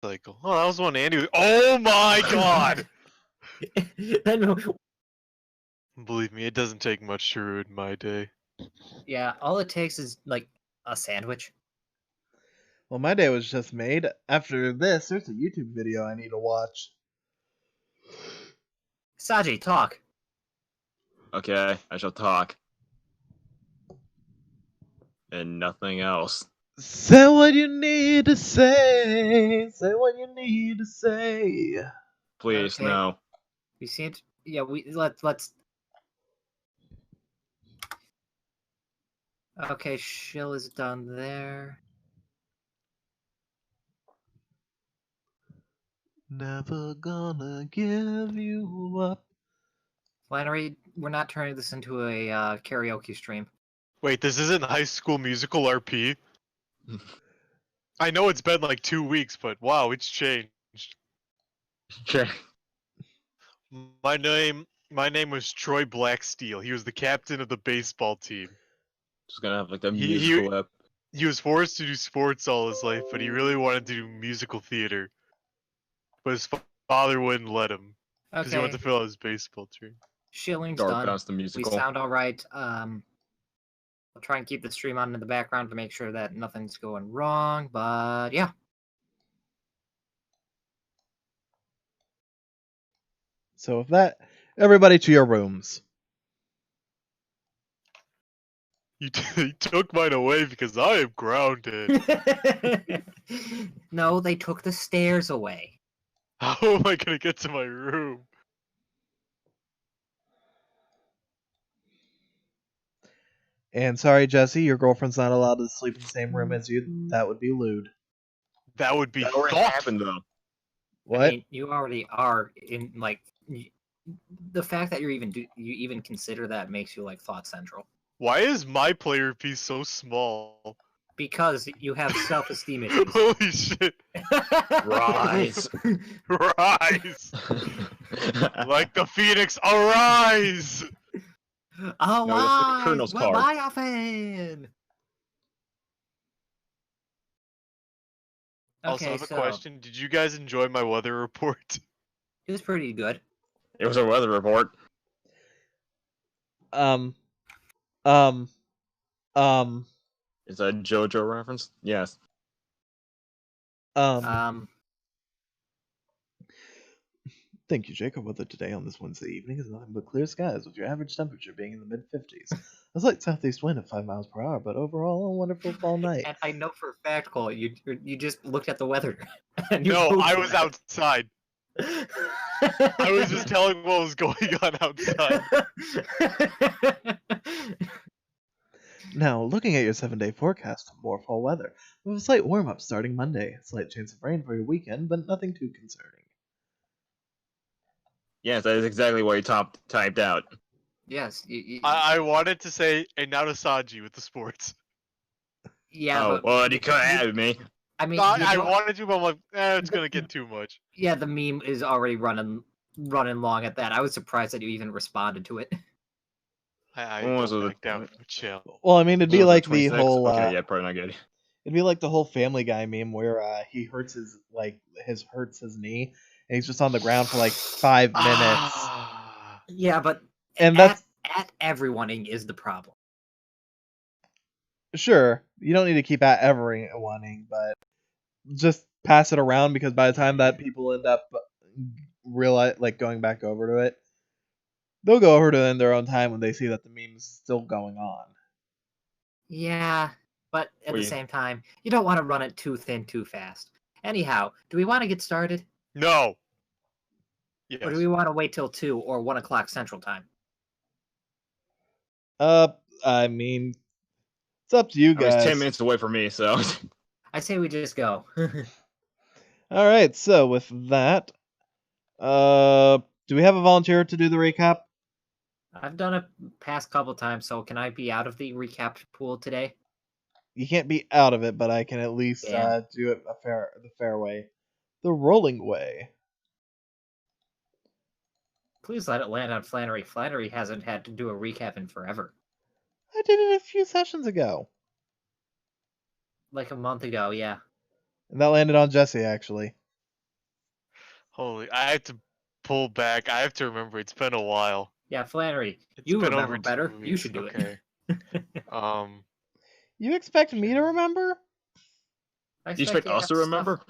cycle. Oh, that was one Andy. Oh my god! Believe me, it doesn't take much to ruin my day. Yeah, all it takes is like a sandwich. Well, my day was just made. After this, there's a YouTube video I need to watch. Saji, talk. Okay, I shall talk. And nothing else. Say what you need to say. Say what you need to say. Please, Okay. no. We seem to, yeah, let's. Okay, Shill is done there. Never gonna give you up. Flannery, we're not turning this into a karaoke stream. Wait, this isn't High School Musical RP? I know it's been like 2 weeks, but wow, it's changed. Okay. My name was Troy Blacksteel. He was the captain of the baseball team. Just gonna have like a He- musical ep. He was forced to do sports all his life, but he really wanted to do musical theater. But his father wouldn't let him because he wanted Okay, to fill out his baseball team. Shilling's done. DARPouts the We musical. sound all right. I'll try and keep the stream on in the background to make sure that nothing's going wrong. But yeah, So with that, everybody to your rooms. He took mine away because I am grounded. no, they took the stairs away. How am I gonna get to my room? And sorry, Jesse, your girlfriend's not allowed to sleep in the same room as you. That would be lewd. That would be That already thought. happened though. What? I mean, you already are in like the fact that you even consider that makes you like thought central. Why is my player piece so small? Because you have self-esteem issues. Holy shit! Rise. Rise! Like the phoenix, arise! Oh, No, that's the Colonel's card. Why often? Also, I Okay, have a so question. Did you guys enjoy my weather report? it was pretty good. It was a weather report. Is that a JoJo reference? Yes. Thank you, Jacob. Weather today on this Wednesday evening is nothing but clear skies, with your average temperature being in the mid-50s. A slight southeast wind of 5 miles per hour, but overall a wonderful fall night. And I know for a fact, Cole, you just looked at the weather. And you No, I posted was that. outside. I was just telling what was going on outside. Now, looking at your 7-day forecast for more fall weather, with a slight warm-up starting Monday, a slight chance of rain for your weekend, but nothing too concerning. Yes, that is exactly what you typed out. Yes. I wanted to say, and now to Sanji with the sports. Yeah. Oh, but well, you could have added me. I mean, I wanted to, but I'm like, it's gonna get too much. yeah, the meme is already running long at that. I was surprised that you even responded to it. I When was don't it? back down from a chill. Well, I mean, it'd be Was it like the 26? whole. Okay, yeah, probably not good. It'd be like the whole Family Guy meme where he hurts his knee, and he's just on the ground for like 5 minutes. Ah. Yeah, but And that's at everyone is the problem. sure, you don't need to keep at everyone, but just pass it around, because by the time that people end up going back over to it, they'll go over to it in their own time when they see that the meme's still going on. Yeah, but at the same time, you don't want to run it too thin too fast. Anyhow, do we want to get started? No. Yes. Or do we want to wait till 2 or 1 o'clock Central Time? I mean, it's up to you guys. It's 10 minutes away from me, so. I say we just go. All right, so with that, do we have a volunteer to do the recap? I've done it past couple times, so can I be out of the recap pool today? You can't be out of it, but I can at least do it the fair way, the rolling way. Please let it land on Flannery. Flannery hasn't had to do a recap in forever. I did it a few sessions ago. Like a month ago, yeah. And that landed on Jesse, actually. Holy, I have to pull back. I have to remember. It's been a while. Yeah, Flannery, It's you been remember over 2 better. You movies. should do Okay. You expect me to remember? I You expect you to us to have stuff- remember?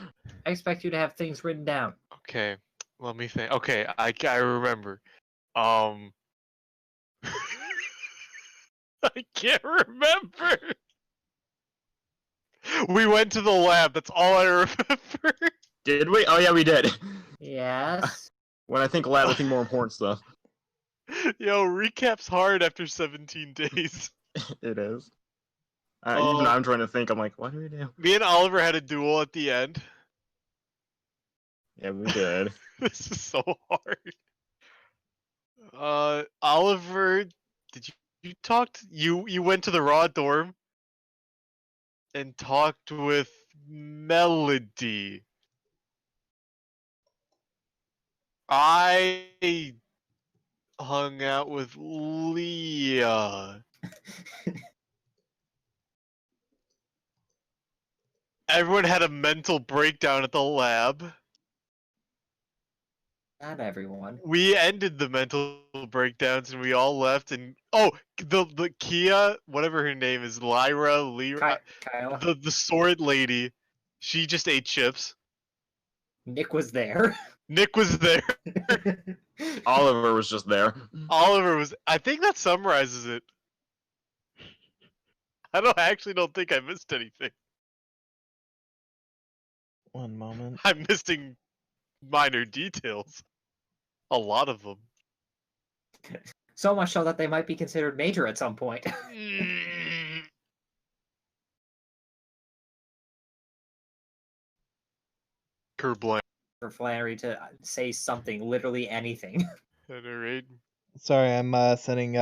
I expect you to have things written down. Okay. Let me think. Okay, I remember. I can't remember. We went to the lab. That's all I remember. Did we? Oh yeah, we did. Yes. When I think lab, I think more important stuff. Yo, recap's hard after 17 days. It is. Even I'm trying to think. I'm like, what do we do? Me and Oliver had a duel at the end. Yeah, we did. This is so hard. Oliver, did you talk to, you went to the raw dorm and talked with Melody. I hung out with Leah. Everyone had a mental breakdown at the lab. Not everyone. We ended the mental breakdowns and we all left. And the Kia, whatever her name is, Lyra, Kyle. the sword lady, she just ate chips. Nick was there. Nick was there. Oliver was just there. Oliver was. I think that summarizes it. I don't think I missed anything. One moment. I'm missing minor details. A lot of them. So much so that they might be considered major at some point. Kerblame. For Flannery to say something, literally anything. Alright. Sorry, I'm sending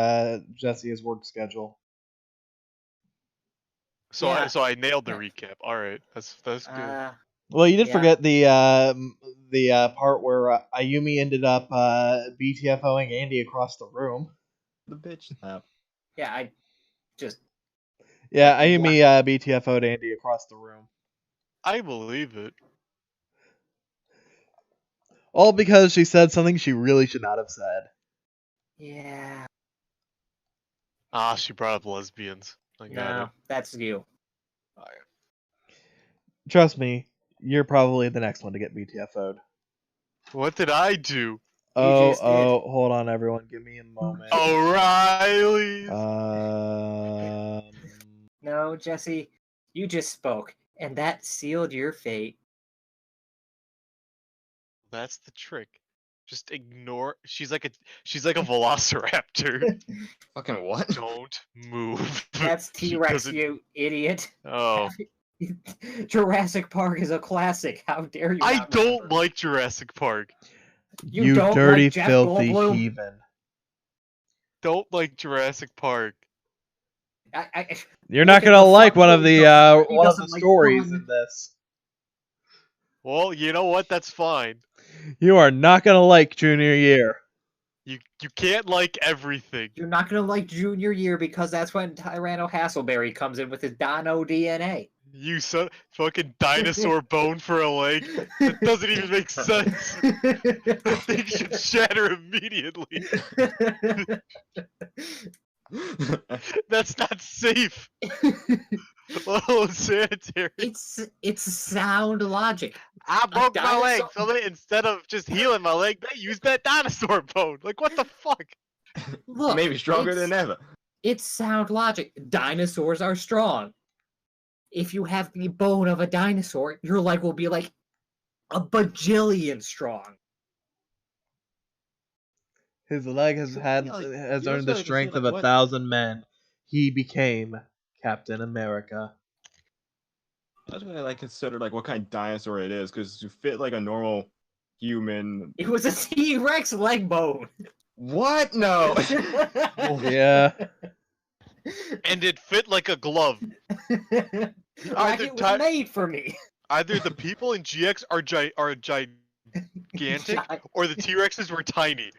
Jesse his work schedule. So Yeah. I nailed the recap. Alright, that's good. Well, you did Yeah. forget the part where Ayumi ended up BTFOing Andy across the room. The bitch slap. Yeah, I just... Yeah, Ayumi BTFO'd Andy across the room. I believe it. All because she said something she really should not have said. Yeah. She brought up lesbians. I got No, it. that's you. Trust me, you're probably the next one to get BTFO'd. What did I do? just did. Hold on, everyone. Give me a moment. O'Reilly. No, Jesse, you just spoke, and that sealed your fate. That's the trick. Just ignore. She's like a velociraptor. Fucking what? Don't move. That's She T-Rex, doesn't- you idiot. Oh, Jurassic Park is a classic. How dare you? I not don't remember? like Jurassic Park. You don't dirty, like Jeff filthy Goldblum? heathen. Don't like Jurassic Park. You're Look not at gonna the like fun one of he the doesn't- he one of doesn't the like stories fun. in this. Well, you know what? That's fine. You are not gonna like junior year. You can't like everything. You're not gonna like junior year because that's when Tyranno Hasselberry comes in with his Dono DNA. You fucking dinosaur bone for a leg. That doesn't even make sense. The thing should shatter immediately. That's not safe. Oh, sanitary. it's sound logic. I broke my leg, dinosaur- so they, instead of just healing my leg, they used that dinosaur bone. Like, what the fuck? Look, Maybe stronger it's- than ever. It's sound logic. Dinosaurs are strong. If you have the bone of a dinosaur, your leg will be like a bajillion strong. His leg has So, had yeah, like, has you earned the also gotta strength consider, of like, 1,000 men. He became Captain America. That's why I like consider like what kind of dinosaur it is, because to fit like a normal human. It was a T-Rex leg bone. What? No. Yeah. And it fit like a glove. Like it was made for me. Either the people in GX are gigantic, or the T-Rexes were tiny.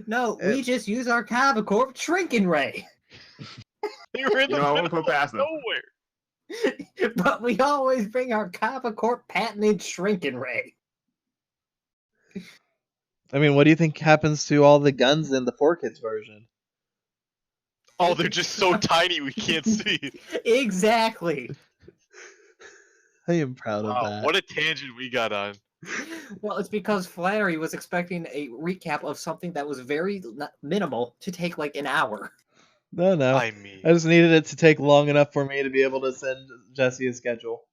No, we just use our Cavacorp shrinking ray. They were in the You know, I won't middle put past of them. nowhere. But we always bring our Cavacorp patented shrinking ray. I mean, what do you think happens to all the guns in the 4Kids version? Oh, they're just so tiny we can't see. Exactly. I am proud of Wow, that. what a tangent we got on. Well, it's because Flannery was expecting a recap of something that was very minimal to take like an hour. No. I mean, I just needed it to take long enough for me to be able to send Jesse a schedule.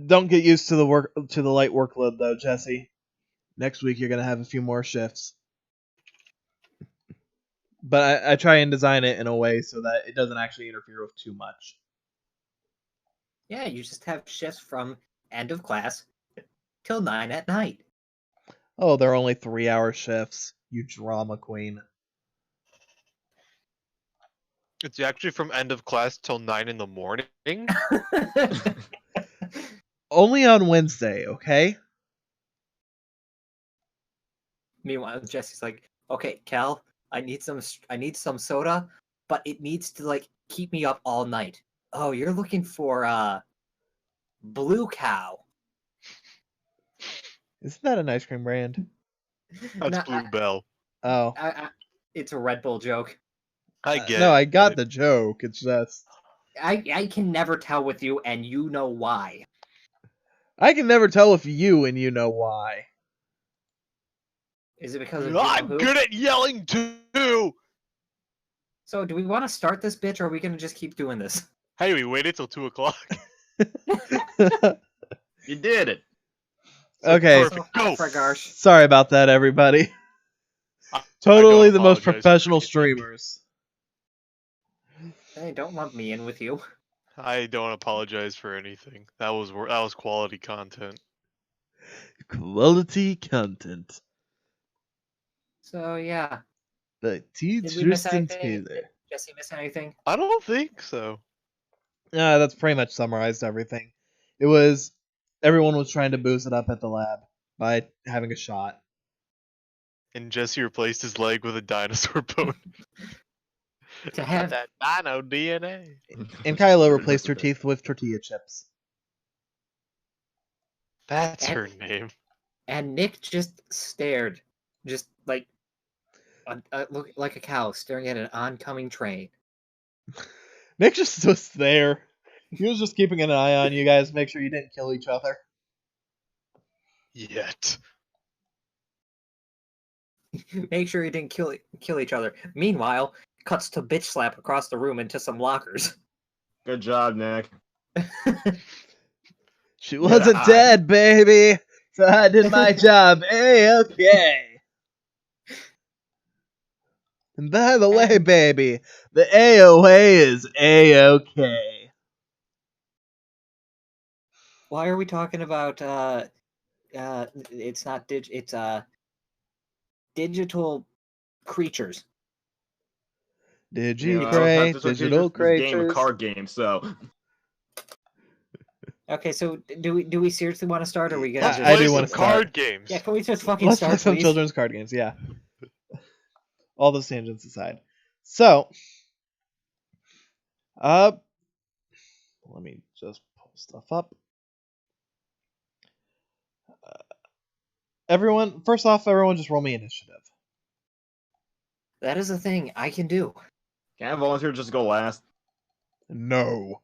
Don't get used to the light workload though, Jesse. Next week you're gonna have a few more shifts. But I try and design it in a way so that it doesn't actually interfere with too much. Yeah, you just have shifts from end of class till 9 at night. Oh, they're only 3-hour shifts. You drama queen. it's actually from end of class till 9 in the morning. Only on Wednesday, okay? Meanwhile, Jesse's like, "Okay, Cal, I need some soda, but it needs to like keep me up all night." Oh, you're looking for Blue Cow. Isn't that an ice cream brand? That's No, Bluebell. Oh. it's a Red Bull joke. I get No, it. I got the joke. It's just I can never tell with you, and you know why. I can never tell if you and you know why. Is it because of you know I'm who? good at yelling too. So, do we want to start this bitch, or are we gonna just keep doing this? Hey, we waited till 2 o'clock. You did it. Okay. Perfect. Go. Fragarsh. Sorry about that, everybody. I Totally don't the most apologize for professional anything. streamers. Hey, don't lump me in with you. I don't apologize for anything. That was quality content. Quality content. So yeah, By T. did we miss Tristan anything? Taylor. Did Jesse miss anything? I don't think so. That's pretty much summarized everything. It was everyone was trying to boost it up at the lab by having a shot. And Jesse replaced his leg with a dinosaur bone. To have that dino DNA. And Kylo replaced her teeth with tortilla chips. That's And- her name. and Nick just stared, just like look like a cow staring at an oncoming train. Nick just was there. He was just keeping an eye on you guys, make sure you didn't kill each other. Yet. Make sure you didn't kill each other. Meanwhile, cuts to bitch slap across the room into some lockers. Good job, Nick. She wasn't dead, baby. So I did my job. A-okay. And by the way, baby, the AOA is A-okay. Why are we talking about it's not it's digital creatures? Digital creatures. This game, a card game, so. Okay, so do we seriously want to start, or are we gonna Let's just I play do some wanna start. card games. Yeah, can we just fucking Let's start, play some please? children's card games, yeah. All those tangents aside. So, let me just pull stuff up. First off, everyone just roll me initiative. That is a thing I can do. Can I volunteer to just go last? No.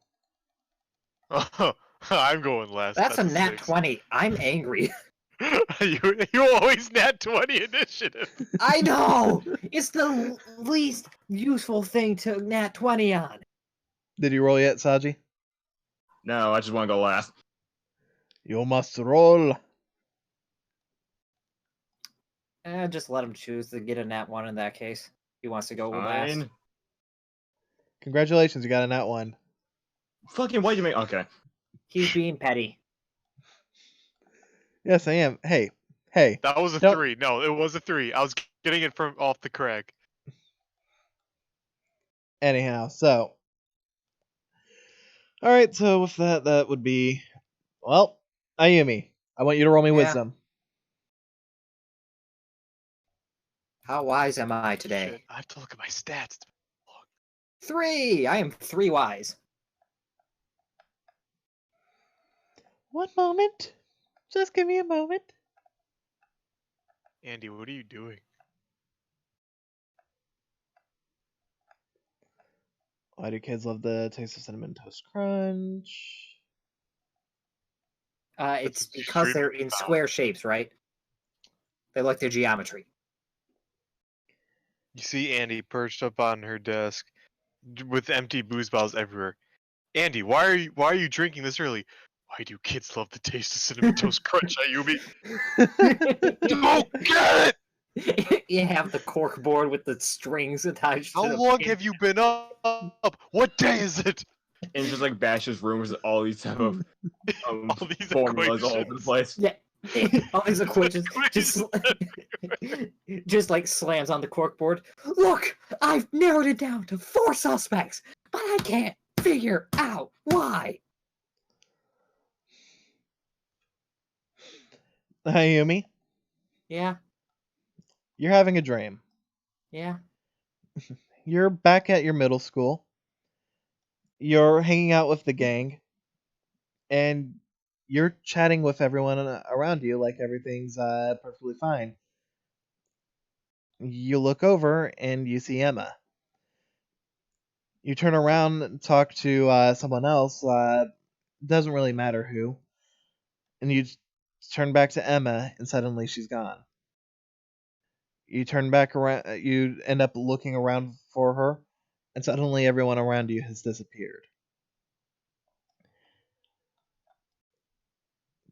I'm going last. That's a nat 6. 20. I'm angry. you always nat 20 initiative. I know! It's the least useful thing to nat 20 on. Did you roll yet, Saji? No, I just want to go last. You must roll. Just let him choose to get a nat 1 in that case. He wants to go last. Fine. Congratulations, you got a nat 1. Fucking why'd you make... Okay. He's being petty. Yes, I am. Hey. That was a Don't- 3. No, it was a 3. I was getting it from off the crack. Anyhow, so. Alright, so with that would be. Well, Ayumi, I want you to roll me Yeah. wisdom. How wise am I today? Shit, I have to look at my stats. 3! I am 3 wise. One moment. Just give me a moment. Andy, what are you doing? Why do kids love the taste of Cinnamon Toast Crunch? It's That's because they're extremely in valid. square shapes, right? They like their geometry. You see Andy perched up on her desk with empty booze bottles everywhere. Andy, why are you drinking this early? Why do kids love the taste of Cinnamon Toast Crunch, Ayumi? Don't get it! You have the cork board with the strings attached How to the long pin. have you been up? What day is it? And just like bashes rooms with all these type of All these formulas all over the equations. place. Yeah. All these equations just Equations just like slams on the corkboard. Look, I've narrowed it down to 4 suspects, but I can't figure out why. Ayumi, Yeah, you're having a dream. yeah. You're back at your middle school. You're hanging out with the gang, and you're chatting with everyone around you like everything's perfectly fine. You look over and you see Emma. You turn around and talk to someone else. Doesn't really matter who. And you turn back to Emma, and suddenly she's gone. You turn back around. You end up looking around for her, and suddenly everyone around you has disappeared.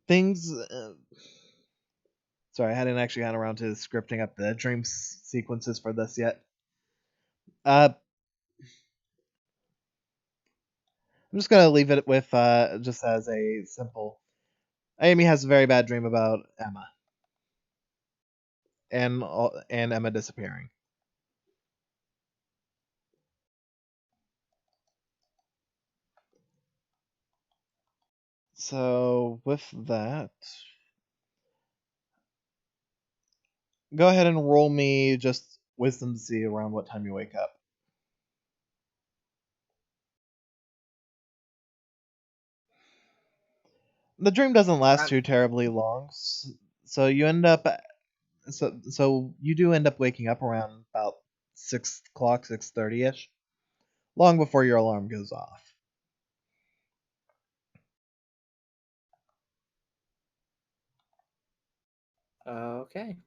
Things. Sorry, I hadn't actually gotten around to scripting up the dream sequences for this yet. I'm just gonna leave it with just as a simple. Amy has a very bad dream about Emma and Emma disappearing. So with that, go ahead and roll me just wisdom to see around what time you wake up. The dream doesn't last too terribly long, so you end up so you do end up waking up around about 6 o'clock, 6:30 ish, long before your alarm goes off. Okay.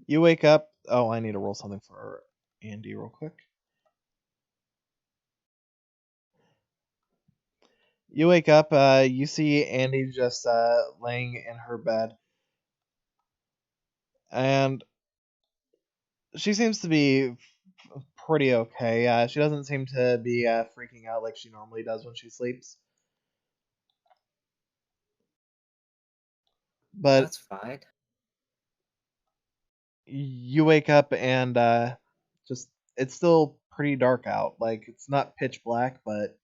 You wake up. Oh, I need to roll something for Andy real quick. You wake up. You see Andy just laying in her bed, and she seems to be pretty okay. She doesn't seem to be freaking out like she normally does when she sleeps. But That's fine. you wake up and just it's still pretty dark out. Like it's not pitch black, but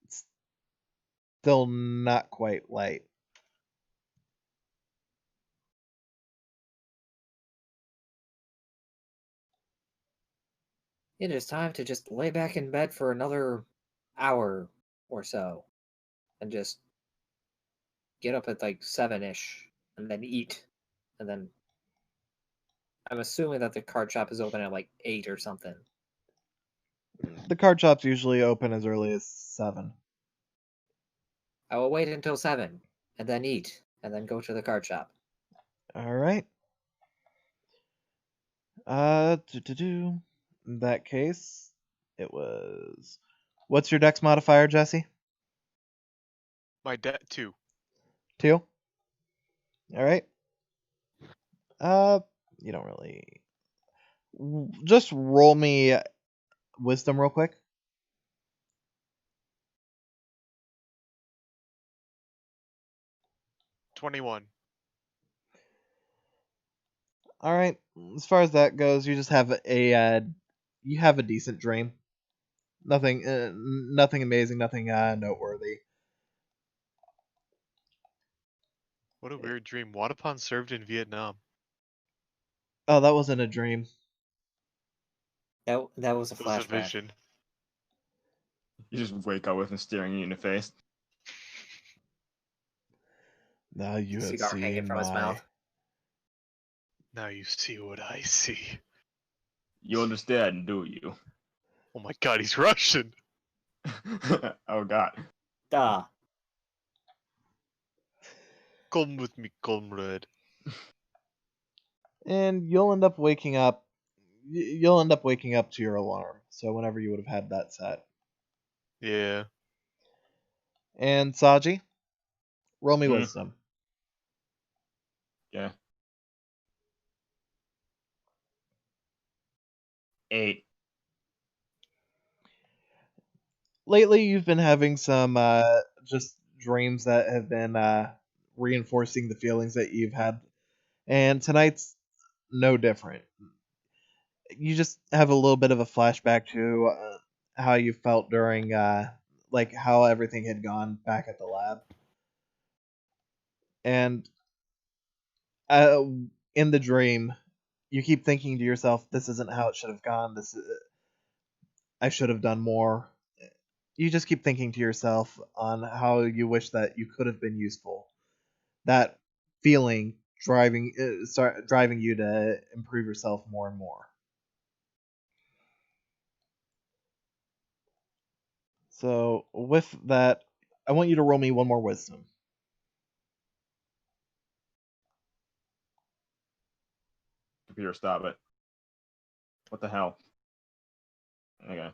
it's still not quite light. It is time to just lay back in bed for another hour or so and just get up at like 7-ish and then eat. And then I'm assuming that the card shop is open at like 8 or something. The card shop's usually open as early as 7. I will wait until 7 and then eat and then go to the card shop. All right. In that case, it was. What's your dex modifier, Jesse? My debt too. 2. All right. You don't really. Just roll me wisdom real quick. 21. All right. As far as that goes, you just have you have a decent dream. Nothing amazing, nothing noteworthy. What a weird dream. Wadapon served in Vietnam. Oh, that wasn't a dream. That was a It was a flashback. vision. You just wake up with him staring you in the face. Now you have Cigar hanging seen from his my. mouth. Now you see what I see. You understand, do you? Oh my god, he's Russian. Oh god. Duh. Come with me, comrade. And you'll end up waking up. You'll end up waking up to your alarm. So whenever you would have had that set. Yeah. And Saji, roll me Hmm. wisdom. Yeah. 8. Lately, you've been having some just dreams that have been reinforcing the feelings that you've had, and tonight's no different. You just have a little bit of a flashback to how you felt during like how everything had gone back at the lab, and uh, in the dream, you keep thinking to yourself, "This isn't how it should have gone. I should have done more." You just keep thinking to yourself on how you wish that you could have been useful. That feeling driving you to improve yourself more and more. So with that, I want you to roll me one more wisdom. Computer, stop it. What the hell? Okay.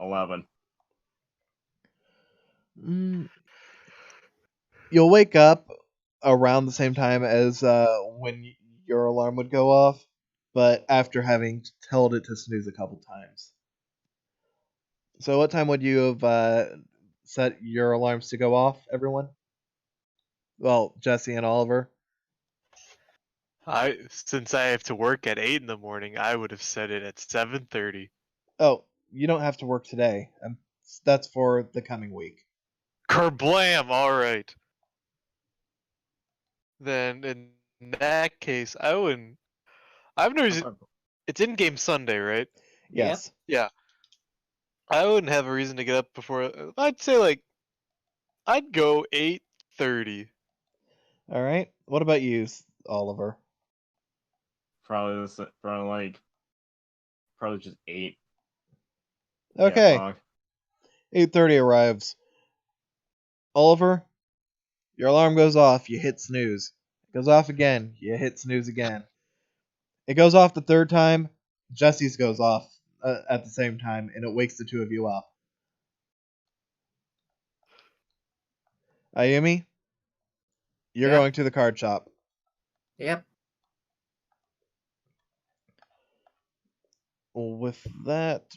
11. You'll wake up around the same time as when your alarm would go off, but after having told it to snooze a couple times. So what time would you have set your alarms to go off, everyone? Well, Jesse and Oliver. Since I have to work at 8 in the morning, I would have set it at 7:30. Oh, you don't have to work today. That's for the coming week. Kerblam! Alright. Then in that case, I wouldn't. I have no reason. It's in game Sunday, right? Yes. Yeah. I wouldn't have a reason to get up before. I'd say like I'd go 8:30. All right. What about you, Oliver? Probably probably just 8. Okay. Yeah, 8:30 arrives. Oliver, your alarm goes off. You hit snooze. It goes off again. You hit snooze again. It goes off the third time. Jesse's goes off at the same time, and it wakes the two of you up. Ayumi, you're Yeah. going to the card shop. Yep. With that,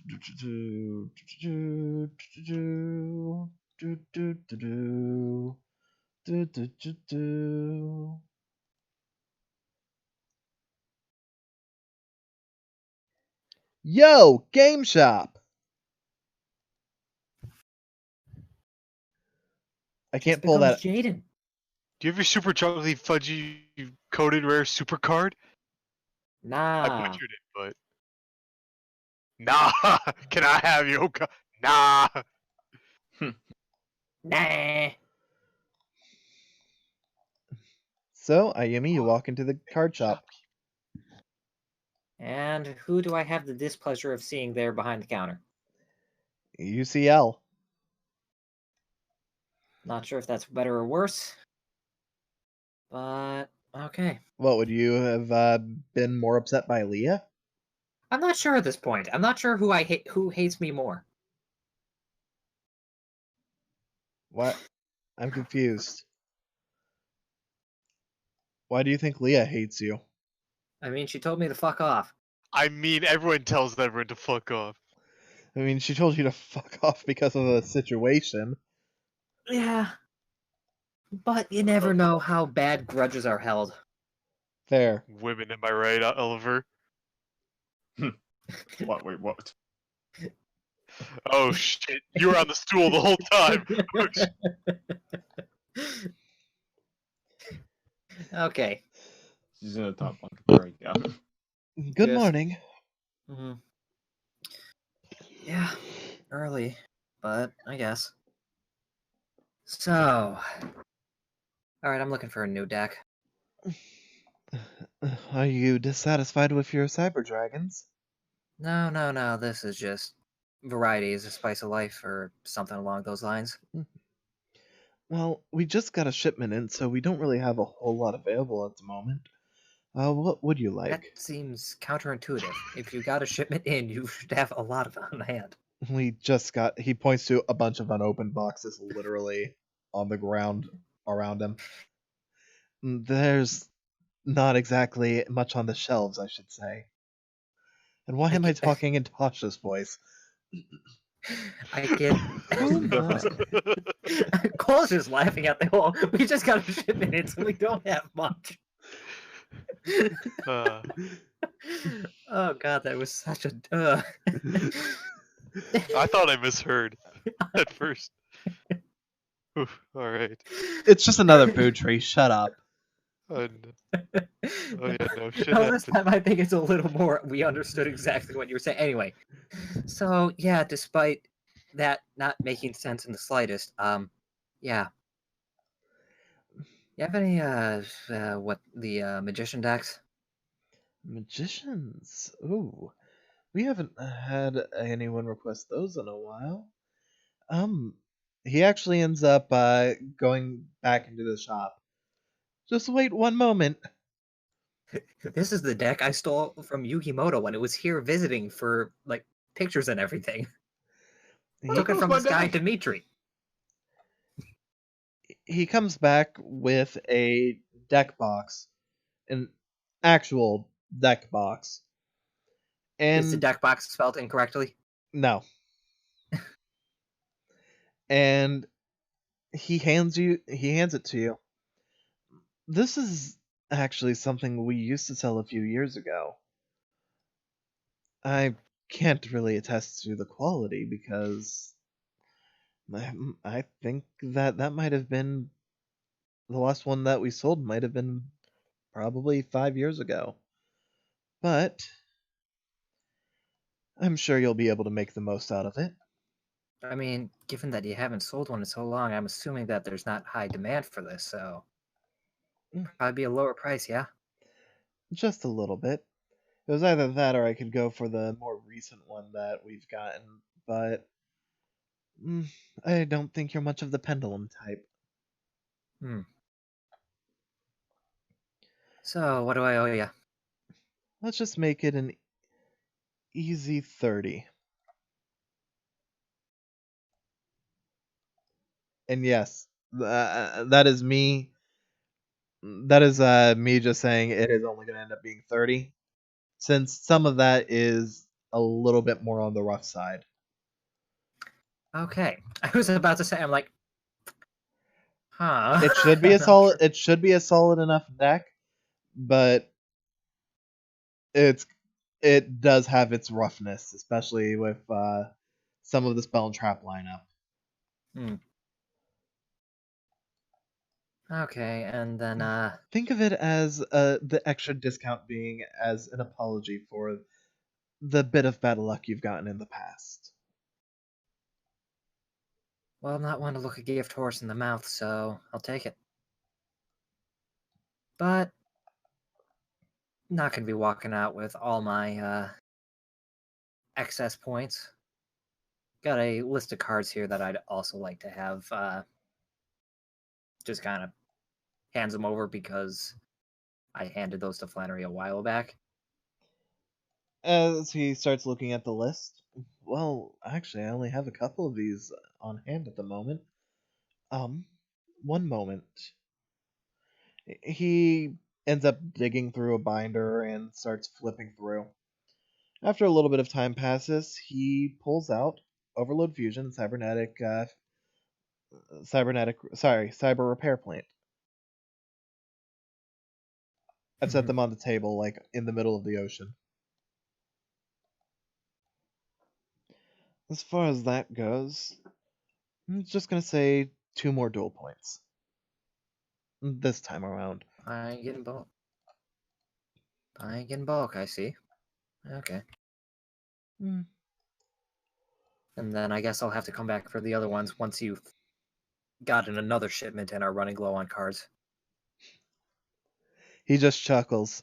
yo, game shop. I can't pull that. Jaden. Do you have your super chocolatey fudgy coated rare super card? I Nah. butchered it, but nah. Can I have your nah? Nah. So, Ayumi, you walk into the card shop. And who do I have the displeasure of seeing there behind the counter? UCL. Not sure if that's better or worse. But okay. What, would you have been more upset by Leah? I'm not sure at this point. I'm not sure who hates me more. What? I'm confused. Why do you think Leah hates you? I mean, she told me to fuck off. I mean, everyone tells everyone to fuck off. I mean, she told you to fuck off because of the situation. Yeah. But you never know how bad grudges are held. Fair. Women, am I right, Oliver? What? Wait, what? Oh shit! You were on the stool the whole time. Oh, Okay. She's in the top bunk. There we go. Good Yes. morning. Mm-hmm. Yeah. Early. but I guess. So, alright, I'm looking for a new deck. Are you dissatisfied with your cyber dragons? No, this is just variety is a spice of life or something along those lines. Well, we just got a shipment in, so we don't really have a whole lot available at the moment. What would you That like? seems counterintuitive. If you got a shipment in, you should have a lot of it on hand. We just got. He points to a bunch of unopened boxes literally on the ground around him. There's not exactly much on the shelves, I should say. And why am I talking in Tasha's voice? I get. Oh my. Cole's just laughing at the whole. We just got a shipment in, so we don't have much. Uh, Oh god, that was such a. I thought I misheard at first. Oof, all right. It's just another food tree. Shut up. And, oh yeah, no shit No, this happened. time I think it's a little more. We understood exactly what you were saying. Anyway, so yeah, despite that not making sense in the slightest, yeah. You have any what the magician decks? Magicians. Ooh. We haven't had anyone request those in a while. He actually ends up going back into the shop. Just wait one moment. This is the deck I stole from Yukimoto when it was here visiting for like pictures and everything. He, Took it was from my this guy deck? Dimitri. he comes back with a deck box, an actual deck box, Is the and deck box spelled incorrectly? no, and he hands it to you. This is actually something we used to sell a few years ago. I can't really attest to the quality because I think that might have been the last one that we sold might have been probably 5 years ago. But I'm sure you'll be able to make the most out of it. I mean, given that you haven't sold one in so long, I'm assuming that there's not high demand for this, so probably be a lower price, yeah? Just a little bit. It was either that or I could go for the more recent one that we've gotten, but I don't think you're much of the pendulum type. So, what do I owe you? Let's just make it an easy 30. And yes, that is me. That is me just saying it is only going to end up being 30, since some of that is a little bit more on the rough side. Okay. I was about to say, I'm like, huh. It should be I'm a not solid. sure. It should be a solid enough deck, but it does have its roughness, especially with some of the spell and trap lineup. Okay, and then, Think of it as the extra discount being as an apology for the bit of bad luck you've gotten in the past. well, I'm not one to look a gift horse in the mouth, so I'll take it. But, not gonna be walking out with all my, excess points. Got a list of cards here that I'd also like to have, just kind of hands them over because I handed those to Flannery a while back. As he starts looking at the list, well, actually, I only have a couple of these on hand at the moment. One moment. He ends up digging through a binder and starts flipping through. After a little bit of time passes, he pulls out Overload Fusion, Cyber Repair Plant. I'd set them on the table, like in the middle of the ocean. As far as that goes, I'm just gonna say 2 more duel points. This time around. I get in bulk. I see. Okay. Hmm. And then I guess I'll have to come back for the other ones once you've gotten another shipment and are running low on cards. He just chuckles.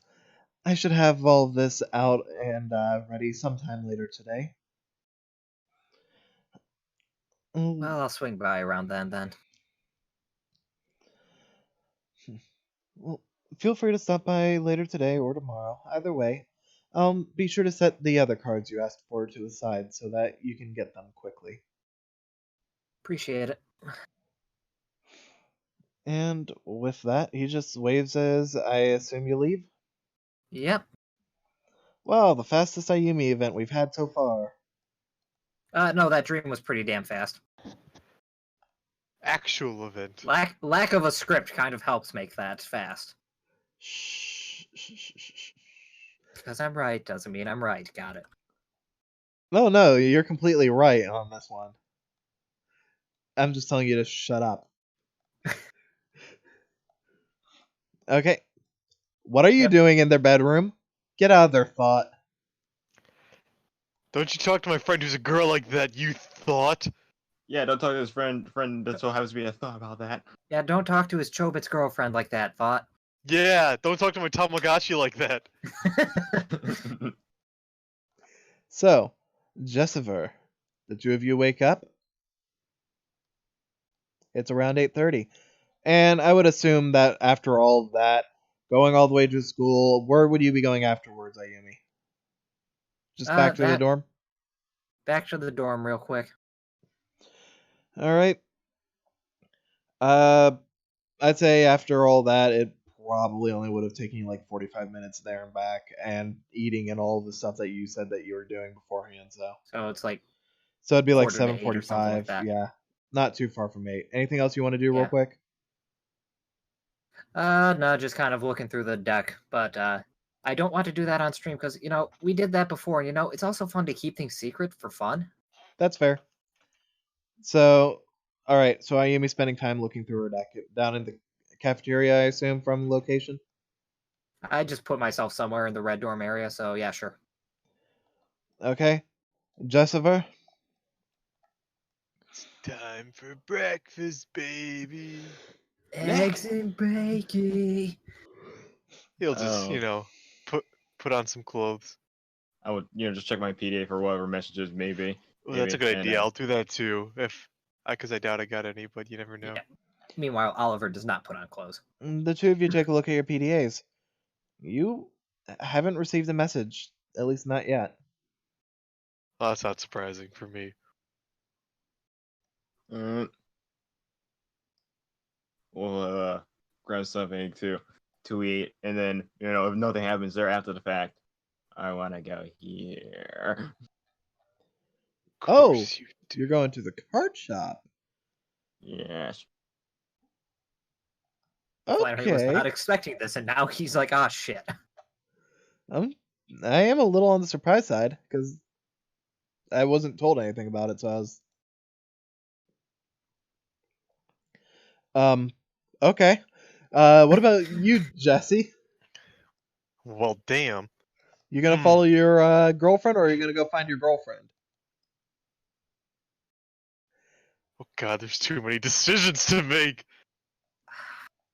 I should have all of this out and ready sometime later today. Well, I'll swing by around then. Well, feel free to stop by later today or tomorrow. Either way, be sure to set the other cards you asked for to the side so that you can get them quickly. Appreciate it. And with that, he just waves as I assume you leave. Yep. Well, the fastest Ayumi event we've had so far. No, that dream was pretty damn fast. Actual event. Lack of a script kind of helps make that fast. Shh. Because I'm right doesn't mean I'm right. Got it. No, you're completely right on this one. I'm just telling you to shut up. Okay. What are you doing in their bedroom? Get out of their thought. Don't you talk to my friend who's a girl like that, you thought? Yeah, don't talk to his friend that so happens to be a thought about that. Yeah, don't talk to his Chobits girlfriend like that, Thought. Yeah, don't talk to my Tamagotchi like that. So, Jessiver, the two of you wake up. It's around 8:30. And I would assume that after all of that, going all the way to school, where would you be going afterwards, Ayumi? Just back to the dorm? Back to the dorm real quick. Alright. I'd say after all that, it probably only would have taken you like 45 minutes there and back, and eating and all the stuff that you said that you were doing beforehand, so. So it's like... So it'd be like 7:45 or something like 7:45, that. yeah. Not too far from 8. Anything else you want to do real quick? No, just kind of looking through the deck, but I don't want to do that on stream because, we did that before. It's also fun to keep things secret for fun. That's fair. So, alright, so Ayumi spending time looking through her deck down in the cafeteria, I assume, from location? I just put myself somewhere in the red dorm area, so yeah, sure. Okay. Jessiver? It's time for breakfast, baby. Eggs and bacon. He'll just, put on some clothes. I would, just check my PDA for whatever messages maybe. Well, that's a good idea. I'll do that too. Because I doubt I got any, but you never know. Yeah. Meanwhile, Oliver does not put on clothes. The two of you take a look at your PDAs. You haven't received a message, at least not yet. Oh, that's not surprising for me. We'll grab something to eat, and then if nothing happens there after the fact, I want to go here. Oh, you're going to the card shop. Yes. Flannery was Okay. not expecting this, and now he's like, "Ah, shit." I am a little on the surprise side because I wasn't told anything about it, so I was. Okay. What about you, Jesse? Well, damn. You gonna follow your girlfriend, or are you gonna go find your girlfriend? Oh god, there's too many decisions to make.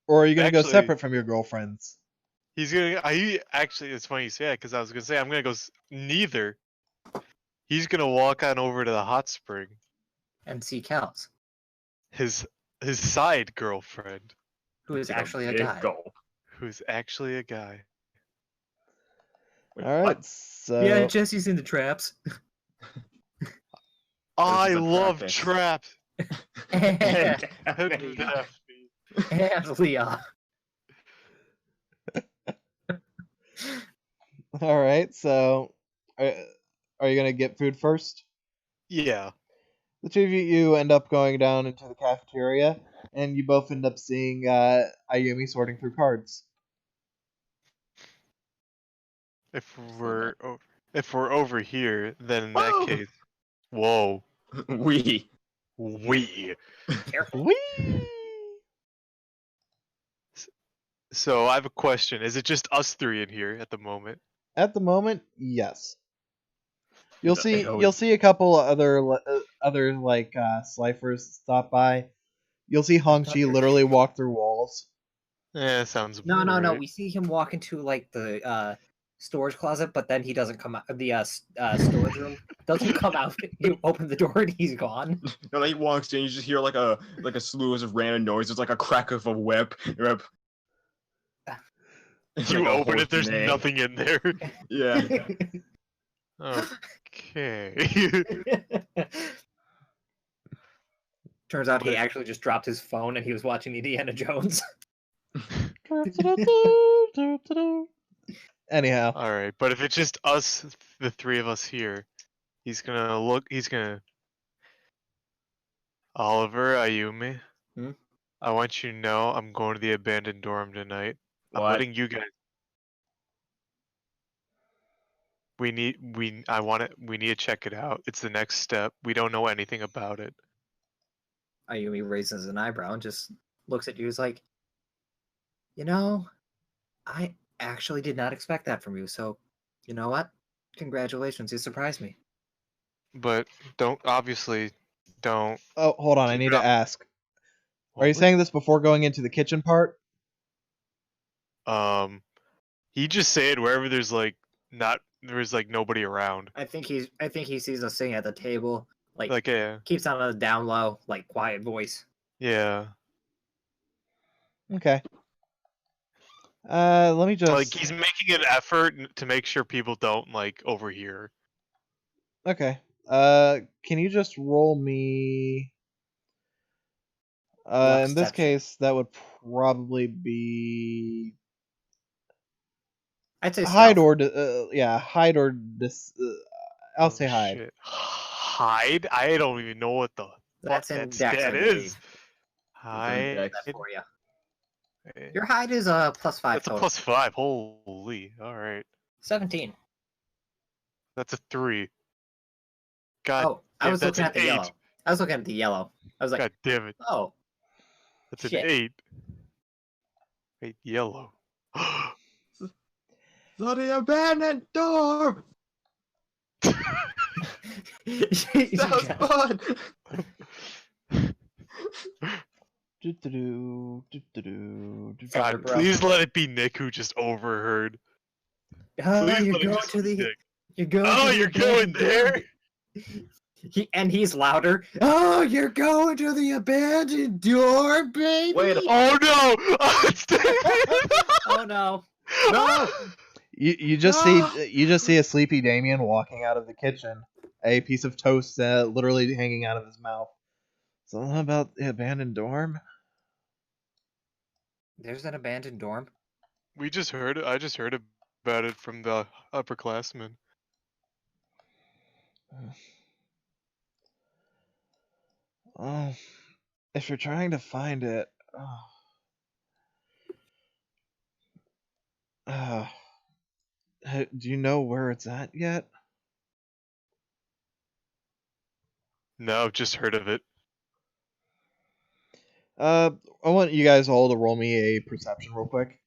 Or are you gonna go separate from your girlfriends? Actually, it's funny you say that because I was gonna say I'm gonna go neither. He's gonna walk on over to the hot spring And see Cal's. His side girlfriend, who is actually a guy. Who's actually a guy. Wait, all right, what? so Yeah, Jesse's into traps. I love traps. And And Leah. all right, so are you gonna get food first? Yeah. The two of you end up going down into the cafeteria, and you both end up seeing Ayumi sorting through cards. If we're over here, then in that case, whoa, we. Careful. Whee! So I have a question. Is it just us three in here at the moment? At the moment, yes. You'll see It always- you'll see a couple other other like Slifers stop by, you'll see Hongchi literally walk through walls. Yeah, sounds No. right. We see him walk into like the storage closet, but then he doesn't come out. The storage room doesn't come out. You open the door and he's gone. No, like he walks in, you just hear like a slew of random noises, like a crack of a whip. You Like a open it, horse there's neigh. nothing in there. Yeah. Okay. Turns out he actually just dropped his phone and he was watching Indiana Jones. Anyhow, Alright, but if it's just us, the three of us here, he's gonna... Oliver, Ayumi, Hmm? I want you to know I'm going to the abandoned dorm tonight. I'm What? letting you guys... We need to check it out. It's the next step. We don't know anything about it. Ayumi raises an eyebrow and just looks at you. He's like, you know, I actually did not expect that from you. So, you know what? Congratulations, you surprised me. But obviously don't oh, hold on, I keep need it to up. ask. What Are you was- saying this before going into the kitchen part? He just said wherever there's like nobody around. I think he sees us sitting at the table, like Yeah. keeps on a down low, like quiet voice. Yeah. Okay. Let me just. Like he's making an effort to make sure people don't like overhear. Okay. Can you just roll me? In this Luxception. case, that would probably be I'd say hide stealth. or hide or dis. I'll say hide. Shit. Hide? I don't even know what the That's fuck in that Dex, I stat believe. is. Hide. Dex. That for you. Eh, Your hide is a +5 That's total. a +5. Holy. Alright. 17. That's a 3. God Oh, I damn, was that's looking an at the 8. yellow. I was looking at the yellow. I was like, God damn it. oh, That's shit. an 8. Wait, yellow. The abandoned dorm! Sounds fun! Sorry, God, bro. please let it be Nick who just overheard. Oh, Please you're let it going just to be the. Nick. You're going Oh, to the you're going abandoned there? dorm. He's louder. Oh, you're going to the abandoned door, baby. Wait, Oh no! Oh, it's David! Oh no. no! You just see a sleepy Damien walking out of the kitchen, a piece of toast literally hanging out of his mouth. Something about the abandoned dorm. There's an abandoned dorm. We just heard it. I just heard about it from the upperclassmen. Oh, if you're trying to find it, do you know where it's at yet? No, just heard of it. I want you guys all to roll me a perception real quick.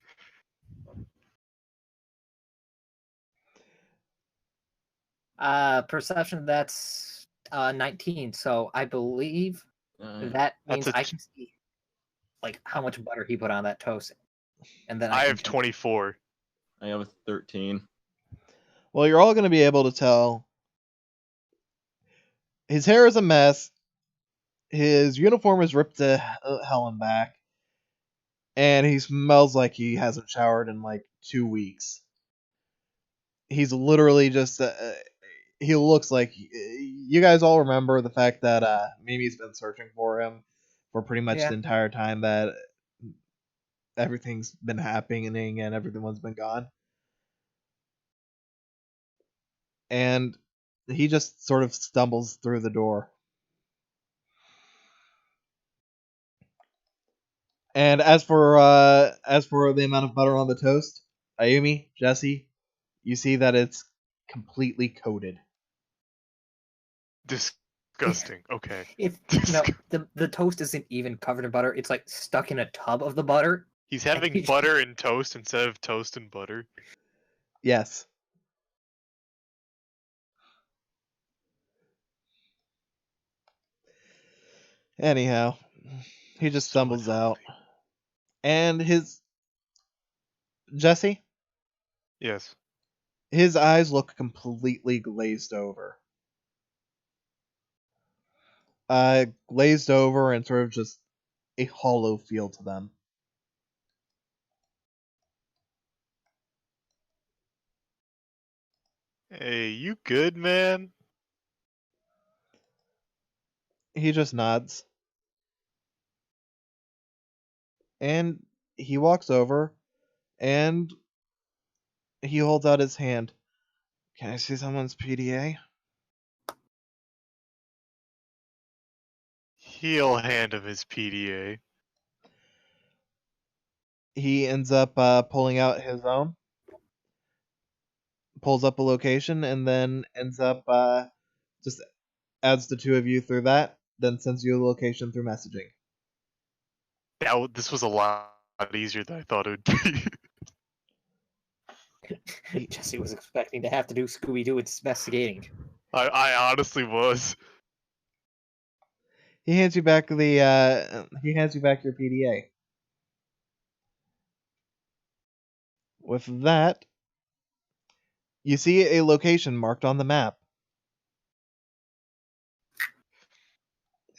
Perception, that's 19. So I believe that means That's a I can see like how much butter he put on that toast. And then I can have judge. 24. I have a 13. Well, you're all going to be able to tell. His hair is a mess. His uniform is ripped to hell and back. And he smells like he hasn't showered in like 2 weeks. He's literally just. He looks like. You guys all remember the fact that Mimi's been searching for him for pretty much Yeah. the entire time that everything's been happening and everyone's been gone. And he just sort of stumbles through the door. And as for the amount of butter on the toast, Ayumi, Jesse, you see that it's completely coated. Disgusting. Okay. No, the toast isn't even covered in butter. It's like stuck in a tub of the butter. He's having he- butter and toast instead of toast and butter. Yes. Anyhow, he just stumbles out. And Jesse, Yes. his eyes look completely glazed over. Glazed over and sort of just a hollow feel to them. Hey, you good, man? He just nods. And he walks over and he holds out his hand. Can I see someone's PDA? He'll hand him his PDA. He ends up pulling out his own, pulls up a location, and then ends up just adds the two of you through that, then sends you a location through messaging. This was a lot easier than I thought it would be. Jesse was expecting to have to do Scooby-Doo investigating. I honestly was. He hands you back your PDA. With that, you see a location marked on the map.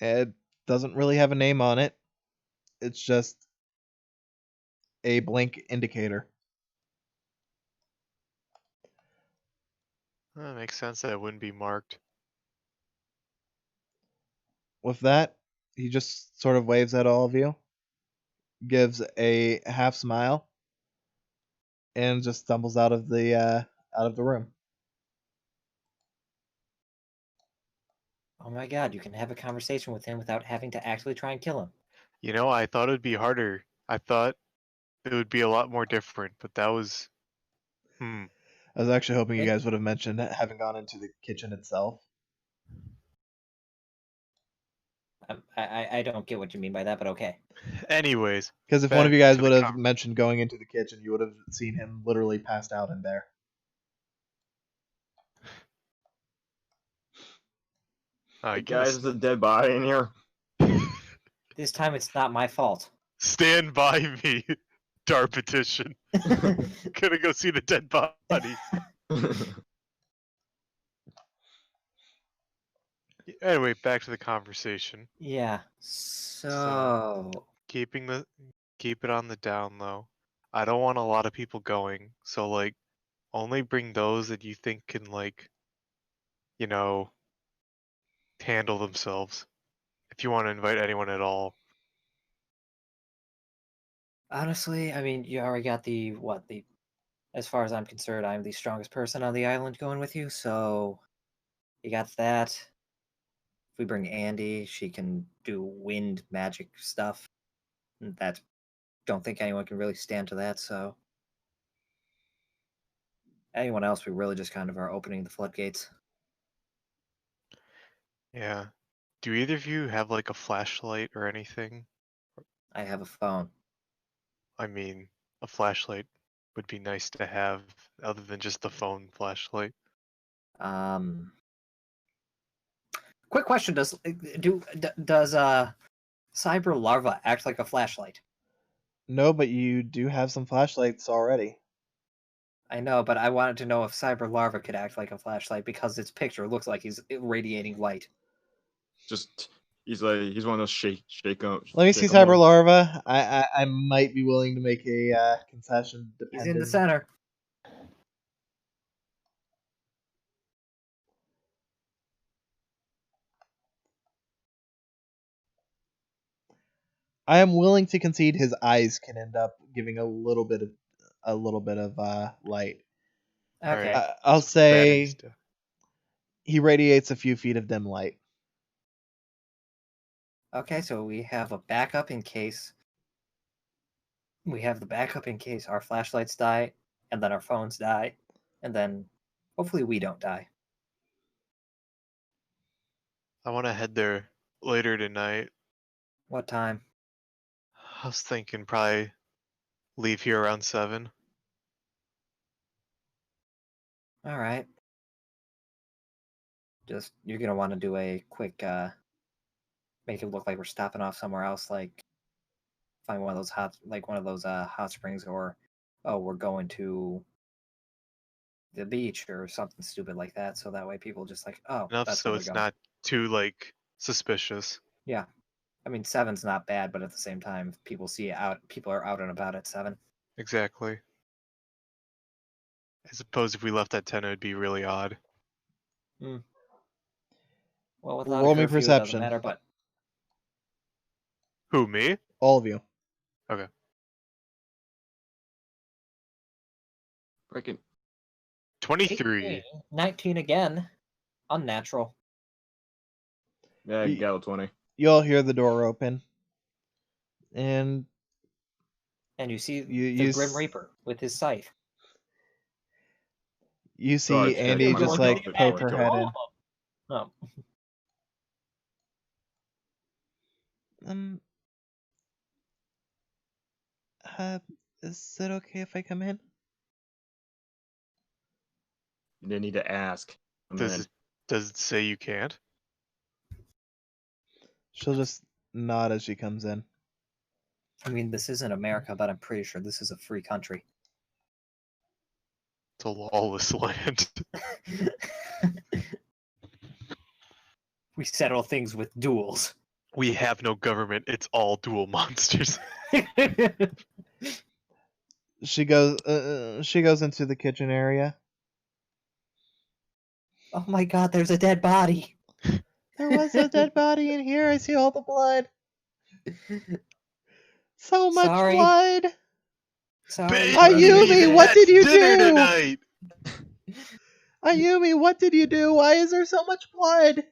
It doesn't really have a name on it. It's just a blank indicator. That makes sense that it wouldn't be marked. With that, he just sort of waves at all of you, gives a half smile, and just stumbles out of the room. Oh my god, you can have a conversation with him without having to actually try and kill him. You know, I thought it'd be harder. I thought it would be a lot more different, but that was... I was actually hoping you guys would have mentioned having gone into the kitchen itself. I don't get what you mean by that, but okay. Anyways. Because if one of you guys would have mentioned going into the kitchen, you would have seen him literally passed out in there. I Hey, guess. guys, there's a dead body in here. This time it's not my fault. Stand by me. DARP petition. Gonna go see the dead body. Anyway, back to the conversation. Yeah. So keep it on the down low. I don't want a lot of people going, so like only bring those that you think can like, you know, handle themselves. If you want to invite anyone at all. honestly, I mean, you already got as far as I'm concerned, I'm the strongest person on the island going with you, so you got that. If we bring Andy, she can do wind magic stuff. That don't think anyone can really stand to that, so anyone else, we really just kind of are opening the floodgates. Yeah. Do either of you have like a flashlight or anything? I have a phone. I mean, a flashlight would be nice to have other than just the phone flashlight. Quick question: does cyber larva act like a flashlight? No, but you do have some flashlights already. I know, but I wanted to know if cyber larva could act like a flashlight because its picture looks like he's radiating light. Just he's one of those shake Let me see Cyber Larva. I might be willing to make a concession. He's in the center. I am willing to concede his eyes can end up giving a little bit of light. Okay. I'll say he radiates a few feet of dim light. Okay, so we have a backup in case. We have the backup in case our flashlights die, and then our phones die, and then hopefully we don't die. I want to head there later tonight. What time? I was thinking probably leave here around 7. All right. Just you're gonna want to do a quick make it look like we're stopping off somewhere else, like find one of those hot springs, or oh, we're going to the beach or something stupid like that. So that way people just like, oh, Enough that's so where we're it's going. not too like suspicious. Yeah, I mean 7's not bad, but at the same time, people see it out. People are out and about at 7. Exactly. I suppose if we left at 10, it would be really odd. Well, without Roll a me curfew, it doesn't perception. matter. But Who, me? All of you. Okay. Freaking 23. 19 again, unnatural. yeah, Ye- got a 20. You all hear the door open, and And you see You the Grim s- Reaper with his scythe. you Sorry, see just gotta Andy get my just mental like outfit poke before her I head go. in. Oh, Um, uh, is it okay if I come in? You didn't need to ask. I'm Does in. it say you can't? She'll just nod as she comes in. I mean, this isn't America, but I'm pretty sure this is a free country. It's a lawless land. We settle things with duels. We have no government. It's all dual monsters. She goes into the kitchen area. Oh my god, there's a dead body. There was a dead body in here. I see all the blood. So much Sorry. blood. Sorry. Ayumi, what that's did you dinner do? tonight. Ayumi, what did you do? Why is there so much blood?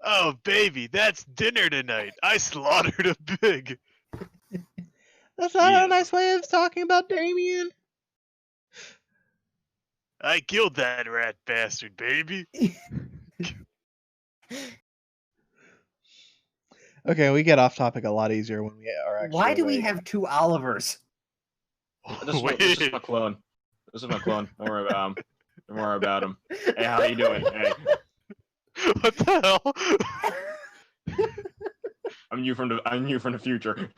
Oh, baby, that's dinner tonight. I slaughtered a pig. That's not a Yes. nice way of talking about Damien. I killed that rat bastard, baby. Okay, we get off topic a lot easier when we are actually Why do we awake. have 2 Olivers? This is my clone. This is my clone. Don't worry about him. Don't worry about him. Hey, how you doing? Hey, What the hell? I'm you from the future.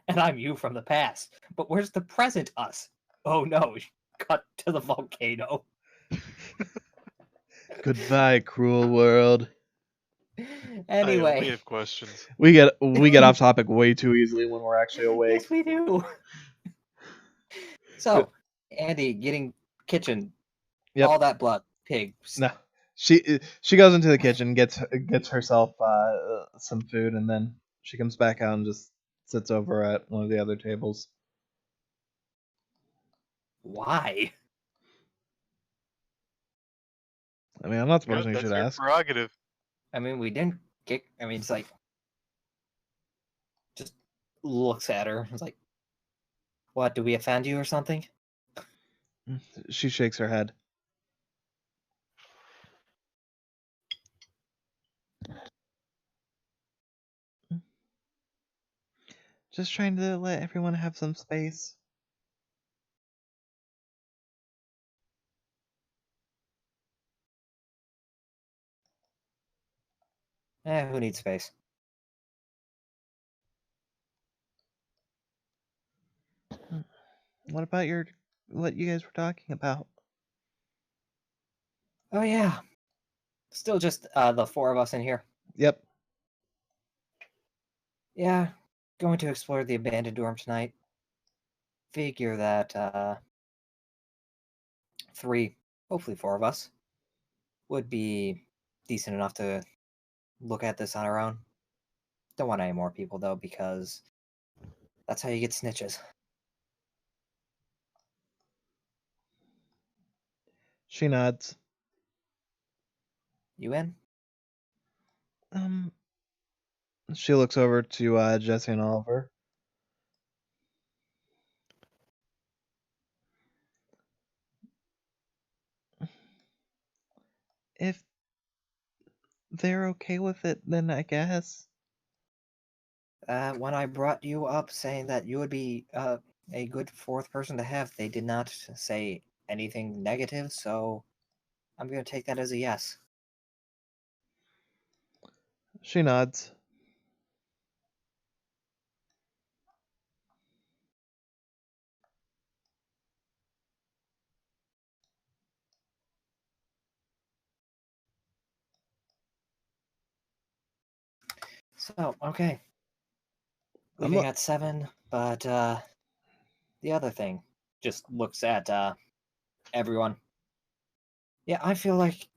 And I'm you from the past. But where's the present us? Oh no, cut to the volcano. Goodbye, cruel world. I only Anyway, have questions. We get off topic way too easily when we're actually awake. yes we do. So, Andy getting kitchen, Yep. all that blood, pig. No, she goes into the kitchen, gets herself some food, and then she comes back out and just sits over at one of the other tables. Why? I mean, I'm not No, supposed to. You that's should your ask. prerogative. I mean, we didn't get. I mean, it's like, just looks at her. It's like, what? Do we offend you or something? She shakes her head. Just trying to let everyone have some space. Who needs space? What about what you guys were talking about? Oh yeah, still just the 4 of us in here. Yep. Yeah, going to explore the abandoned dorm tonight. Figure that 3, hopefully 4 of us, would be decent enough to look at this on our own. Don't want any more people though, because that's how you get snitches. She nods. You in? She looks over to Jesse and Oliver. If they're okay with it, then I guess. When I brought you up saying that you would be a good 4th person to have, they did not say anything negative, so I'm going to take that as a yes. She nods. So, okay. I'm Leaving lo- at 7, but the other thing just looks at everyone. Yeah, I feel like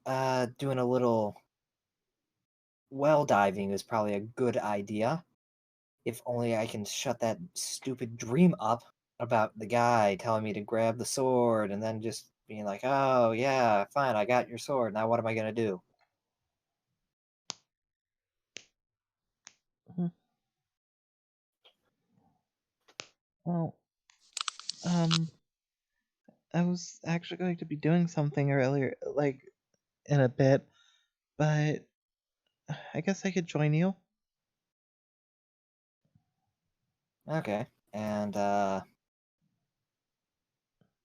doing a little well diving is probably a good idea. If only I can shut that stupid dream up about the guy telling me to grab the sword and then just being like, oh, yeah, fine, I got your sword. Now what am I going to do? Well, um, I was actually going to be doing something earlier, like in a bit, but I guess I could join you. Okay. And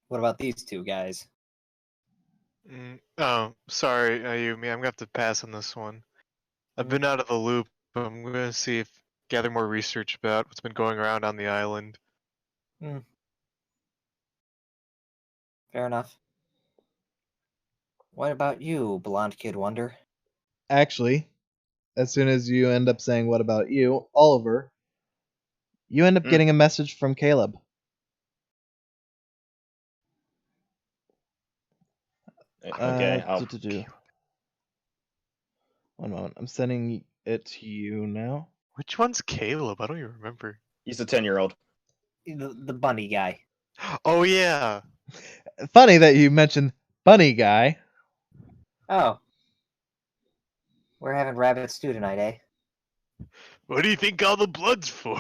what about these two guys? Oh, sorry, Ayumi. I'm gonna have to pass on this one. I've been out of the loop. I'm gonna see if gather more research about what's been going around on the island. Fair enough. What about you, blonde kid wonder? Actually, as soon as you end up saying what about you, Oliver, you end up Hmm. getting a message from Caleb. Okay, I'll. One moment. I'm sending it to you now. Which one's Caleb? I don't even remember. He's a 10-year-old. The bunny guy. Oh yeah. Funny that you mentioned Bunny Guy. Oh. We're having rabbit stew tonight, eh? What do you think all the blood's for?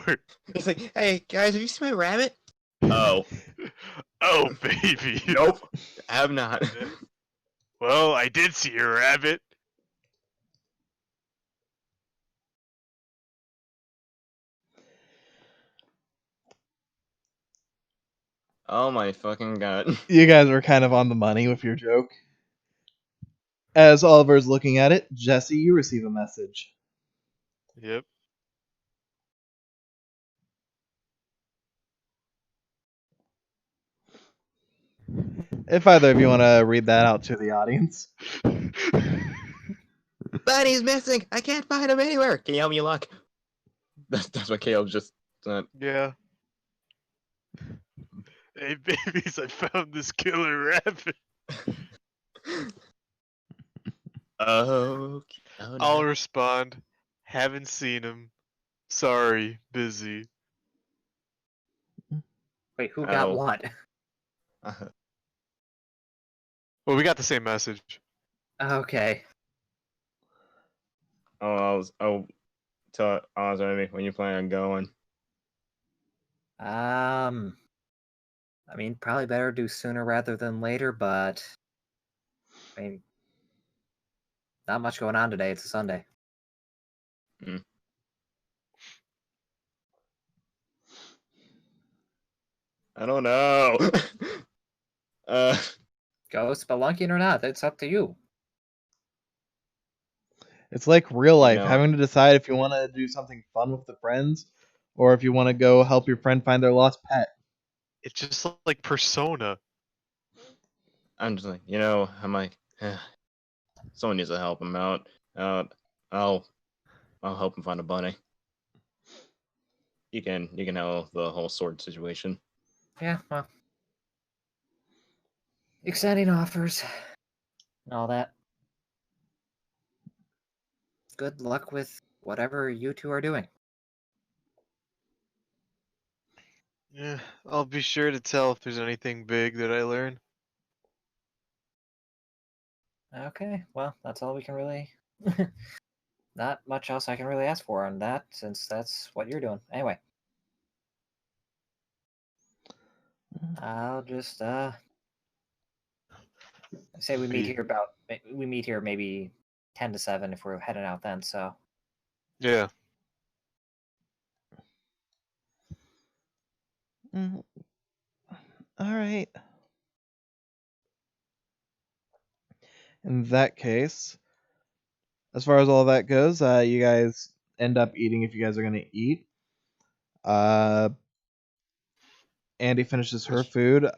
He's like, hey guys, have you seen my rabbit? Oh, Oh baby. nope, I have not. Well, I did see your rabbit. Oh my fucking god. You guys were kind of on the money with your joke. As Oliver's looking at it, Jesse, you receive a message. Yep. If either of you want to read that out to the audience. Bunny's missing. I can't find him anywhere. Can you help me, Luck? That's what Caleb just said. Yeah. Hey babies, I found this killer rabbit. Oh, oh no. I'll respond. Haven't seen him. Sorry, busy. Wait, who got Oh. what? Well, we got the same message. Okay. Tell Oz when you plan on going. I mean, probably better do sooner rather than later, but I mean, not much going on today. It's a Sunday. I don't know. Go spelunking or not, it's up to you. It's like real life, know, having to decide if you want to do something fun with the friends or if you want to go help your friend find their lost pet. It's just like Persona. I'm just like, I'm like, someone needs to help him out. I'll help him find a bunny. You can handle the whole sword situation. Yeah, well. Exciting offers. And all that. Good luck with whatever you two are doing. Yeah, I'll be sure to tell if there's anything big that I learn. Okay, well, that's all we can really... Not much else I can really ask for on that, since that's what you're doing. Anyway. I'll just, say we meet here maybe 10 to 7 if we're heading out then, so... Yeah. All right. In that case, as far as all that goes, you guys end up eating if you guys are gonna eat. Andy finishes her food.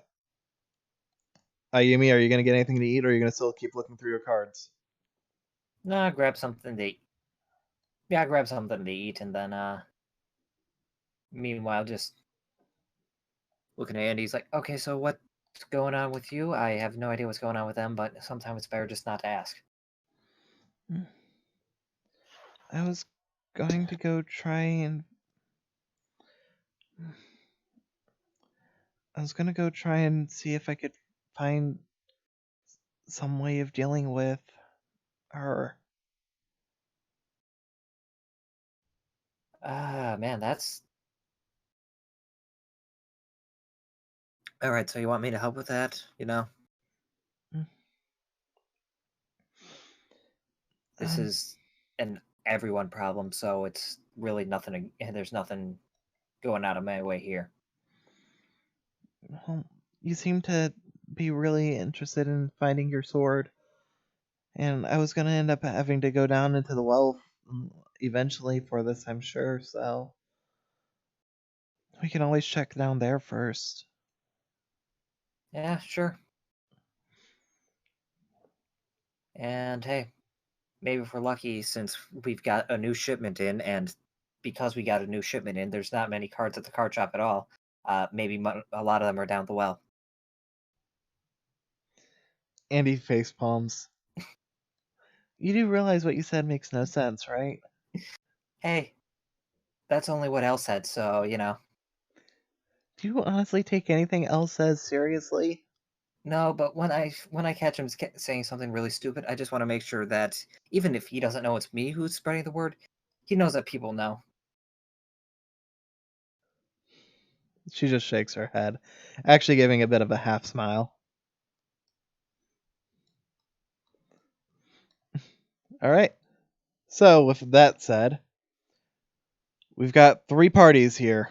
Ayumi, are you gonna get anything to eat, or are you gonna still keep looking through your cards? Nah, grab something to eat. Yeah, grab something to eat, and then meanwhile, just looking at Andy. He's like, okay, so what's going on with you? I have no idea what's going on with them, but sometimes it's better just not to ask. I was going to go try and see if I could find some way of dealing with her. Ah, man, that's... Alright, so you want me to help with that, you know? This is an everyone problem, so it's really nothing, there's nothing going out of my way here. Well, you seem to be really interested in finding your sword, and I was gonna end up having to go down into the well eventually for this, I'm sure, so we can always check down there first. Yeah, sure. And hey, maybe if we're lucky, since we've got a new shipment in, and because we got a new shipment in, there's not many cards at the card shop at all. Maybe a lot of them are down the well. Andy face palms. You do realize what you said makes no sense, right? Hey, that's only what Elle said, so, you know. Do you honestly take anything else says seriously? No, but when I catch him saying something really stupid, I just want to make sure that even if he doesn't know it's me who's spreading the word, he knows that people know. She just shakes her head, actually giving a bit of a half smile. Alright. So, with that said, we've got 3 parties here.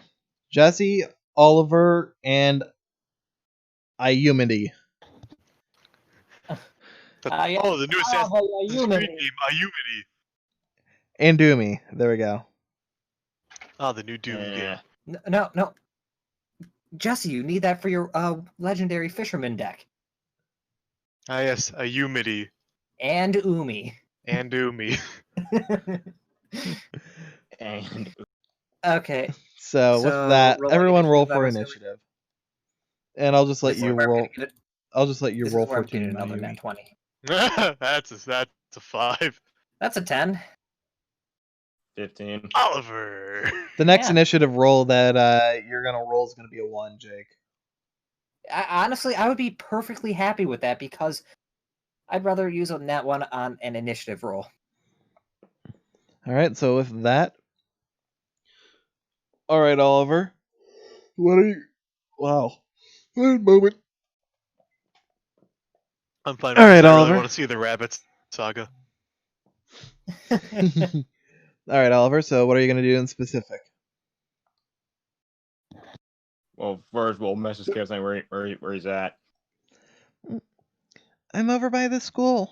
Jesse, Oliver, and Ayumidi. Yeah. Oh, the new Assassin's Creed game, Ayumidi. And Doomy. There we go. Oh, the new Doom game. No. Jesse, you need that for your legendary fisherman deck. Ah, yes, Ayumidi. And Umi. And Doomy. And So, So, with that, rolling everyone roll initiative, for I'm assuming. initiative. And I'll just let This is you where I'm roll. gonna get it. I'll just let you This roll is where for I'm getting Team another Ayumi. net 20. that's a 5. That's a 10. 15. Oliver. The next Yeah. initiative roll that you're gonna roll is gonna be a 1, Jake. Honestly, I would be perfectly happy with that because I'd rather use a net 1 on an initiative roll. Alright, so with that. Alright, Oliver. What are you. Wow. One moment. I'm fine All with right, this. I really Oliver. want to see the Rabbits saga. Alright, Oliver, so what are you gonna do in specific? Well, first we'll message Kev saying where he's at. I'm over by the school.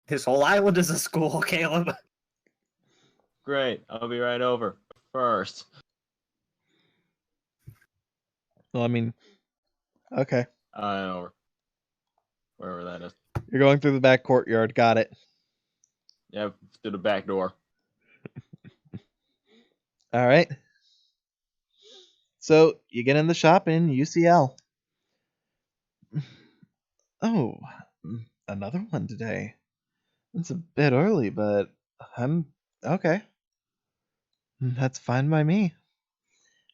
This whole island is a school, Caleb. Great, I'll be right over. First. Well, I mean, okay. Over. Wherever that is. You're going through the back courtyard. Got it. Yeah, through the back door. Alright. So, you get in the shop in UCL. Oh, another one today. It's a bit early, but I'm okay. That's fine by me.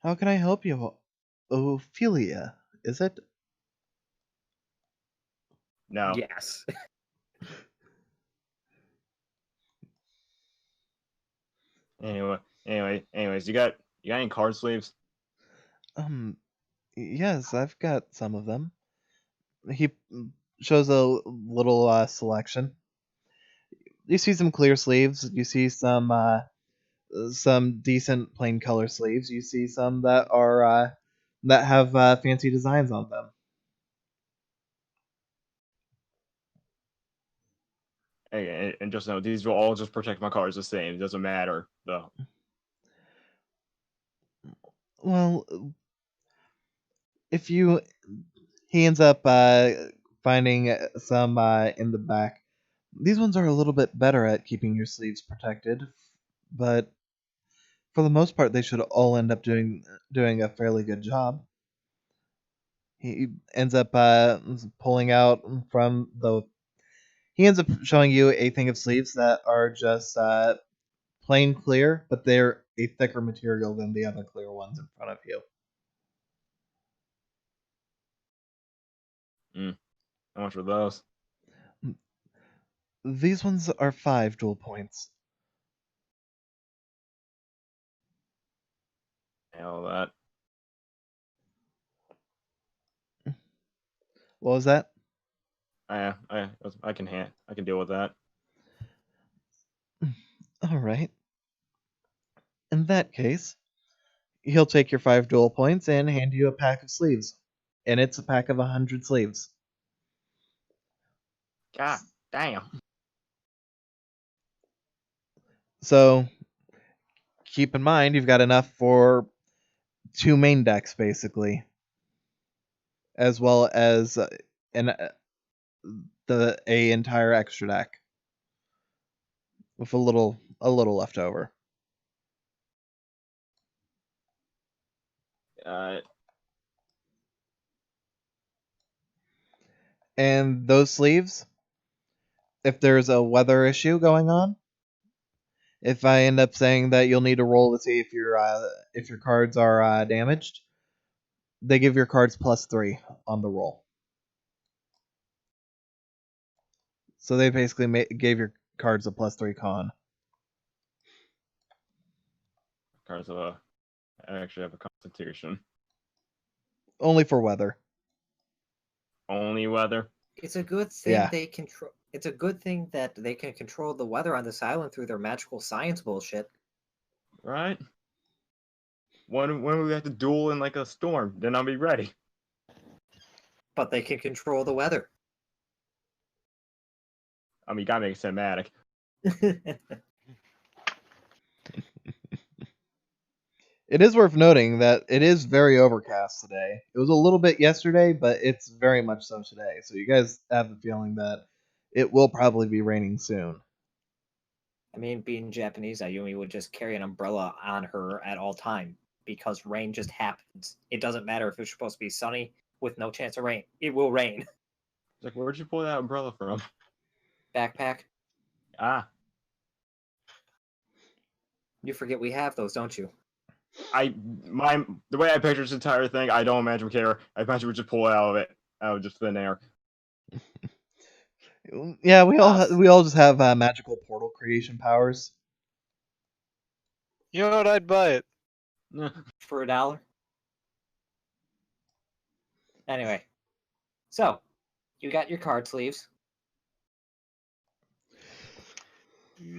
How can I help you? Ophelia, is it? No. Yes. Anyways, you got any card sleeves? Yes, I've got some of them. He shows a little selection. You see some clear sleeves. You see some decent plain color sleeves. You see some that are that have fancy designs on them. and just know these will all just protect my cards the same. It doesn't matter though. Well, if you he ends up finding some in the back. These ones are a little bit better at keeping your sleeves protected, but for the most part, they should all end up doing a fairly good job. He ends up pulling out from the. He ends up showing you a thing of sleeves that are just plain clear, but they're a thicker material than the other clear ones in front of you. How much were those? These ones are 5 dual points. Hell, that. What was that? I can deal with that. All right. In that case, he'll take your 5 dual points and hand you a pack of sleeves. And it's a pack of 100 sleeves. God damn. So keep in mind you've got enough for 2 main decks basically, as well as an a entire extra deck with a little left over. And those sleeves, if there's a weather issue going on, if I end up saying that you'll need to roll to see if your cards are damaged, they give your cards +3 on the roll. So they basically gave your cards a +3 con. Cards of I actually have a constitution. Only for weather. Only weather. It's a good thing Yeah. they control. It's a good thing that they can control the weather on this island through their magical science bullshit. Right? When we have to duel in like a storm, then I'll be ready. But they can control the weather. I mean, you gotta make it cinematic. It is worth noting that it is very overcast today. It was a little bit yesterday, but it's very much so today. So you guys have the feeling that it will probably be raining soon. I mean, being Japanese, Ayumi would just carry an umbrella on her at all time because rain just happens. It doesn't matter if it's supposed to be sunny with no chance of rain. It will rain. It's like, where'd you pull that umbrella from? Backpack. Ah, You forget we have those, don't you? the way I picture this entire thing, I don't imagine we care. I imagine we just pull it out of just thin air. Yeah, we all just have magical portal creation powers. You know what? I'd buy it. For $1. Anyway, so you got your card sleeves.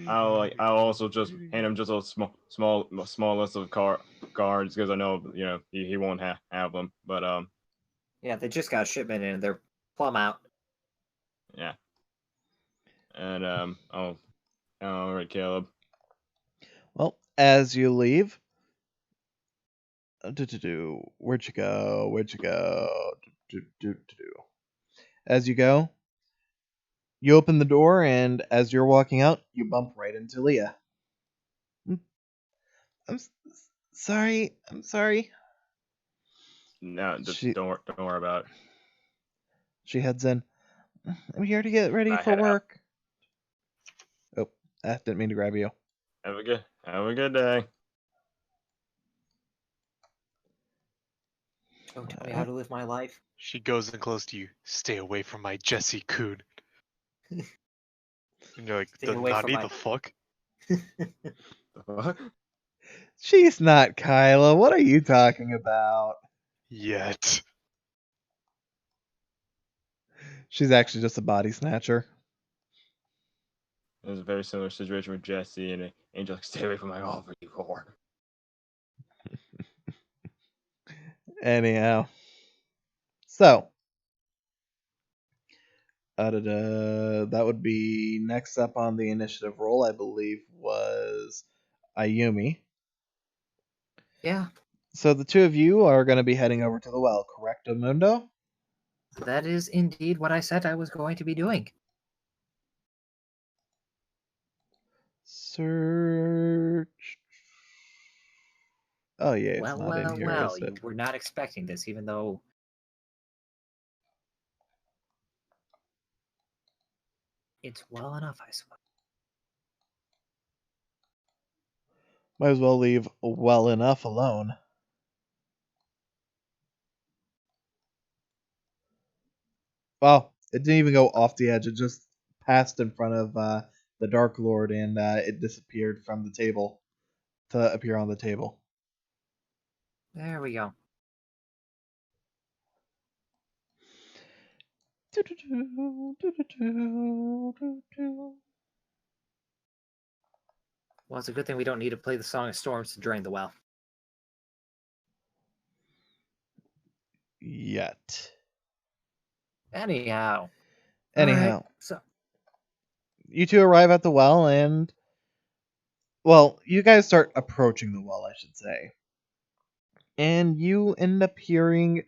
I'll also just hand him just a small list of cards because I know he won't have them. But Yeah, they just got a shipment in. They're plumb out. yeah. And all right, Caleb. Well, as you leave, where'd you go? As you go, you open the door, and as you're walking out, you bump right into Leah. I'm sorry. I'm sorry. No, just She- don't worry about it. She heads in. I'm here to get ready I for head out. work. Oh, I didn't mean to grab you. Have a good day. Don't tell me how to live my life. She goes in close to you. Stay away from my Jesse Coon. And you're like, Stay away from Nani, my- the fuck? The fuck? She's not Kyla. What are you talking about? Yet. She's actually just a body snatcher. It was a very similar situation with Jesse and Angel. Like, stay away from my offer, you whore. Anyhow. So, That would be next up on the initiative roll, I believe, was Ayumi. Yeah, So the two of you are going to be heading over to the well, correct, Mundo? that is indeed what I said I was going to be doing. Search. Oh yeah, it's Well, not in well, here, well, is you it? were not expecting this, even though it's well enough, I suppose. Might as well leave well enough alone. Well, it didn't even go off the edge. It just passed in front of the Dark Lord, and it disappeared from the table to appear on the table. There we go. Well, it's a good thing we don't need to play the Song of Storms to drain the well. Yet. Anyhow. Anyhow, Alright, so you two arrive at the well, and well, you guys start approaching the well, I should say, and you end up hearing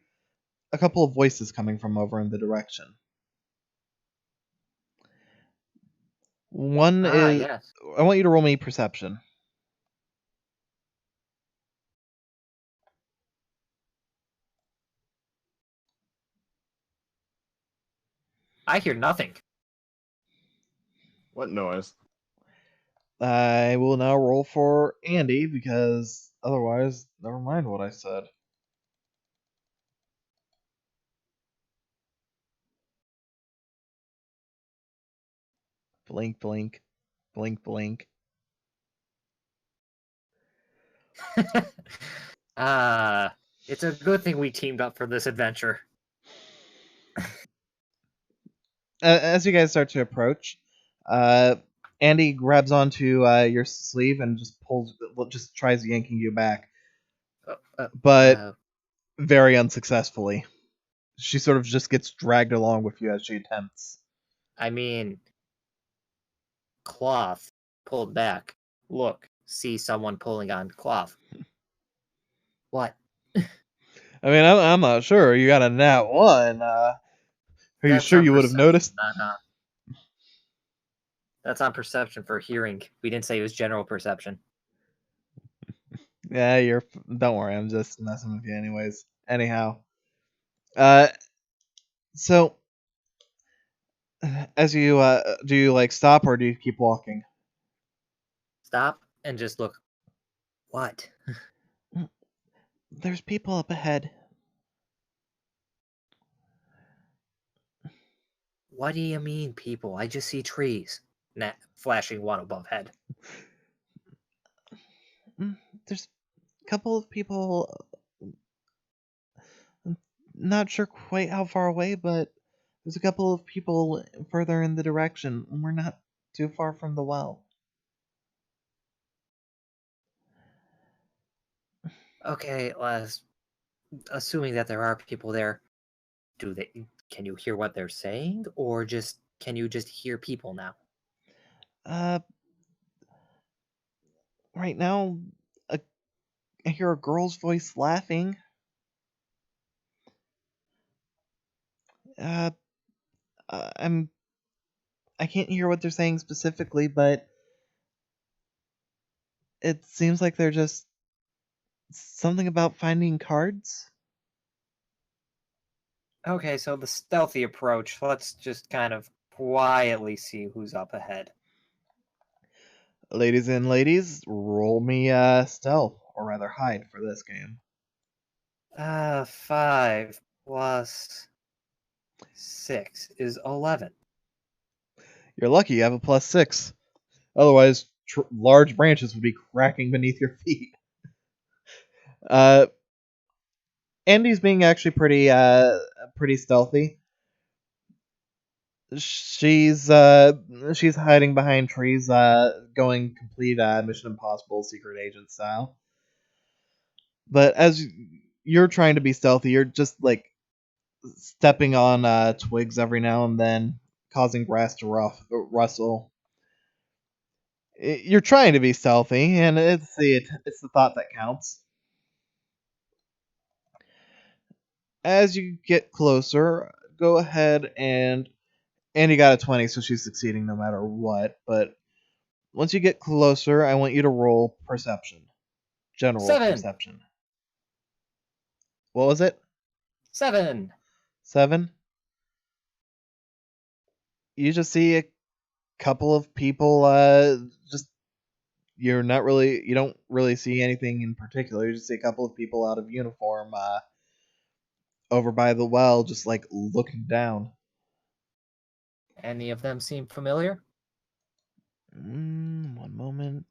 a couple of voices coming from over in the direction. One is. yes. I want you to roll me perception. I hear nothing. What noise? I will now roll for Andy because otherwise, never mind what I said. Blink, blink, blink, blink. It's a good thing we teamed up for this adventure. As you guys start to approach, Andy grabs onto your sleeve and just tries yanking you back, but very unsuccessfully. She sort of just gets dragged along with you as she attempts. I mean, cloth pulled back. Look, see someone pulling on cloth. What? I mean, I'm not sure. You got a nat 1. Are you That's sure on you would have perception, noticed? That's on perception for hearing. We didn't say it was general perception. Yeah, don't worry. I'm just messing with you anyways. Anyhow. So as you do you like stop or do you keep walking? Stop and just look. What? There's people up ahead. What do you mean, people? I just see trees. Flashing one above head. There's a couple of people. Not sure quite how far away, but there's a couple of people further in the direction. We're not too far from the well. Okay, assuming that there are people there, can you hear what they're saying, or can you just hear people now? Right now, I hear a girl's voice laughing. I can't hear what they're saying specifically, but it seems like they're just something about finding cards. Okay, so the stealthy approach. Let's just kind of quietly see who's up ahead. Ladies and ladies, roll me stealth, or rather hide for this game. 5 plus 6 is 11. You're lucky you have a +6. Otherwise, large branches would be cracking beneath your feet. Andy's being actually pretty stealthy. She's hiding behind trees, going complete Mission Impossible secret agent style. But as you're trying to be stealthy, you're just like stepping on twigs every now and then, causing grass to rustle. You're trying to be stealthy, and it's the thought that counts. As you get closer, go ahead and Andy got a 20, so she's succeeding no matter what. But once you get closer, I want you to roll perception. General 7. perception. What was it? 7. 7? You just see a couple of people, just, you don't really see anything in particular. You just see a couple of people out of uniform, over by the well, just like looking down. Any of them seem familiar? One moment.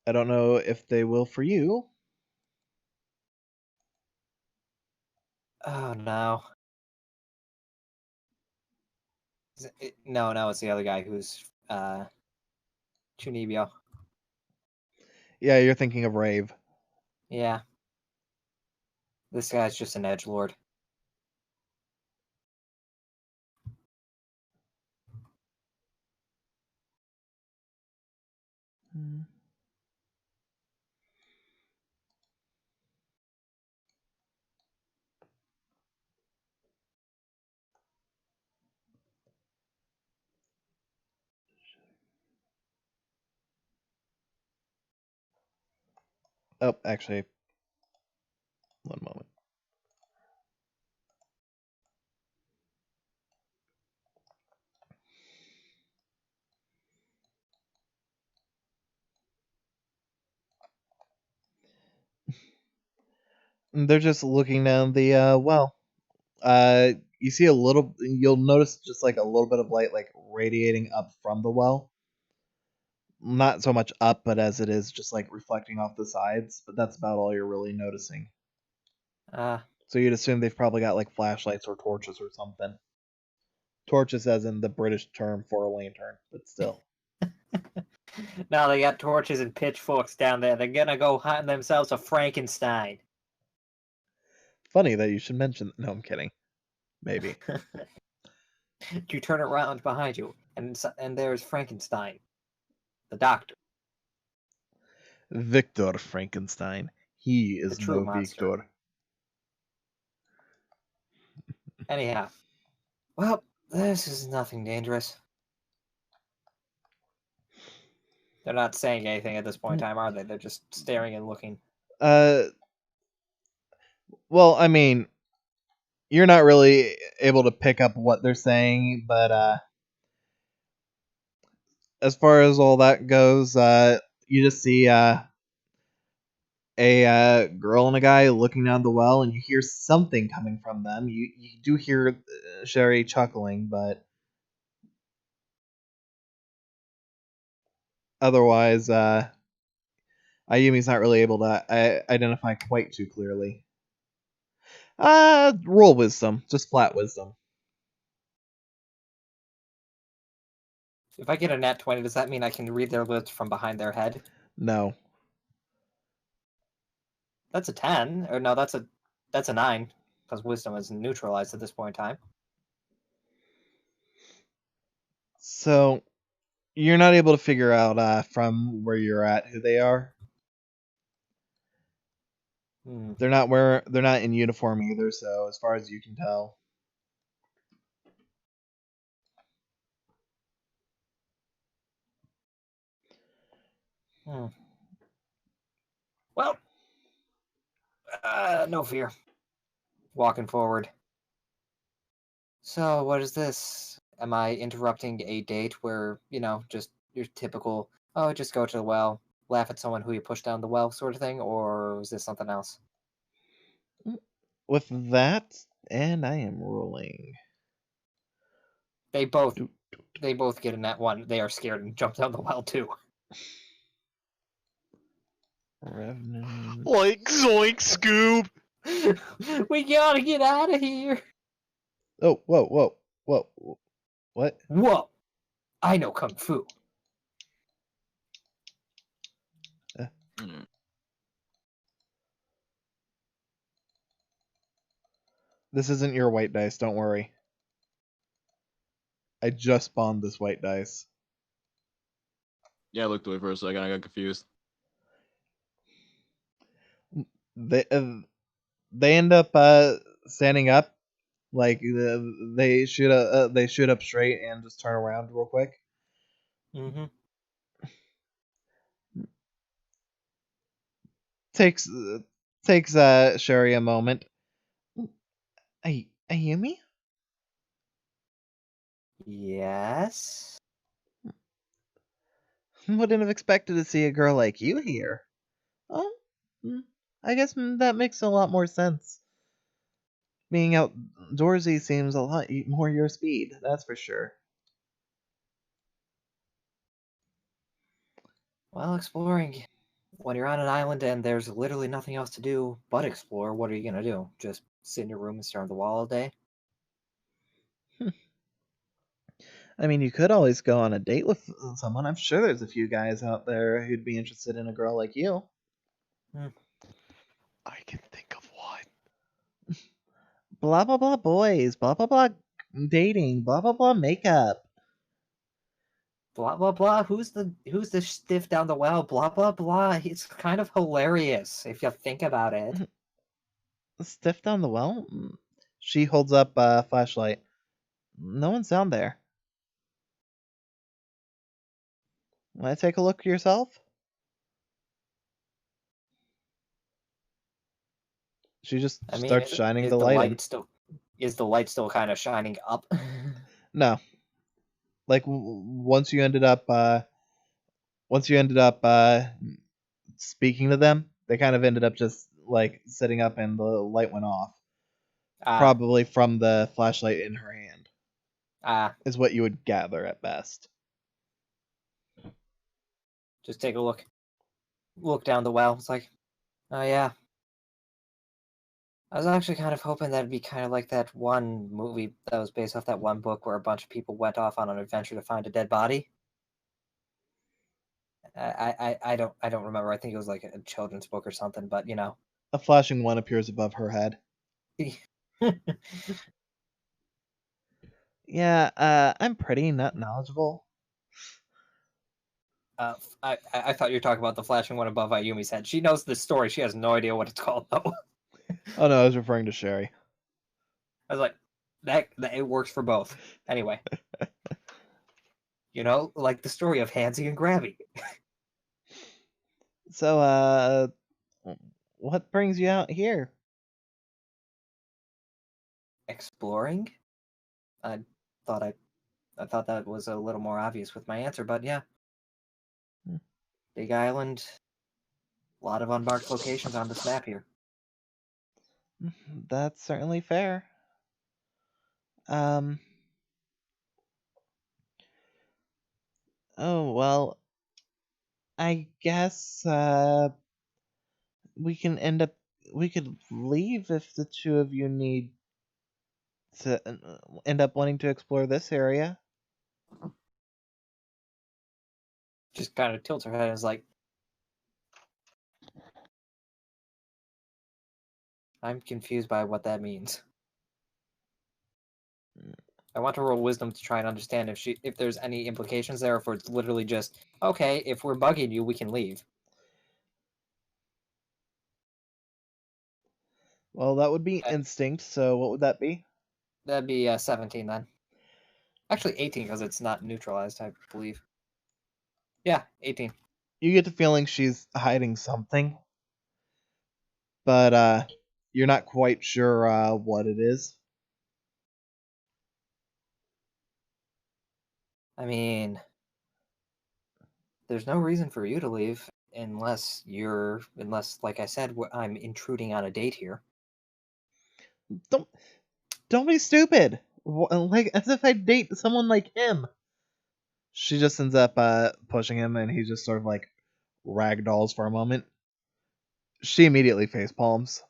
I don't know if they will for you. Oh no. No, it's the other guy who's Chunibyo. Yeah, you're thinking of Rave. Yeah. This guy's just an edgelord. Oh, actually, one moment. They're just looking down the well. You see you'll notice just like a little bit of light like radiating up from the well. Not so much up, but as it is just like reflecting off the sides, but that's about all you're really noticing. So you'd assume they've probably got like flashlights or torches or something. Torches as in the British term for a lantern, but still. Now they got torches and pitchforks down there. They're gonna go hunt themselves a Frankenstein. Funny that you should mention. No, I'm kidding. Maybe. You turn around behind you, and there's Frankenstein, the doctor. Victor Frankenstein. He is The true no monster. Victor. Anyhow, well, this is nothing dangerous. They're not saying anything at this point in time, are they? They're just staring and looking. Well, I mean, you're not really able to pick up what they're saying, but as far as all that goes, you just see a girl and a guy looking down the well, and you hear something coming from them. You do hear Sherry chuckling, but otherwise, Ayumi's not really able to identify quite too clearly. Roll wisdom, just flat wisdom. If I get a nat 20, does that mean I can read their lips from behind their head? No. That's a 10. Or no, that's a 9. Because wisdom is neutralized at this point in time. So, you're not able to figure out from where you're at who they are. They're not in uniform either, so as far as you can tell. Well, no fear. Walking forward. So, what is this? Am I interrupting a date where, just your typical, oh, just go to the well, laugh at someone who you pushed down the well sort of thing, or is this something else? With that, and I am rolling. They both get a nat 1. They are scared and jump down the well too. Revenant. Like zoink, Scoob. We gotta get out of here. Oh, whoa. What? Whoa! I know kung fu. This isn't your white dice, don't worry. I just spawned this white dice. Yeah, I looked away for a second. I got confused. They end up standing up, like they shoot up straight and just turn around real quick. Mm-hmm. Takes Sherry a moment. Ayumi? Yes. Wouldn't have expected to see a girl like you here. Oh, I guess that makes a lot more sense. Being outdoorsy seems a lot more your speed, that's for sure. Well, exploring. When you're on an island and there's literally nothing else to do but explore, what are you gonna do? Just sit in your room and stare at the wall all day? I mean, you could always go on a date with someone. I'm sure there's a few guys out there who'd be interested in a girl like you. I can think of one. Blah blah blah boys, blah blah blah dating, blah blah blah makeup. Blah blah blah. Who's the stiff down the well? Blah blah blah. It's kind of hilarious if you think about it. Stiff down the well? She holds up a flashlight. No one's down there. Want to take a look yourself? She just I mean, starts shining is the light in. Is the light still kind of shining up? No, like once you ended up speaking to them, they kind of ended up just like sitting up and the light went off. Probably from the flashlight in her hand. Is what you would gather at best. Just take a look. Look down the well. It's like, oh yeah. I was actually kind of hoping that'd be kind of like that one movie that was based off that one book where a bunch of people went off on an adventure to find a dead body. I don't remember. I think it was like a children's book or something, but you know. A flashing one appears above her head. Yeah, I'm pretty not knowledgeable. I thought you were talking about the flashing one above Ayumi's head. She knows the story. She has no idea what it's called though. Oh no, I was referring to Sherry. I was like, that it works for both. Anyway. You know, like the story of Hansy and Grabby. So, what brings you out here? Exploring? I thought that was a little more obvious with my answer, but yeah. Big island. A lot of unmarked locations on this map here. That's certainly fair. Oh, well, I guess, we could leave if the two of you need to end up wanting to explore this area. Just kind of tilts her head and is like, I'm confused by what that means. I want to roll wisdom to try and understand if there's any implications there, or if it's literally just, okay, if we're bugging you, we can leave. Well, that would be instinct, so what would that be? That'd be 17 then. Actually, 18 because it's not neutralized, I believe. Yeah, 18. You get the feeling she's hiding something, but you're not quite sure what it is. I mean, there's no reason for you to leave unless, like I said, I'm intruding on a date here. Don't be stupid. Like as if I'd date someone like him. She just ends up pushing him, and he just sort of like ragdolls for a moment. She immediately face palms.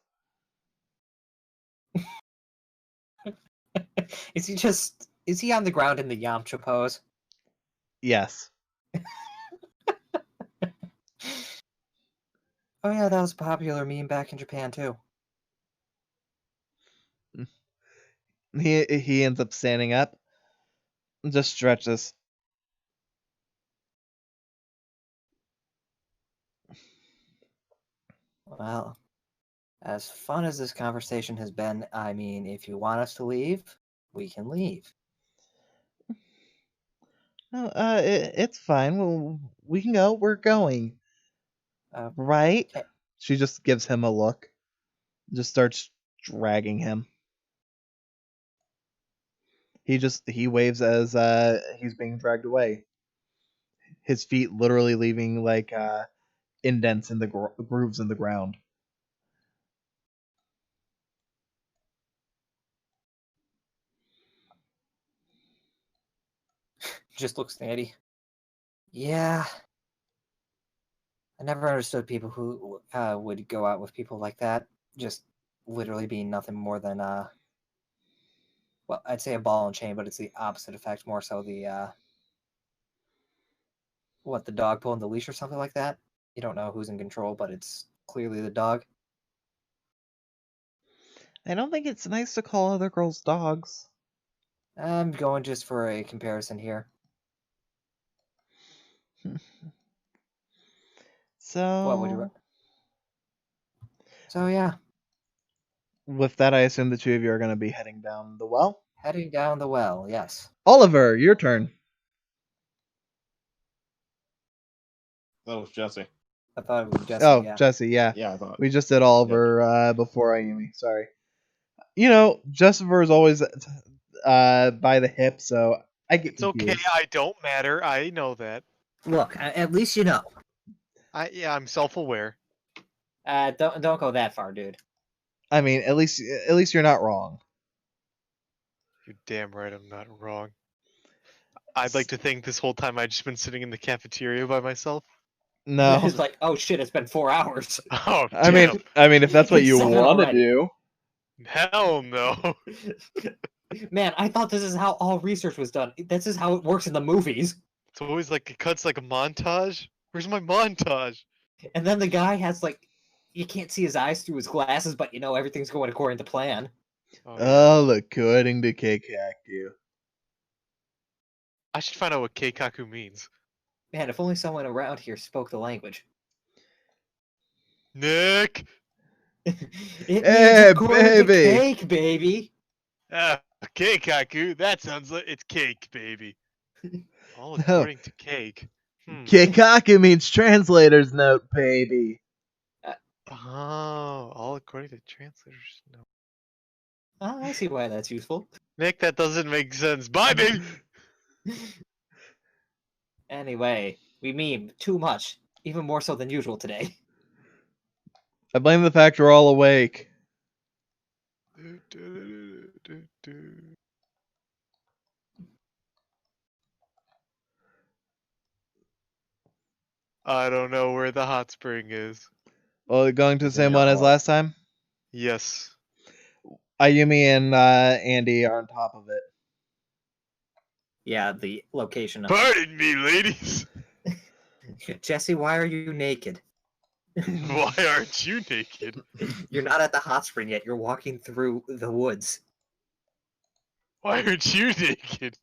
Is he on the ground in the Yamcha pose? Yes. Oh yeah, that was a popular meme back in Japan too. He ends up standing up and just stretches. Well, as fun as this conversation has been, I mean, if you want us to leave, we can leave. No, it's fine. We can go. We're going. Right? Okay. She just gives him a look. Just starts dragging him. He waves as he's being dragged away. His feet literally leaving like indents in the grooves in the ground. Just looks at Andy. Yeah. I never understood people who would go out with people like that. Just literally being nothing more than well, I'd say a ball and chain, but it's the opposite effect, more so the the dog pulling the leash or something like that. You don't know who's in control, but it's clearly the dog. I don't think it's nice to call other girls dogs. I'm going just for a comparison here. So What would you? So yeah, with that, I assume the two of you are going to be heading down the well. heading down the well. Yes. Oliver, your turn. That was Jesse. I thought it was Jesse. Oh, Yeah. Jesse, yeah. Yeah, I thought. We just did Oliver before Ayumi. Sorry. You know, Justifer is always by the hip, so I get It's okay. confused. I don't matter. I know that. Look, at least you know. I'm self-aware. Don't go that far, dude. I mean, at least you're not wrong. You're damn right. I'm not wrong. I'd like to think this whole time I've just been sitting in the cafeteria by myself. No. It's like, oh shit, it's been 4 hours. Oh, I damn. mean, if that's what you It's 7 want to already. do. Hell no. Man, I thought this is how all research was done. This is how it works in the movies. It's always like it cuts like a montage. Where's my montage? And then the guy has like, you can't see his eyes through his glasses, but you know everything's going according to plan. Oh, yeah. All according to Keikaku. I should find out what Keikaku means. Man, if only someone around here spoke the language. Nick! It means Hey, according to baby. cake, baby. Ah, Keikaku. That sounds like it's cake, baby. All No. according to cake. Keikaku means translator's note, baby. Oh, all according to translators. No. Oh, I see why that's useful. Nick, that doesn't make sense. Bye, baby! Anyway, we meme too much, even more so than usual today. I blame the fact we're all awake. I don't know where the hot spring is. Well, going to the Is it same one as not? last time? Yes. Ayumi and Andy are on top of it. Yeah, the location. Pardon me, ladies. Jesse, why are you naked? Why aren't you naked? You're not at the hot spring yet. You're walking through the woods. Why aren't you naked?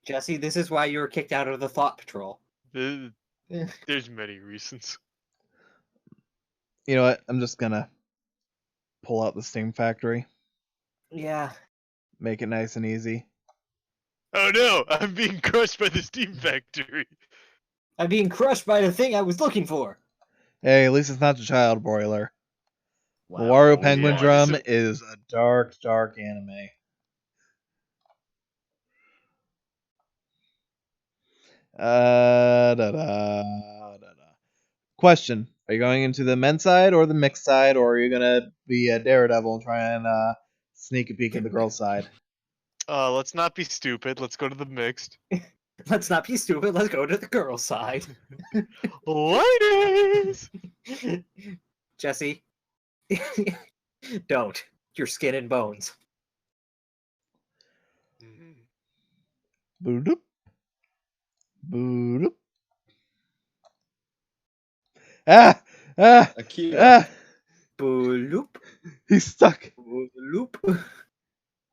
Jesse, this is why you were kicked out of the Thought Patrol. There's many reasons. You know what? I'm just gonna pull out the Steam Factory. Yeah. Make it nice and easy. Oh no, I'm being crushed by the Steam Factory. I'm being crushed by the thing I was looking for. Hey, at least it's not the child broiler. Wow. Mawaru Oh, Penguin yeah. Drum is a dark, dark anime. Question: are you going into the men's side or the mixed side, or are you gonna be a daredevil and try and sneak a peek in the girls' side? Let's not be stupid. Let's go to the mixed. Let's not be stupid. Let's go to the girls' side. Ladies! Jesse, don't. You're skin and bones. Boop. Boop. Ah! Ah! Akira. Ah! Bloop. He's stuck. Bloop.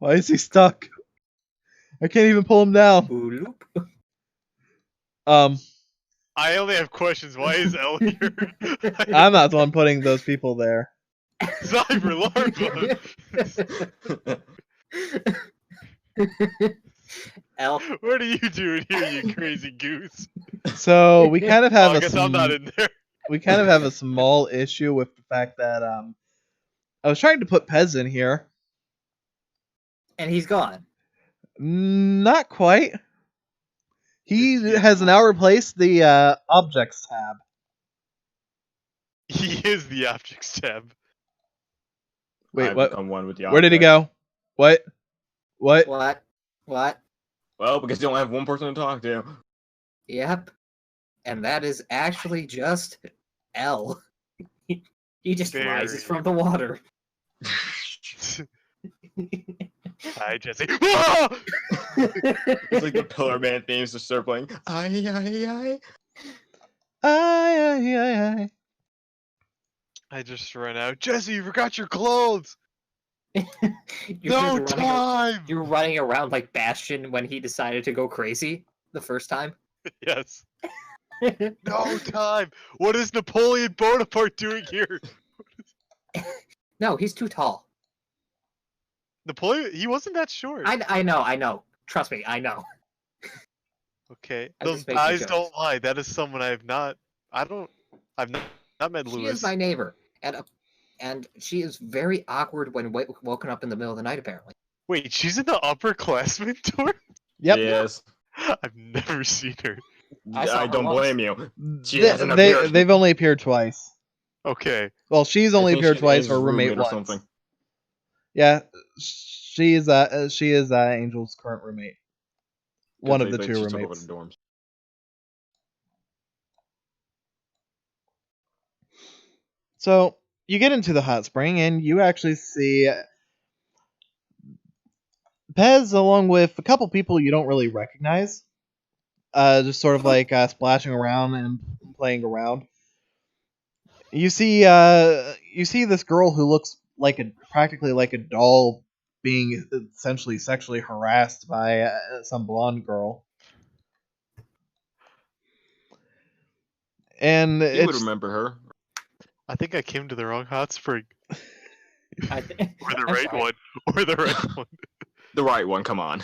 Why is he stuck? I can't even pull him down. Booloop. I only have questions. Why is L here? I'm not the one putting those people there. Cyber larva. L. What are you doing here, you crazy goose? So we kind of have I guess I'm not in there. we kind of have a small issue with the fact that I was trying to put Pez in here. And he's gone. Not quite. He It's has now replaced the objects tab. He is the objects tab. Wait, I've what? become one with the Where did he objects. go? What? What? Well, because you only have one person to talk to. Yep. And that is actually just L. He just rises Very. from the water. Hi, Jesse. It's like the Pillar Man themes just start playing. Aye. Aye. I just ran out. Jesse, you forgot your clothes. You're No just time. You're running around like Bastion when he decided to go crazy the first time. Yes. No time. What is Napoleon Bonaparte doing here? No, he's too tall. Napoleon, he wasn't that short. I know. Trust me, I know. Okay, I'm those just making eyes jokes. don't lie. That is someone I've not met She Lewis. is my neighbor, and she is very awkward when woken up in the middle of the night. Apparently, Wait, she's in the upperclassmen tour? Yep. Yes. I've never seen her. I saw I her don't once. blame you. She hasn't They, appeared. they've only appeared twice. Okay. Well, she's I only think appeared she's twice. Her Angel's roommate roommate or once. something. Yeah, she is Angel's current roommate. One of the two She took over roommates. the dorms. So you get into the hot spring and you actually see Pez along with a couple people you don't really recognize. Just sort of like splashing around and playing around. You see this girl who looks like practically like a doll being essentially sexually harassed by some blonde girl. And You would it's remember her. I think I came to the wrong hot spring. I th- Or the I'm right sorry. one. Or the right one. The right one, come on.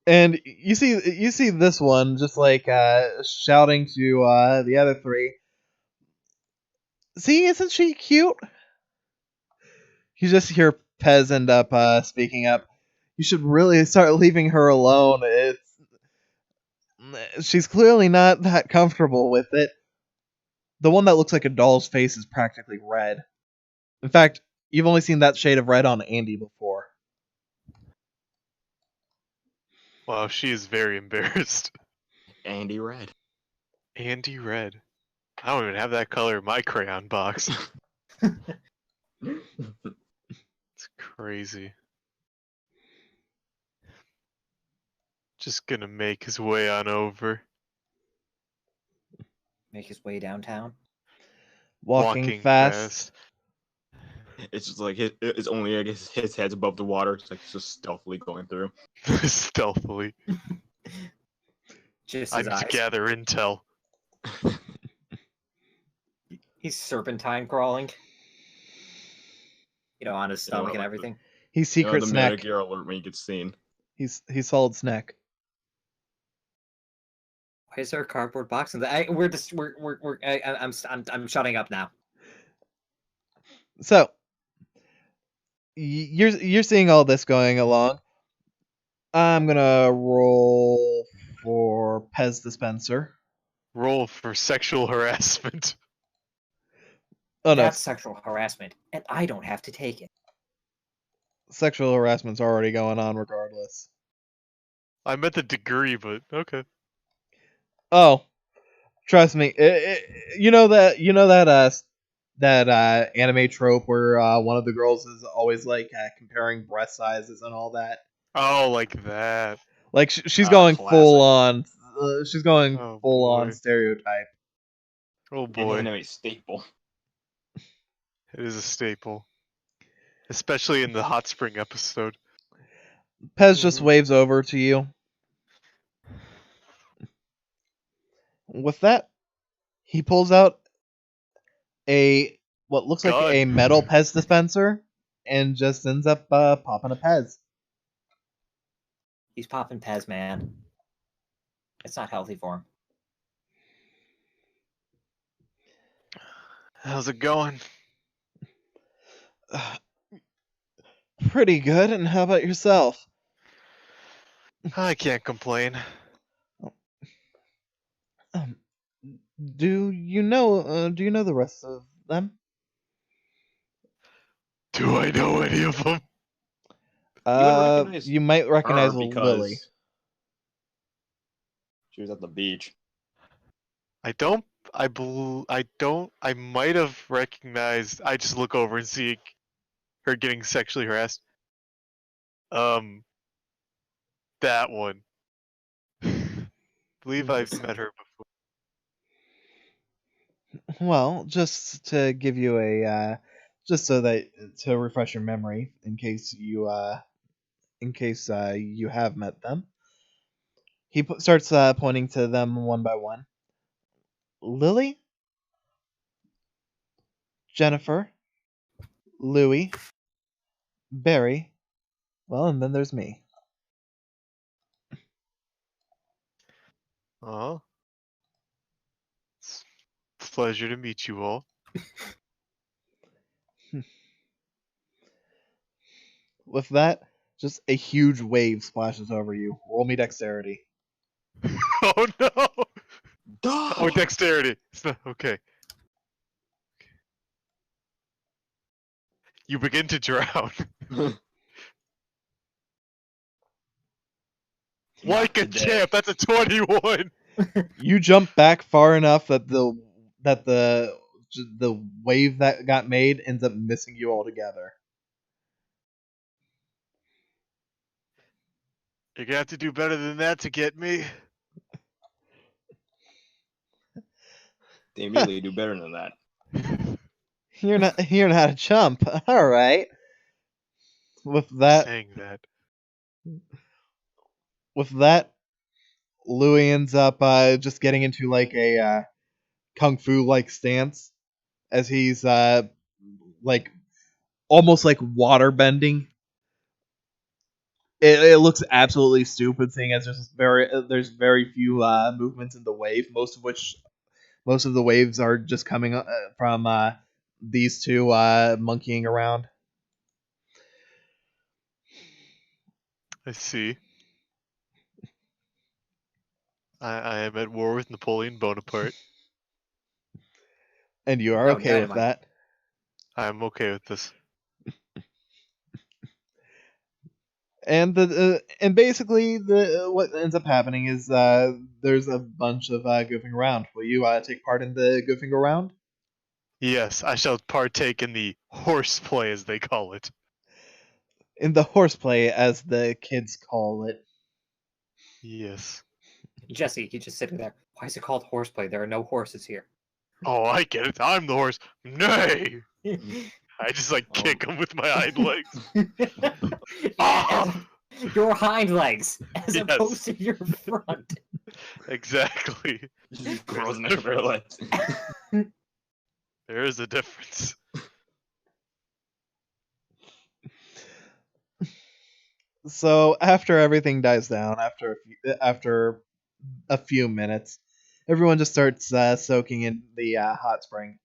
and you see this one just like shouting to the other three. See, isn't she cute? You just hear Pez end up speaking up. You should really start leaving her alone. She's clearly not that comfortable with it. The one that looks like a doll's face is practically red. In fact, you've only seen that shade of red on Andy before. Wow, she is very embarrassed. Andy Red. Andy Red. I don't even have that color in my crayon box. It's crazy. Just gonna make his way on over. Make his way downtown. Walking fast. It's just like it's only I guess his head's above the water. It's like just stealthily going through. Stealthily. Just I his need eyes. to gather intel. He's serpentine crawling. On his stomach and like everything. He's You know, secret the snack. Metal Gear alert when he gets seen. He's solid snack. Why is there a cardboard box in that? I'm shutting up now. So you're seeing all this going along. I'm gonna roll for Pez Dispenser. Roll for sexual harassment. Oh no, That's sexual harassment, and I don't have to take it. sexual harassment's already going on regardless. I meant the degree, but okay. Oh, trust me. You know that anime trope where one of the girls is always like comparing breast sizes and all that. Oh, like that. Like she's going full Classic. on. She's going Oh, full boy. on stereotype. Oh An boy. anime staple. It is a staple. especially in the hot spring episode. Pez just waves over to you. With that, he pulls out what looks like Gun. a metal Pez dispenser and just ends up popping a Pez. He's popping Pez, man. It's not healthy for him. How's it going? Pretty good, and how about yourself? I can't complain. Um, do you know the rest of them? Do I know any of them? recognize You might recognize Her Lily. because she was at the beach. I don't. I might have recognized. I just look over and see her getting sexually harassed. That one. Believe I've met her before. Well, just to give you just so that to refresh your memory in case you have met them. He starts pointing to them one by one. Lily, Jennifer, Louie, Barry, well, and then there's me. Oh, it's a pleasure to meet you all. With that, just a huge wave splashes over you. Roll me dexterity. Oh no! Duh! Oh, dexterity. It's not okay. You begin to drown. Like a today. champ. That's a 21. You jump back far enough that the wave that got made ends up missing you altogether. You're gonna have to do better than that to get me. They immediately do better than that. You're not a chump. All right. With that, Saying that. Louis ends up just getting into like a kung fu like stance as he's like almost like water bending. It looks absolutely stupid, seeing as there's very few movements in the wave, most of the waves are just coming from these two monkeying around. I see. I am at war with Napoleon Bonaparte. And you are No, okay with dynamite. that. I'm okay with this. And basically what ends up happening is there's a bunch of goofing around. Will you take part in the goofing around? Yes, I shall partake in the horseplay, as they call it. In the horseplay, as the kids call it. Yes. Jesse, he's just sitting there. Why is it called horseplay? There are no horses here. Oh, I get it. I'm the horse. Nay! I just like kick him with my hind legs. Ah! Your hind legs, as Yes. opposed to your front. Exactly. Just grows an extra pair of legs. There is a difference. So after everything dies down, after a few minutes, everyone just starts soaking in the hot spring.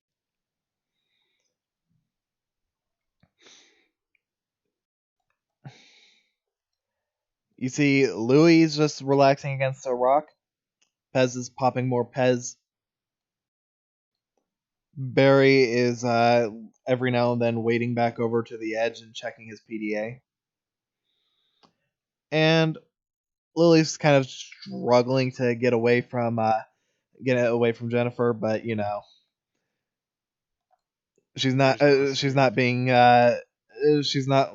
You see, Louis is just relaxing against a rock. Pez is popping more Pez. Barry is every now and then wading back over to the edge and checking his PDA. And Lily's kind of struggling to get away from Jennifer, but you know, she's not she's not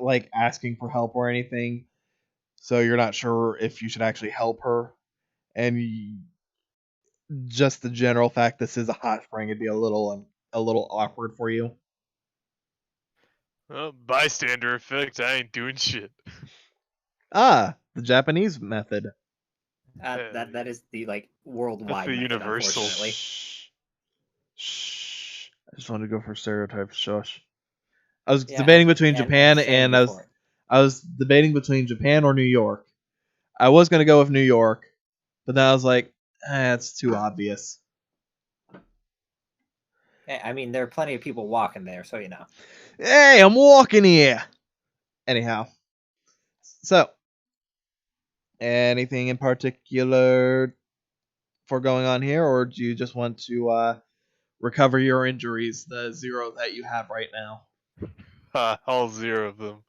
like asking for help or anything. So you're not sure if you should actually help her. And just the general fact this is a hot spring, it'd be a little awkward for you. Well, bystander effect. I ain't doing shit. Ah, the Japanese method. That is the like That's worldwide the method, universal. unfortunately. Shh. I just wanted to go for stereotypes. Shush. I was Yeah, debating between and Japan shame and you for it. I was debating between Japan or New York. I was gonna go with New York, but then I was like, it's too obvious. I mean, there are plenty of people walking there, so you know. Hey, I'm walking here. Anyhow, so anything in particular for going on here, or do you just want to recover your injuries, the 0 that you have right now? All 0 of them.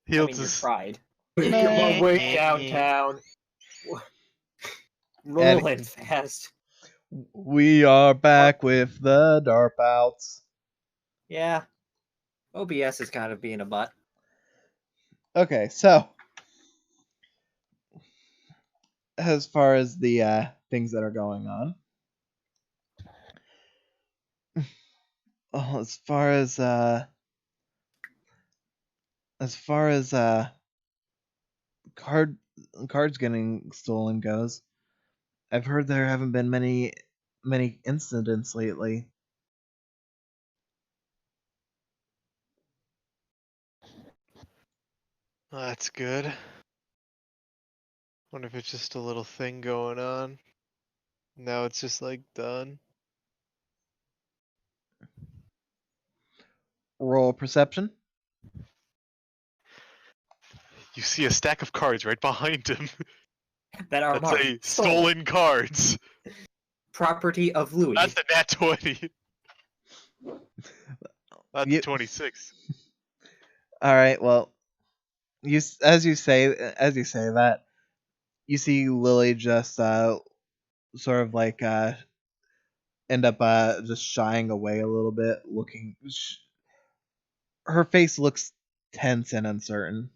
I He'll mean, you just. tried. Meh. Way downtown. Rolling fast. We are back with the DARPouts. Yeah. OBS is kind of being a butt. Okay, so as far as the things that are going on, as far as cards getting stolen goes, I've heard there haven't been many incidents lately. That's good. Wonder if it's just a little thing going on. Now it's just like done. Roll perception. You see a stack of cards right behind him. That are That's marked a stolen cards. property of Louis. That's the nat 20. That's You- a 26. All right. Well, as you say that, you see Lily just sort of like end up just shying away a little bit, looking. Her face looks tense and uncertain.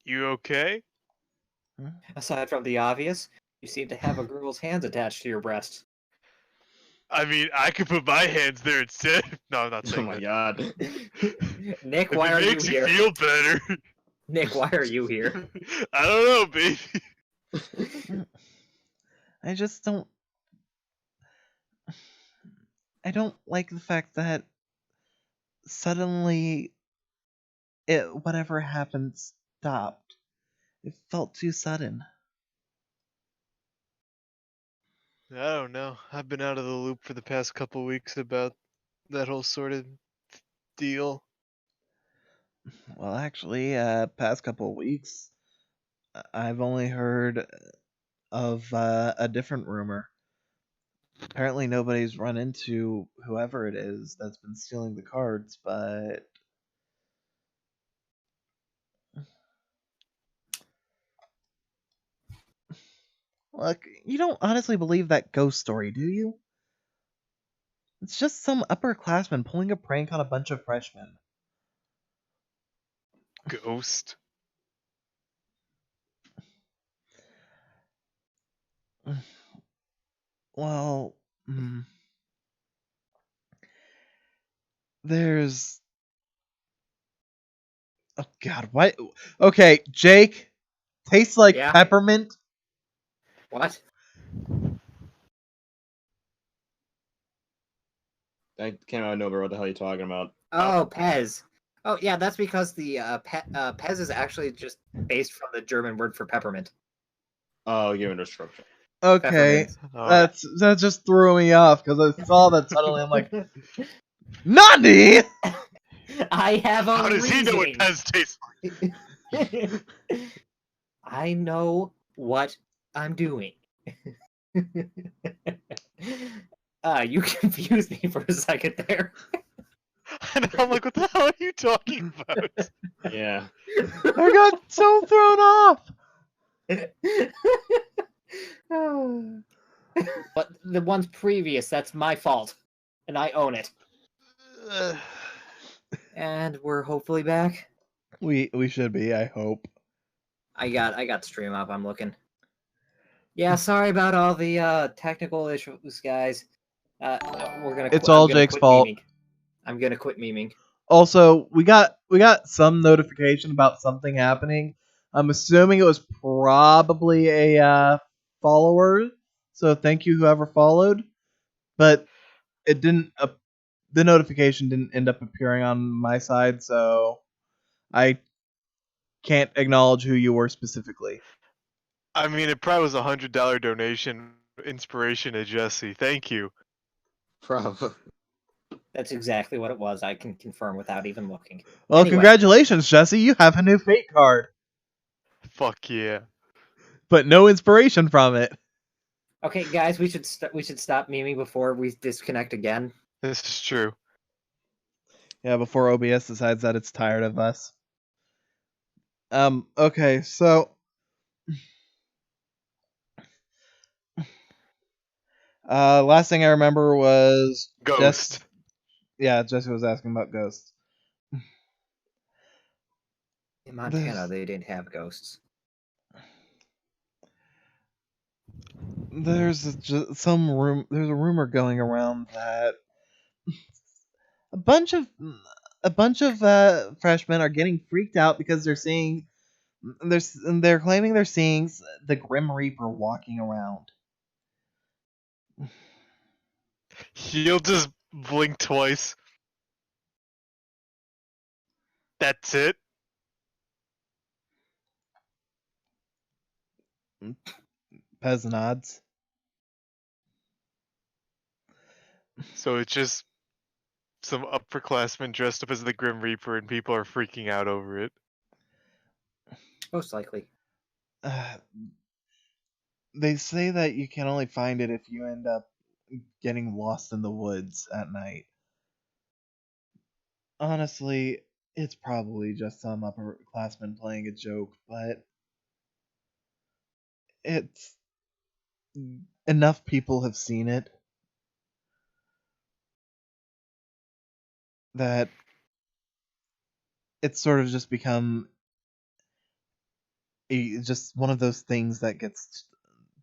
You okay? Aside from the obvious, you seem to have a girl's hands attached to your breast. I mean, I could put my hands there instead. No, I'm not Oh saying my that. god. Nick, If why it are you makes you here? feel better. Nick, why are you here? I don't know, baby. I just don't. I don't like the fact that suddenly whatever happened stopped. It felt too sudden. I don't know. I've been out of the loop for the past couple weeks about that whole sort of deal. Well, actually, past couple of weeks, I've only heard of a different rumor. Apparently, nobody's run into whoever it is that's been stealing the cards, but look, you don't honestly believe that ghost story, do you? It's just some upperclassman pulling a prank on a bunch of freshmen. Ghost. Well, there's. Oh God, what? Okay, Jake, tastes like Yeah? peppermint. What? That came out of nowhere. What the hell are you talking about? Oh, Pez. Oh, yeah, that's because the Pez is actually just based from the German word for peppermint. Oh, give it a description. Okay, Peppermint. that just threw me off because I saw that suddenly. I'm like, Nani? I have a How does he know what reasoning. Pez tastes like? I know what I'm doing. You confused me for a second there. And I'm like, what the hell are you talking about? Yeah. I got so thrown off. But the ones previous, that's my fault. And I own it. And we're hopefully back. We should be. I hope. I got stream up, I'm looking. Yeah, sorry about all the technical issues, guys. We're gonna. It's I'm all gonna Jake's quit fault. memeing. I'm gonna quit memeing. Also, we got some notification about something happening. I'm assuming it was probably a follower. So thank you whoever followed, but it didn't. The notification didn't end up appearing on my side, so I can't acknowledge who you were specifically. I mean, it probably was $100 donation. Inspiration to Jesse. Thank you. Probably. That's exactly what it was. I can confirm without even looking. Well, Anyway. congratulations, Jesse. You have a new fate card, Fuck yeah. but no inspiration from it. Okay, guys, we should stop memeing before we disconnect again. This is true. Yeah, before OBS decides that it's tired of us. Okay, so last thing I remember was Ghost. Jesse was asking about ghosts. In Montana, they didn't have ghosts. There's some there's a rumor going around that a bunch of freshmen are getting freaked out because they're claiming they're seeing the Grim Reaper walking around. He'll just blink twice. That's it. Pez nods. So it's just some upperclassmen dressed up as the Grim Reaper and people are freaking out over it. Most likely. They say that you can only find it if you end up getting lost in the woods at night. Honestly, it's probably just some upperclassmen playing a joke, but it's enough people have seen it that it's sort of just become just one of those things that gets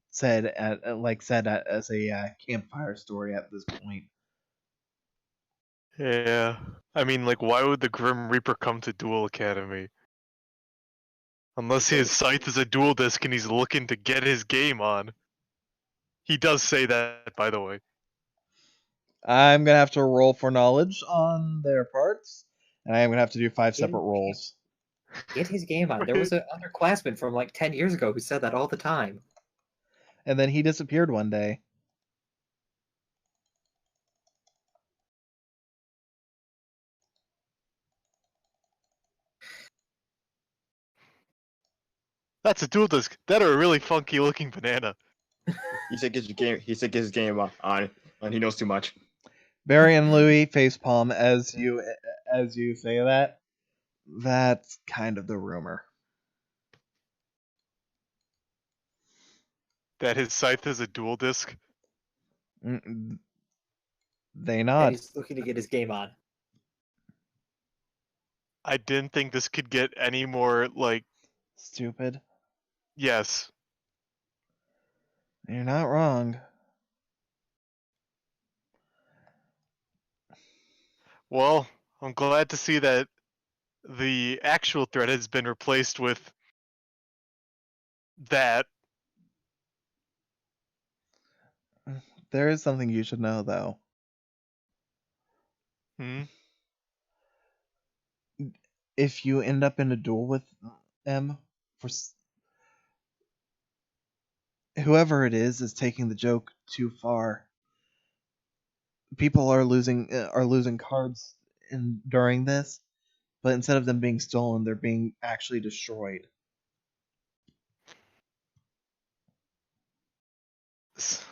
said as a campfire story at this point. Yeah. I mean, like, why would the Grim Reaper come to Duel Academy? Unless his scythe is a dual disc and he's looking to get his game on. He does say that, by the way. I'm gonna have to roll for knowledge on their parts, and I am gonna have to do 5 Get separate rolls. Get his game on. There was an underclassman from like 10 years ago who said that all the time. And then he disappeared one day. That's a dual disc. That are a really funky looking banana. He said get your game. He said get his game on, and he knows too much. Barry and Louie facepalm as you say that. That's kind of the rumor. That his scythe is a dual disc. They And nod. he's looking to get his game on. I didn't think this could get any more, like, Stupid. yes. You're not wrong. Well, I'm glad to see that the actual threat has been replaced with that. There is something you should know, though. Hmm? If you end up in a duel with them, whoever it is taking the joke too far. People are losing cards during this, but instead of them being stolen, they're being actually destroyed.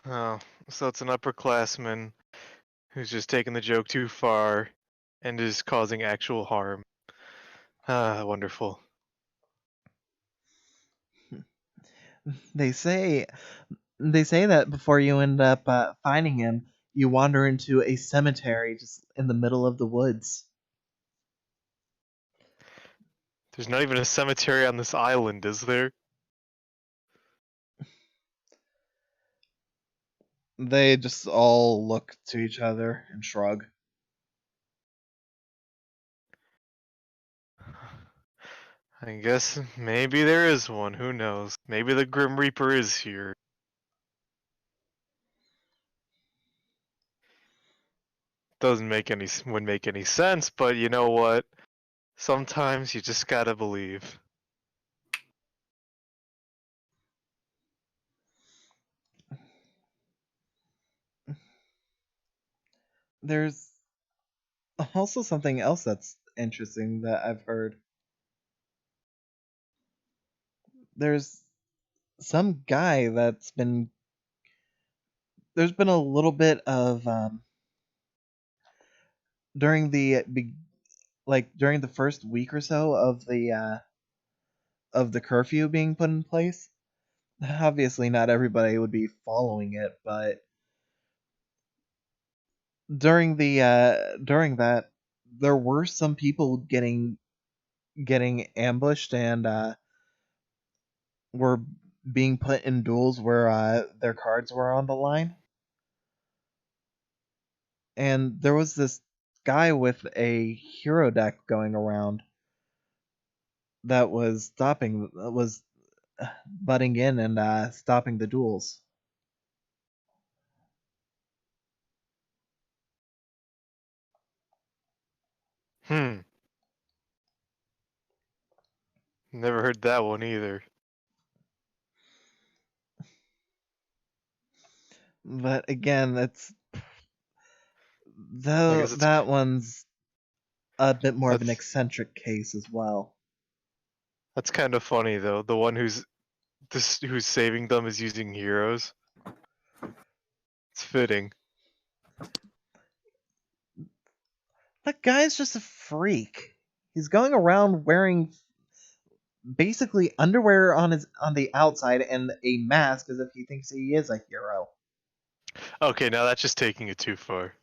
Oh, so it's an upperclassman who's just taking the joke too far and is causing actual harm. Ah, wonderful. They say that before you end up finding him, you wander into a cemetery just in the middle of the woods. There's not even a cemetery on this island, is there? They just all look to each other and shrug. I guess maybe there is one. Who knows? Maybe the Grim Reaper is here. Wouldn't make any sense, but you know what? Sometimes you just gotta believe. There's also something else that's interesting that I've heard. There's some guy there's been a little bit of during during the first week or so of the curfew being put in place. Obviously not everybody would be following it, but during that there were some people getting ambushed and were being put in duels where their cards were on the line. And there was this guy with a hero deck going around that was butting in and stopping the duels. Never heard that one either. But again, I guess it's that one's a bit more of an that's eccentric case as well. that's kind of funny though. The one who's saving them is using heroes. It's fitting. That guy's just a freak. He's going around wearing basically underwear on the outside and a mask as if he thinks he is a hero. Okay, now that's just taking it too far.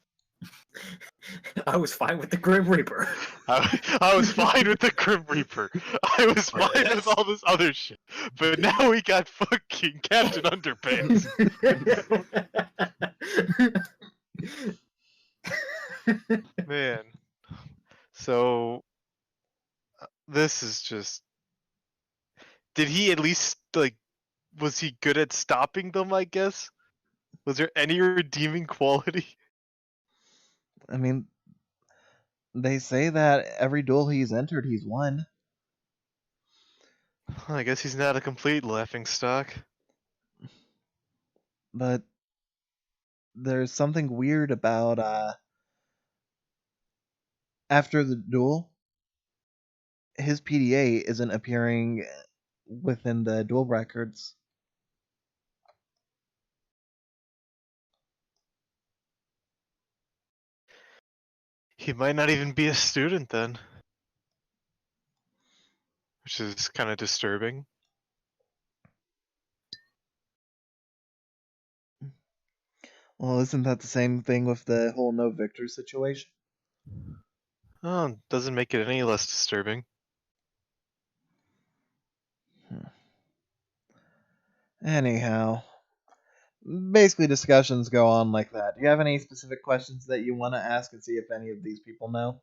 I was fine with the Grim Reaper. I was fine with the Grim Reaper. I was fine with all this other shit. But now we got fucking Captain Underpants. Man. So this is just, did he at least was he good at stopping them, I guess? Was there any redeeming quality? I mean, they say that every duel he's entered, he's won. I guess he's not a complete laughingstock. But there's something weird about after the duel, his PDA isn't appearing within the duel records. He might not even be a student then. Which is kind of disturbing. Well, isn't that the same thing with the whole no victor situation? Oh, doesn't make it any less disturbing. Anyhow, basically discussions go on like that. Do you have any specific questions that you want to ask and see if any of these people know?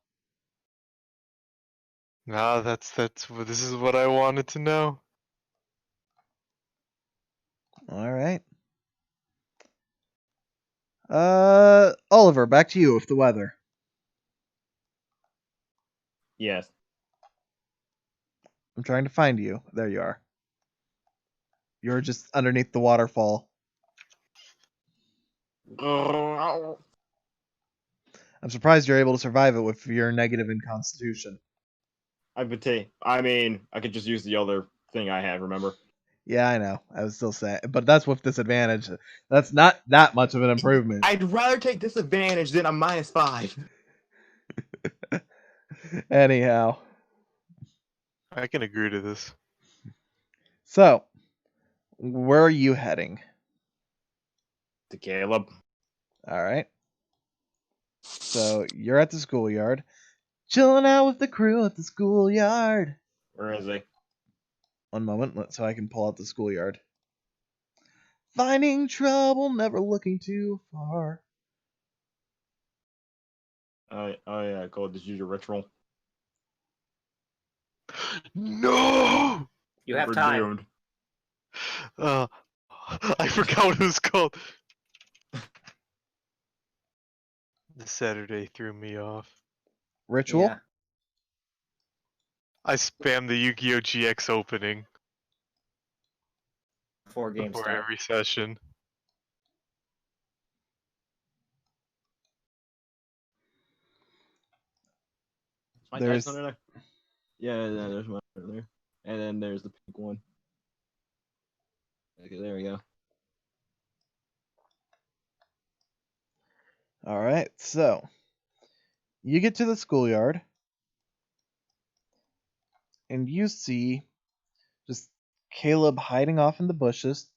No, this is what I wanted to know. All right. Oliver, back to you with the weather. Yes. I'm trying to find you. There you are. You're just underneath the waterfall. I'm surprised you're able to survive it with your negative in Constitution. I mean, I could just use the other thing I had, remember? Yeah, I know. I was still saying, but that's with disadvantage. That's not that much of an improvement. I'd rather take disadvantage than a -5. Anyhow. I can agree to this. So, where are you heading? To Caleb. All right. So, you're at the schoolyard. Chilling out with the crew at the schoolyard. Where is he? One moment, so I can pull out the schoolyard. Finding trouble, never looking too far. Oh yeah, go just use your ritual. No! You have We're time. doomed. I forgot what it was called. This Saturday threw me off. Ritual? Yeah. I spammed the Yu-Gi-Oh! GX opening Before games before start. every session. My There's- dice under there. Yeah, there's one under there. And then there's the pink one. Okay, there we go. Alright, so you get to the schoolyard and you see just Caleb hiding off in the bushes.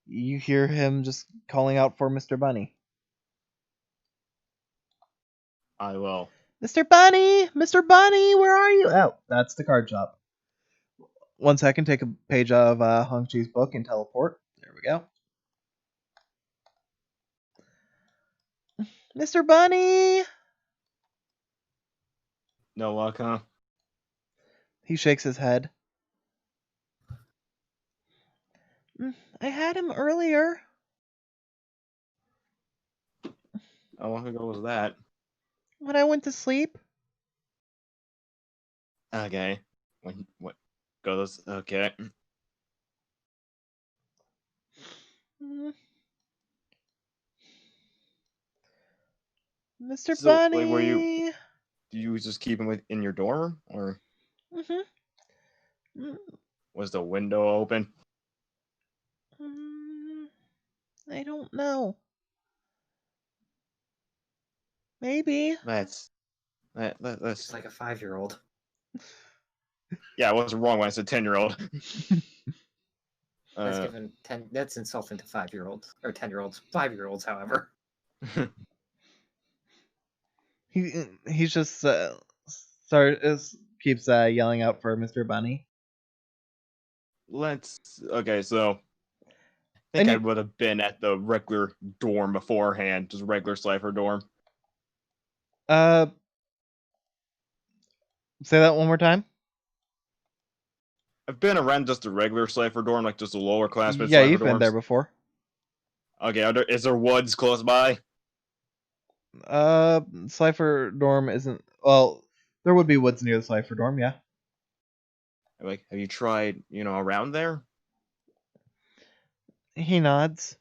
You hear him just calling out for Mr. Bunny. I will. Mr. Bunny! Mr. Bunny, where are you? Oh, that's the card shop. 1 second, take a page of Hung Chi's book and teleport. There we go. Mr. Bunny! No luck, huh? He shakes his head. I had him earlier. How long ago was that? When I went to sleep. Okay. What goes? Okay. Mm. Mr. So, Bunny! like, were you? Do you just keep him in your dorm, or Mm-hmm. was the window open? I don't know. Maybe. That's It's that's like a 5-year-old. yeah. I wasn't wrong when I said 10-year-old. That's given 10. That's insulting to 5-year-olds or 10-year-olds. 5-year-olds, however. He's just keeps yelling out for Mr. Bunny. Okay, so I think I would have been at the regular dorm beforehand, just regular Cypher dorm. Say that one more time. I've been around just a regular Cypher dorm, like just a lower class Yeah, Cypher you've dorms. been there before. Okay, is there woods close by? Cypher dorm isn't. Well, there would be woods near the Cypher dorm. Yeah. Like, have you tried, around there? He nods.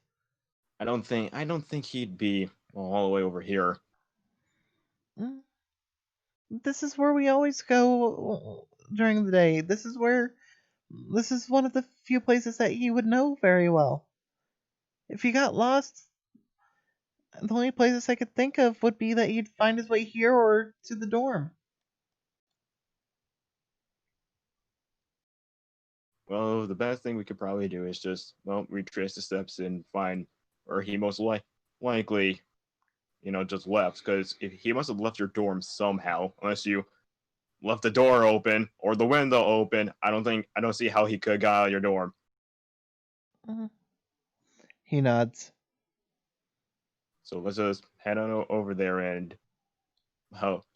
I don't think he'd be all the way over here. This is where we always go during the day. This is one of the few places that he would know very well. If he got lost, the only places I could think of would be that he'd find his way here or to the dorm. Well, the best thing we could probably do is just, retrace the steps and find where he most likely, just left. Because if he must have left your dorm somehow, unless you left the door open or the window open, I don't see how he could have got out of your dorm. He nods. So let's just head on over there and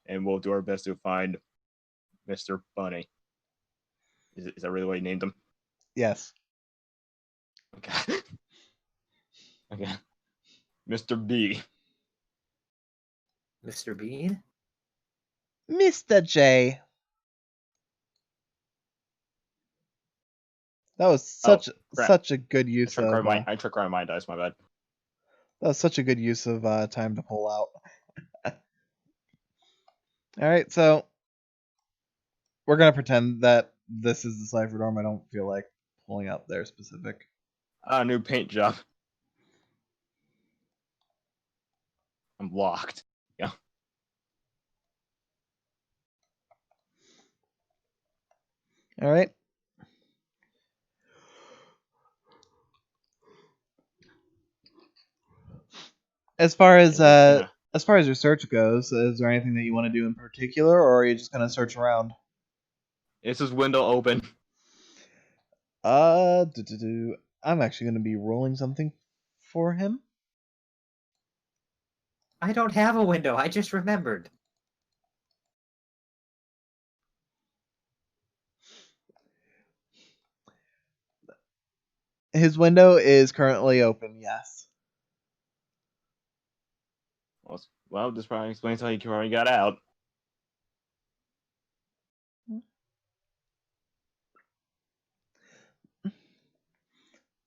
we'll do our best to find Mr. Bunny. Is that really what you named him? Yes. Okay. Okay. Mr. B. Mr. Bean? Mr. J. That was such a good use of. I took my dice. My bad. That was such a good use of time to pull out. All right, so we're gonna pretend that this is the Cypher dorm. I don't feel like pulling out their specific. New paint job. I'm locked. Yeah. All right. As far as your search goes, is there anything that you want to do in particular, or are you just gonna search around? Is this window open? I'm actually gonna be rolling something for him. I don't have a window. I just remembered. His window is currently open, yes. Well, this probably explains how he already got out.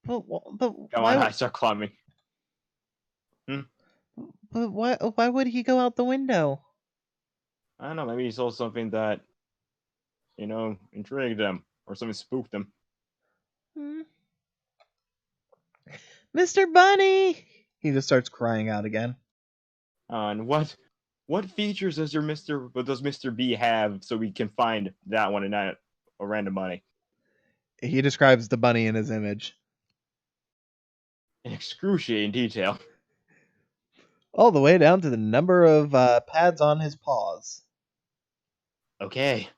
But Come why? on, I start climbing. But why would he go out the window? I don't know, maybe he saw something that, intrigued him, or something spooked him. Hmm? Mr. Bunny! He just starts crying out again. And what features does Mr. B have so we can find that one and not a random bunny? He describes the bunny in his image. In excruciating detail. All the way down to the number of pads on his paws. Okay.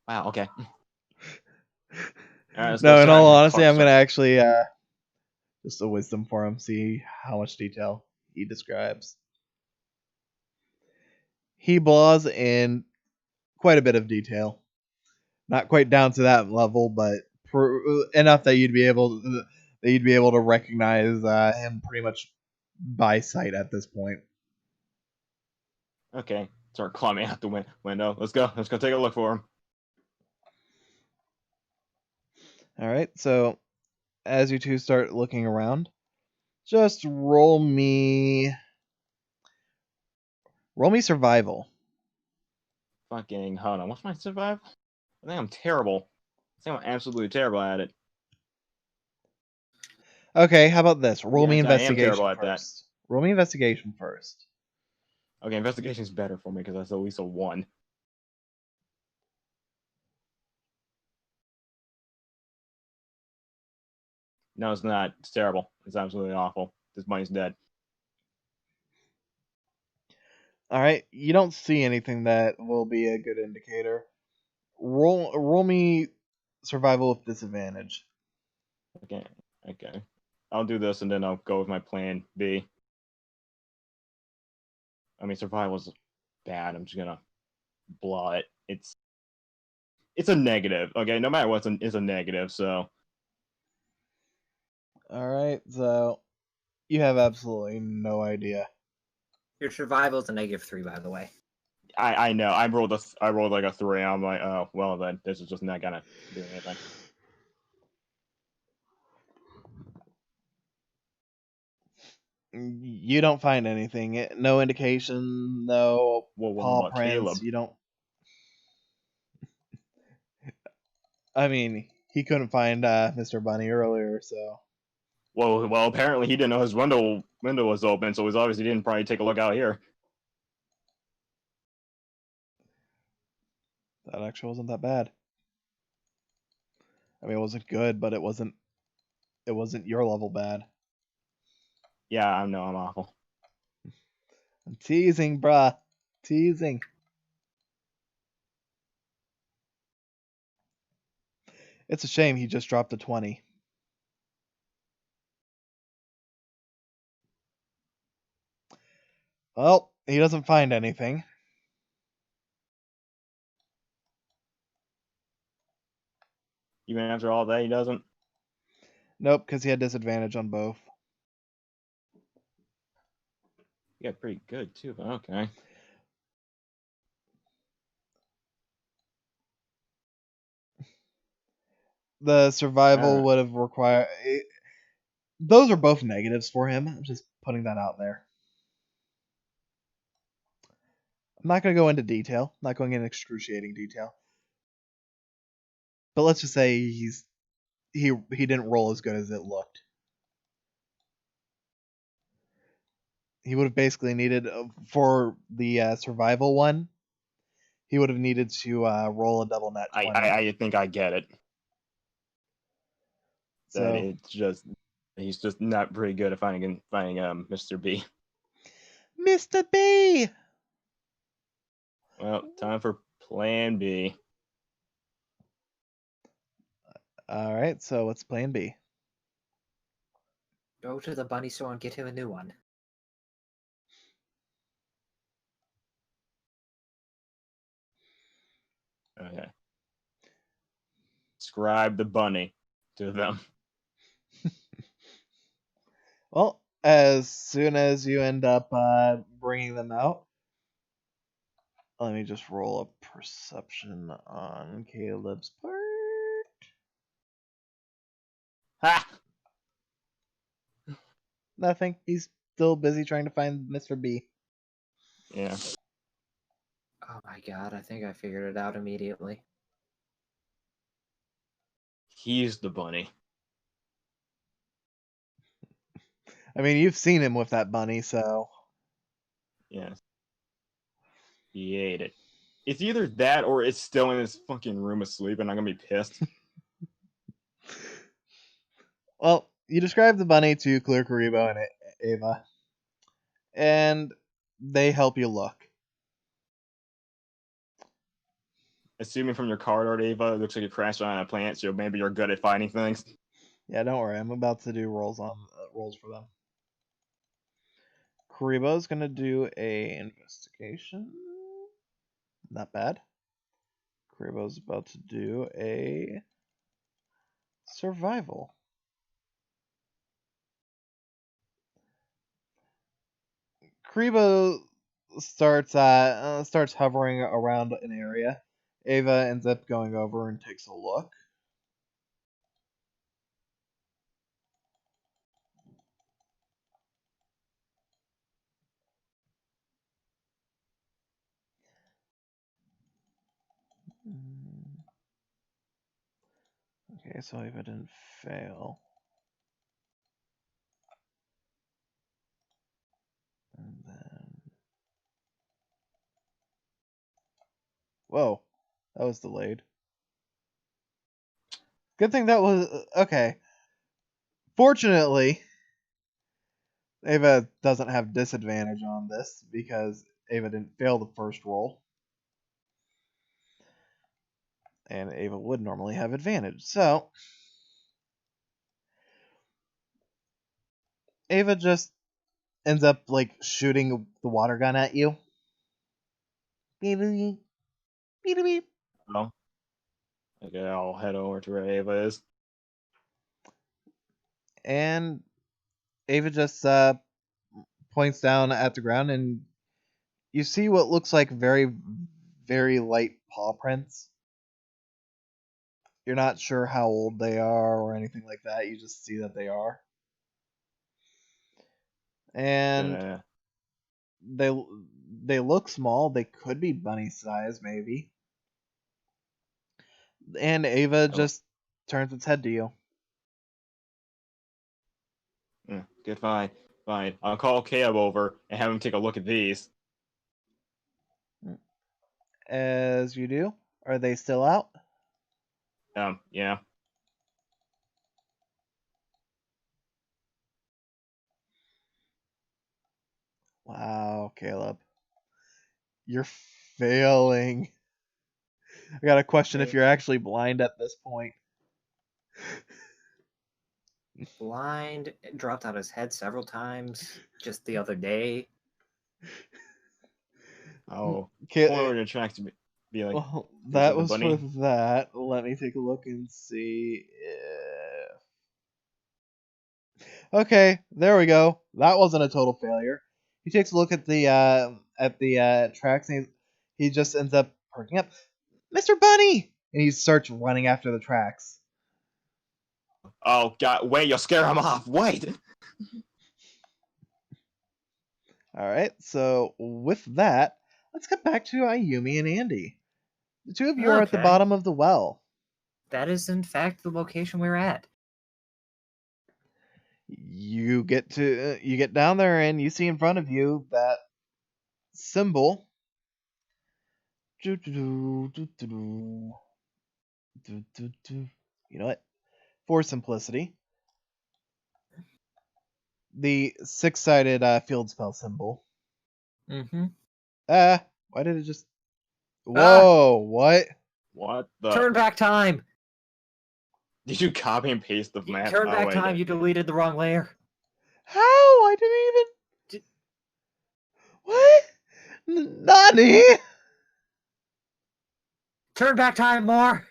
Wow, okay. Alright, No, in all honesty, I'm going to actually just a wisdom for him, see how much detail he describes. He blaws in quite a bit of detail. Not quite down to that level, but enough that you'd be able to recognize him pretty much by sight at this point. Okay, start climbing out the window. Let's go take a look for him. All right, so as you two start looking around, just roll me survival. Fucking, hold on, what's my survival? I think I'm terrible. I think I'm absolutely terrible at it. Okay, how about this? Roll me Yes, I am investigation terrible at that. first. Roll me investigation first. Okay, investigation's better for me because that's at least a 1. No, it's not. It's terrible. It's absolutely awful. This bunny's dead. All right, you don't see anything that will be a good indicator. Roll me survival with disadvantage. Okay. I'll do this and then I'll go with my plan B. I mean, survival's bad. I'm just gonna blah it. It's a negative. Okay, no matter what, it's a negative. So. All right, so you have absolutely no idea. Your survival is a -3, by the way. I know. I rolled like a 3. I'm like, oh well, then this is just not gonna do anything. You don't find anything. No indication. No Well, what paw about prints. Caleb? You don't. I mean, he couldn't find Mr. Bunny earlier, so. Well, apparently he didn't know his window was open, so he's obviously didn't probably take a look out here. That actually wasn't that bad. I mean, it wasn't good, but it wasn't your level bad. Yeah, I know, I'm awful. I'm teasing, bruh. Teasing. It's a shame he just dropped a 20. Well, he doesn't find anything. Even after all that, he doesn't. Nope, because he had disadvantage on both. He got pretty good too, but okay. The survival would have required. Those are both negatives for him. I'm just putting that out there. I'm not going to go into detail. I'm not going into excruciating detail. But let's just say he didn't roll as good as it looked. He would have basically needed for the survival one. He would have needed to roll a double net 20. I think I get it. So That he's just not pretty good at finding Mr. B. Mr. B. Well, time for Plan B. All right, so what's plan B? Go to the bunny store and get him a new one. Okay. Describe the bunny to them. Well, as soon as you end up bringing them out, let me just roll a perception on Caleb's part. Ha! Nothing. He's still busy trying to find Mr. B. Yeah. Oh my god, I think I figured it out immediately. He's the bunny. I mean, you've seen him with that bunny, so. Yes. He ate it. It's either that or it's still in his fucking room asleep and I'm gonna be pissed. Well, you describe the bunny to Clear Karibo and Ava, and they help you look. Assuming from your card art, Ava, it looks like you crashed on a planet, so maybe you're good at finding things. Yeah, don't worry. I'm about to do rolls for them. Karibo's gonna do a investigation. Not bad. Karibo's about to do a survival. Karibo starts hovering around an area. Ava ends up going over and takes a look. Okay, so Ava didn't fail. And then... Whoa, that was delayed. Good thing that was... Okay. Fortunately, Ava doesn't have disadvantage on this because Ava didn't fail the first roll. And Ava would normally have advantage. So, Ava just ends up, like, shooting the water gun at you. Beep, beep, beep, beep. Oh. Okay, I'll head over to where Ava is. And Ava just points down at the ground, and you see what looks like very, very light paw prints. You're not sure how old they are or anything like that. You just see that they are. And Gonna... they look small. They could be bunny size, maybe. And Ava just turns its head to you. Good, fine. Fine. I'll call Caleb over and have him take a look at these. As you do. Are they still out? Yeah. Wow, Caleb. You're failing. I got to question if you're actually blind at this point. Blind, dropped out his head several times just the other day. Oh. Ca- Point over to track to be like, Well, is that it the was bunny? for that. Let me take a look and see if... Okay, there we go. That wasn't a total failure. He takes a look at the tracks, and he just ends up perking up. Mr. Bunny! And he starts running after the tracks. Oh, God, wait, you'll scare him off. Wait! Alright, so with that, let's get back to Ayumi and Andy. The two of you are at the Okay. bottom of the well. That is, in fact, the location we're at. You get down there and you see in front of you that symbol. You know what? For simplicity, the six-sided field spell symbol. Mm-hmm. Why did it just... Whoa, what? What the? Turn back time! Did you copy and paste the map? Turn back wait. time, you deleted the wrong layer. How? I didn't even. What? Nani? Turn back time more.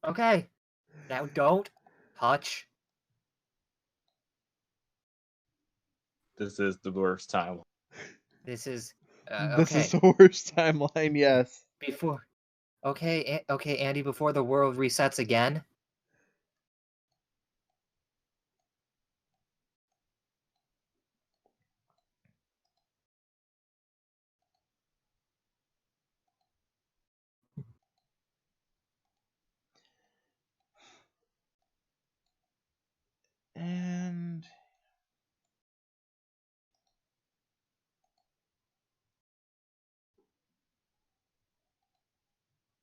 Okay. Now don't touch. This is the worst time. This is This okay. is the worst timeline. Yes. Before. Okay, okay, Andy. Before the world resets again. And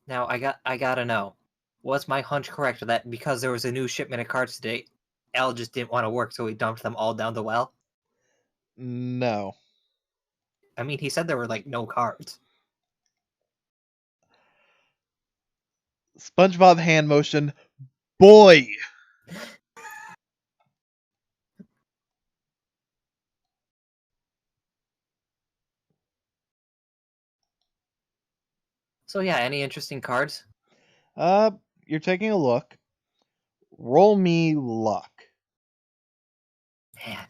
Now I gotta know. Was my hunch correct that because there was a new shipment of cards today, Al just didn't want to work, so he dumped them all down the well? no. I mean, he said there were like no cards. SpongeBob hand motion. Boy. So yeah, any interesting cards? You're taking a look. Roll me luck. Man.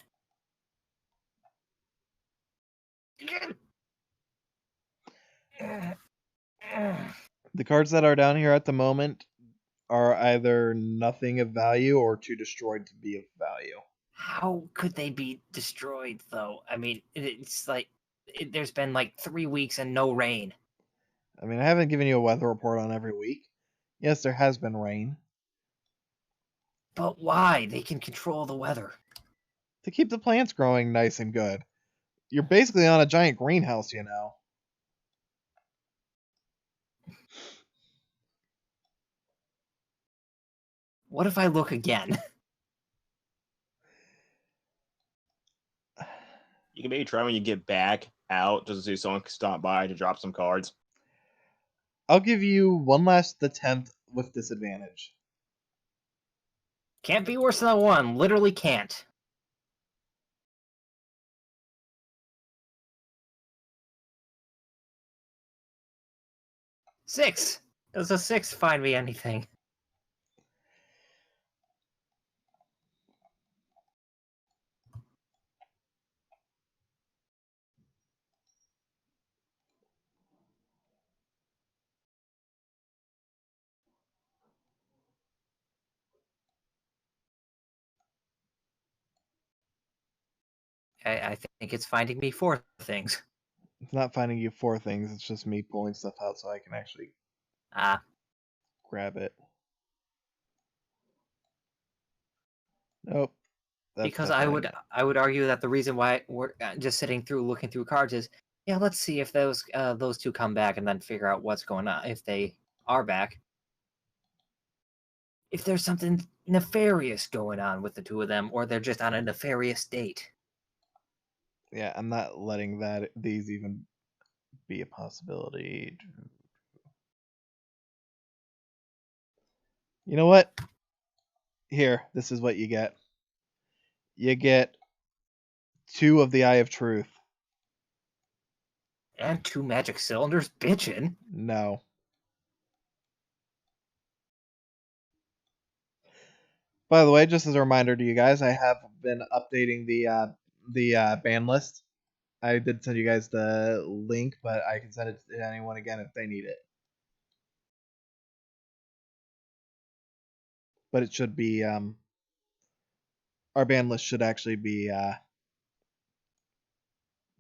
The cards that are down here at the moment are either nothing of value or too destroyed to be of value. How could they be destroyed, though? I mean, it's like there's been like 3 weeks and no rain. I mean, I haven't given you a weather report on every week. Yes, there has been rain. But why? They can control the weather. To keep the plants growing nice and good. You're basically on a giant greenhouse, you know. What if I look again? You can maybe try when you get back out just to see if someone can stop by to drop some cards. I'll give you one last attempt with disadvantage. Can't be worse than a 1. Literally can't. Six. Does a 6 find me anything? I think it's finding me 4 things. It's not finding you 4 things, it's just me pulling stuff out so I can actually Ah, grab it. Nope. That's because definitely I would argue that the reason why we're just sitting through looking through cards is, yeah, let's see if those two come back and then figure out what's going on if they are back. If there's something nefarious going on with the two of them, or they're just on a nefarious date. Yeah, I'm not letting these even be a possibility. You know what? Here, this is what you get. You get 2 of the Eye of Truth. And 2 magic cylinders, bitchin'. No. By the way, just as a reminder to you guys, I have been updating the ban list. I did send you guys the link, but I can send it to anyone again if they need it. But it should be our ban list should actually be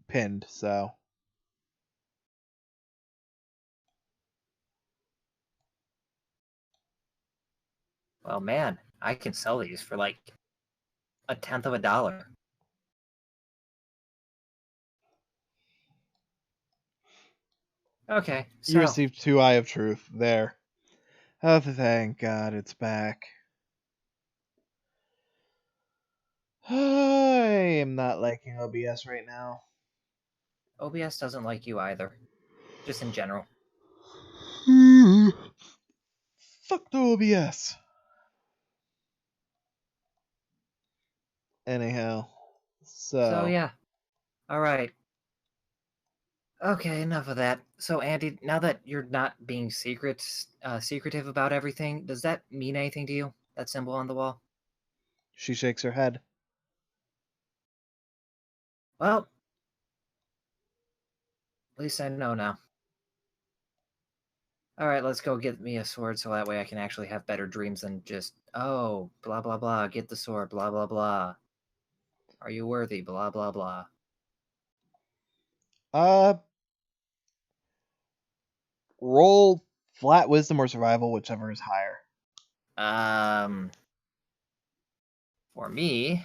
pinned, so Well, man, I can sell these for like $0.1 of a dollar. Okay, you so received 2 Eye of Truth there. Oh, thank God it's back. I am not liking OBS right now. OBS doesn't like you either, just in general. Fuck the OBS. Anyhow, So yeah. All right. Okay, enough of that. So Andy, now that you're not being secretive about everything, does that mean anything to you? That symbol on the wall? She shakes her head. Well, at least I know now. All right, let's go get me a sword so that way I can actually have better dreams than just, oh, blah, blah, blah, get the sword, blah, blah, blah. Are you worthy, blah, blah, blah. Roll flat wisdom or survival, whichever is higher. For me,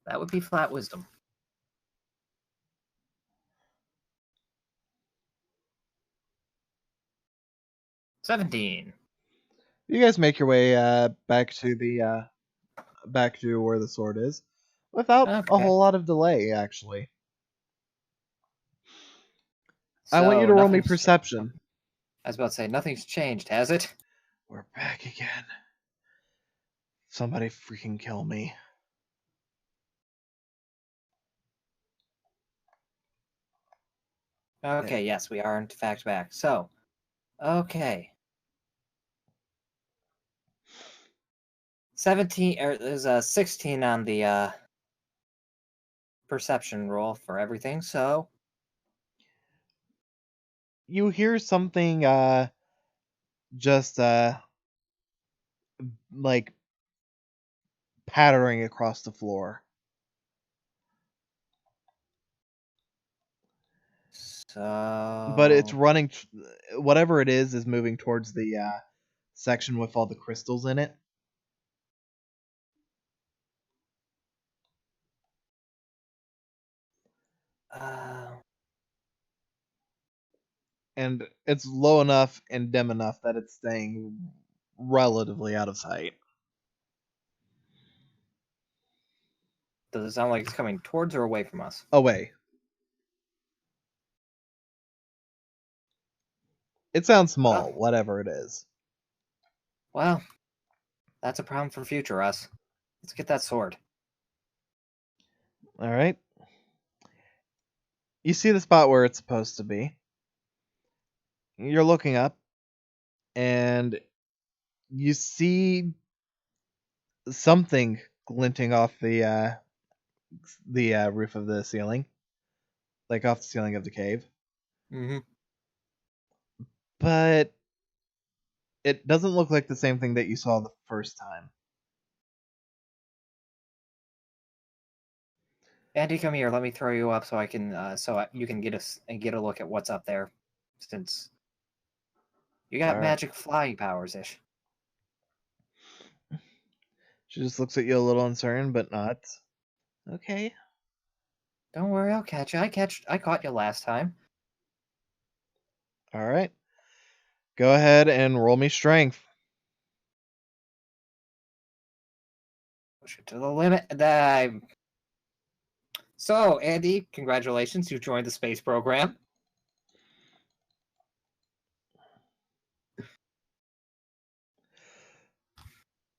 that would be flat wisdom. $17. You guys make your way back to where the sword is, without a Okay. whole lot of delay. Actually, I So want you to roll me nothing's- perception. I was about to say, nothing's changed, has it? We're back again. Somebody freaking kill me. Okay, yes, we are in fact back. So, okay. 17, or there's a 16 on the perception roll for everything, so You hear something just like pattering across the floor. But it's running. Whatever it is moving towards the section with all the crystals in it. And it's low enough and dim enough that it's staying relatively out of sight. does it sound like it's coming towards or away from us? Away. It sounds small, whatever it is. Well, that's a problem for future us. Let's get that sword. All right. You see the spot where it's supposed to be. You're looking up, and you see something glinting off the roof of the ceiling, like off the ceiling of the cave. Mm-hmm. But it doesn't look like the same thing that you saw the first time. Andy, come here. Let me throw you up so I can, you can get a look at what's up there, since you got All right. magic flying powers ish. She just looks at you a little uncertain, but not. Okay. Don't worry, I'll catch you. I caught you last time. All right. Go ahead and roll me strength. Push it to the limit. So, Andy, congratulations. You joined the space program.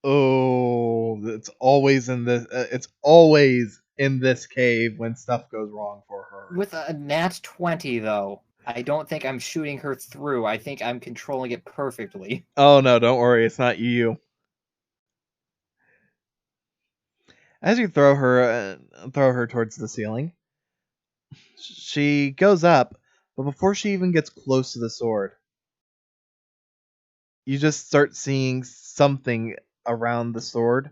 Oh, it's always in this. It's always in this cave when stuff goes wrong for her. With a nat 20, though, I don't think I'm shooting her through. I think I'm controlling it perfectly. Oh no, don't worry, it's not you. As you throw her towards the ceiling, she goes up, but before she even gets close to the sword, you just start seeing something around the sword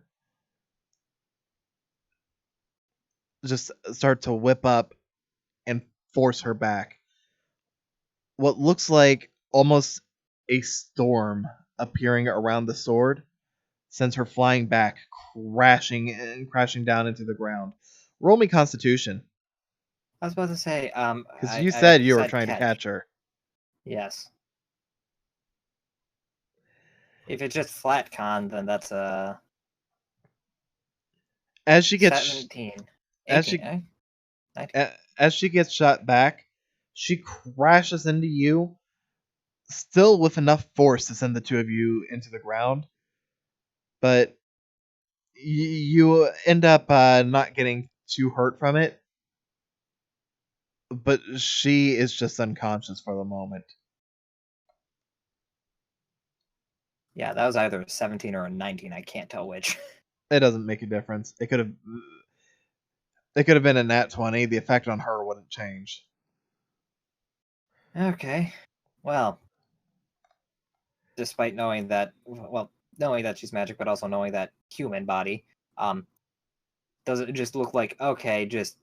just start to whip up and force her back. What looks like almost a storm appearing around the sword sends her flying back, crashing down into the ground. Roll me Constitution, I was about to say, because you said you were trying to catch her. Yes. If it's just flat con, then that's a As she gets 17. as 18, she- eh? 19. as she gets shot back, she crashes into you, still with enough force to send the two of you into the ground, but you end up not getting too hurt from it. But she is just unconscious for the moment. Yeah, that was either a 17 or a 19. I can't tell which. It doesn't make a difference. It could have been a nat 20. The effect on her wouldn't change. Okay. Well, despite knowing that, knowing that she's magic, but also knowing that human body, does it just look like, okay, just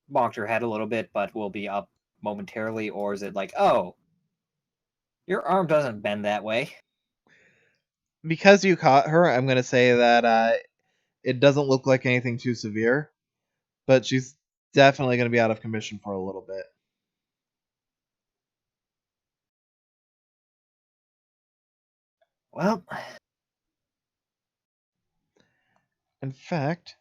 bonked her head a little bit, but will be up momentarily, or is it like, oh, your arm doesn't bend that way? Because you caught her, I'm going to say that it doesn't look like anything too severe, but she's definitely going to be out of commission for a little bit. Well, In fact,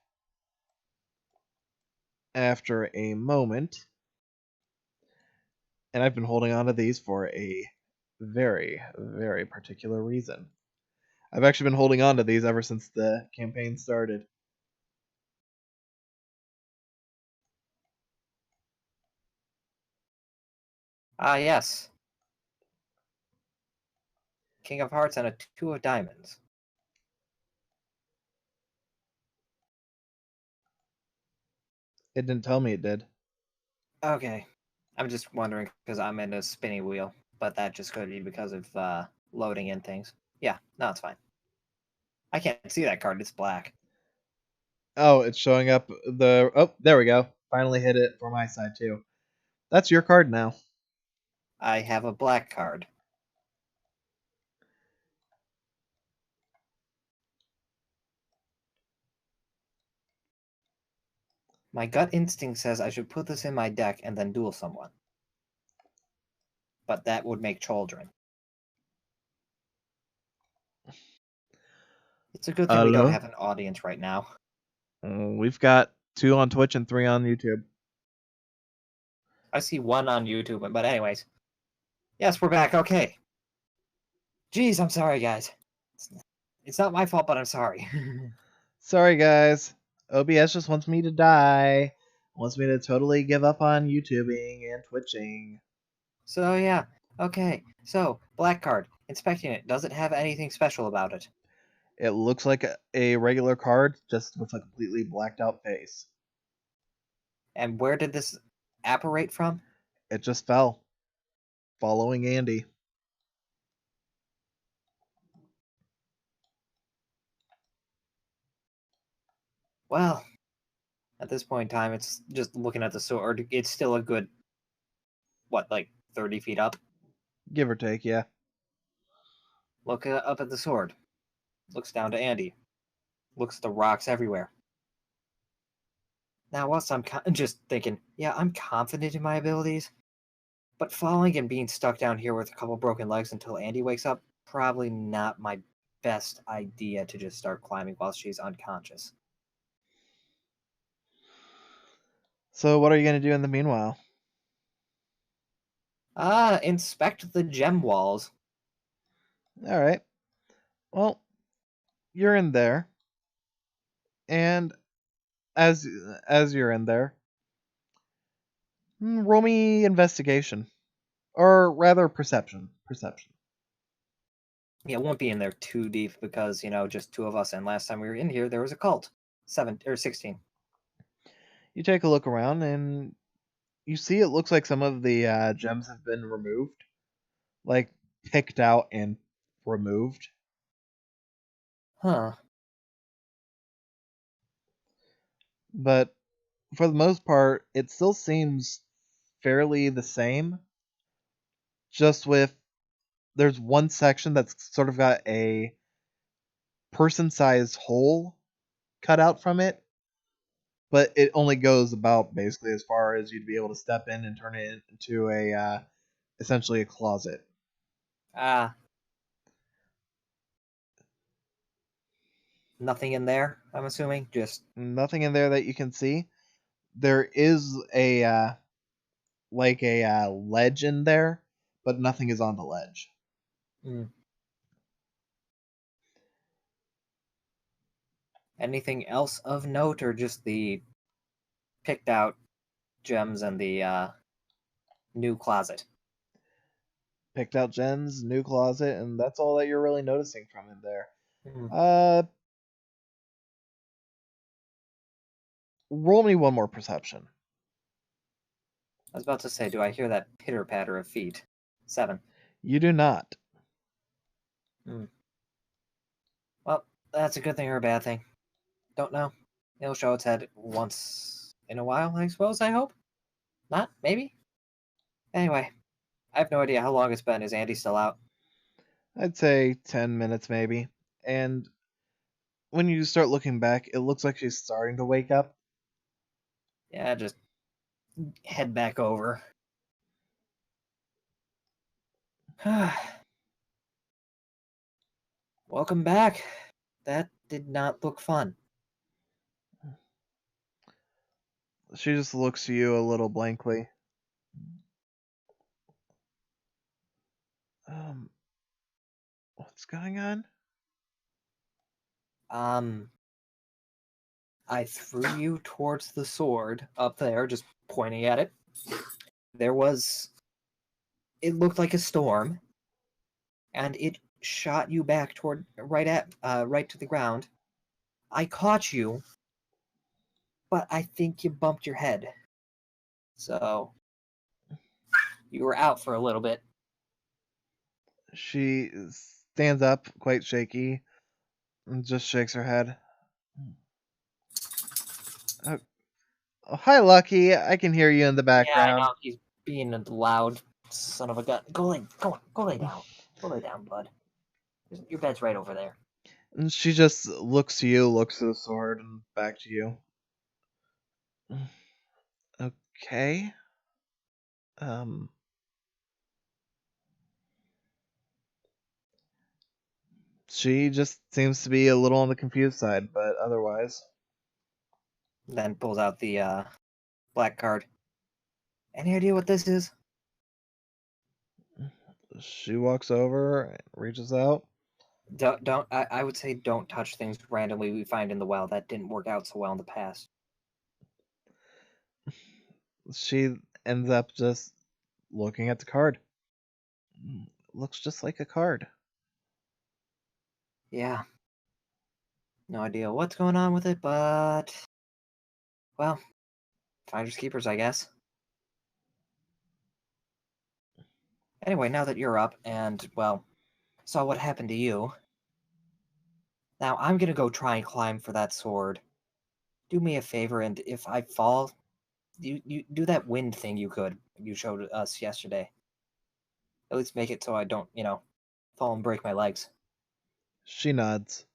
after a moment, and I've been holding on to these for a very, very particular reason. I've actually been holding on to these ever since the campaign started. yes. King of Hearts and a 2 of Diamonds. It didn't tell me it did. Okay. I'm just wondering because I'm in a spinning wheel, but that just could be because of loading in things. Yeah, no, it's fine. I can't see that card. It's black. Oh, it's showing up the... Oh, there we go. Finally hit it for my side, too. That's your card now. I have a black card. My gut instinct says I should put this in my deck and then duel someone. But that would make children. It's a good thing we don't have an audience right now. We've got 2 on Twitch and 3 on YouTube. I see 1 on YouTube, but anyways. Yes, we're back. Okay. Jeez, I'm sorry, guys. It's not my fault, but I'm sorry. Sorry, guys. OBS just wants me to die. Wants me to totally give up on YouTubing and Twitching. So, yeah. Okay. So, black card. Inspecting it. Does it have anything special about it? It looks like a regular card, just with a completely blacked out face. And where did this apparate from? It just fell, following Andy. Well, at this point in time, it's just looking at the sword. It's still a good, what, like 30 feet up? Give or take, yeah. Look up at the sword. Looks down to Andy. Looks at the rocks everywhere. Now, whilst I'm just thinking, yeah, I'm confident in my abilities, but falling and being stuck down here with a couple broken legs until Andy wakes up, probably not my best idea to just start climbing while she's unconscious. So what are you going to do in the meanwhile? Inspect the gem walls. All right. Well, you're in there. And as you're in there, roll me investigation. Or rather perception. Perception. Yeah, it won't be in there too deep because, just 2 of us, and last time we were in here, there was a cult. 7 or 16. You take a look around and you see it looks like some of the gems have been removed. Like, picked out and removed. Huh. But for the most part, it still seems fairly the same. Just with there's one section that's sort of got a person-sized hole cut out from it, but it only goes about basically as far as you'd be able to step in and turn it into a essentially a closet. Nothing in there, I'm assuming? Just Nothing in there that you can see. There is a ledge in there, but nothing is on the ledge. Mm. Anything else of note, or just the picked out gems and the new closet? Picked out gems, new closet, and that's all that you're really noticing from in there. Mm. Roll me one more perception. I was about to say, do I hear that pitter patter of feet? 7. You do not. Well, that's a good thing or a bad thing. Don't know. It'll show its head once in a while, I suppose, I hope? Not? Maybe? Anyway, I have no idea how long it's been. Is Andy still out? I'd say 10 minutes maybe. And when you start looking back, it looks like she's starting to wake up. Yeah, just head back over. Welcome back. That did not look fun. She just looks at you a little blankly. What's going on? I threw you towards the sword up there, just pointing at it. It looked like a storm, and it shot you back toward right to the ground. I caught you, but I think you bumped your head. So you were out for a little bit. She stands up, quite shaky, and just shakes her head. Oh, hi, Lucky. I can hear you in the background. Yeah, I know. He's being a loud son of a gun. Go lay down. Go lay down, bud. Your bed's right over there. And she just looks to you, looks to the sword, and back to you. Okay. She just seems to be a little on the confused side, but otherwise. Then pulls out the black card. Any idea what this is? She walks over, reaches out. I would say don't touch things randomly we find in the well. That didn't work out so well in the past. She ends up just looking at the card. Looks just like a card. Yeah. No idea what's going on with it, but well, finders keepers, I guess. Anyway, now that you're up and, well, saw what happened to you, now I'm gonna go try and climb for that sword. Do me a favor, and if I fall, you do that wind thing you showed us yesterday. At least make it so I don't, fall and break my legs. She nods.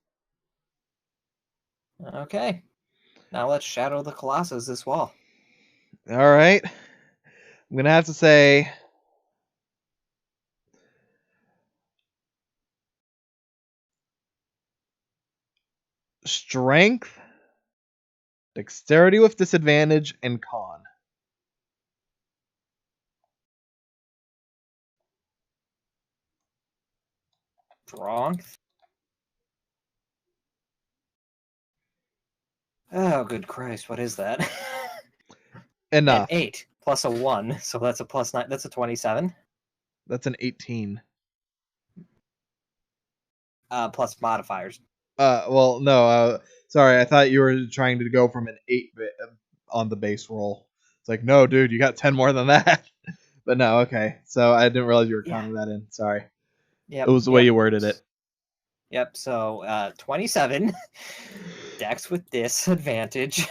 Okay. Now let's shadow the Colossus this wall. Alright. I'm gonna have to say strength, dexterity with disadvantage, and con. Strong. Oh, good Christ, what is that? Enough. An 8 plus a 1, so that's a plus 9. That's a 27. That's an 18. Plus modifiers. Well, no, sorry, I thought you were trying to go from an 8 on the base roll. It's like, no, dude, you got 10 more than that. But no, okay. So I didn't realize you were counting that in. Sorry. Yep. It was the way you worded it. Yep, so 27. Dex with disadvantage.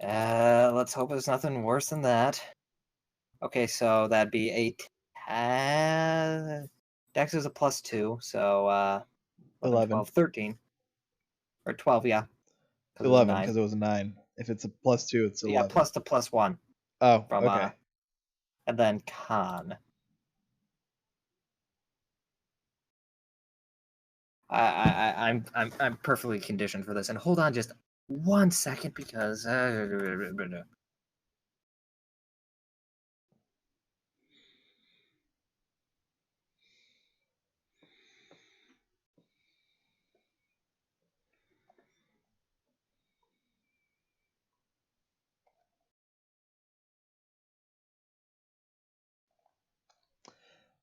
Let's hope it's nothing worse than that. Okay, so that'd be 8. Dex is a plus 2, so 11, 12, 13. Or 12, yeah. 11, because it was a 9. If it's a plus 2, it's 11. Yeah, plus the plus 1. Oh, From, okay. And then con. I'm perfectly conditioned for this. And hold on just 1 second because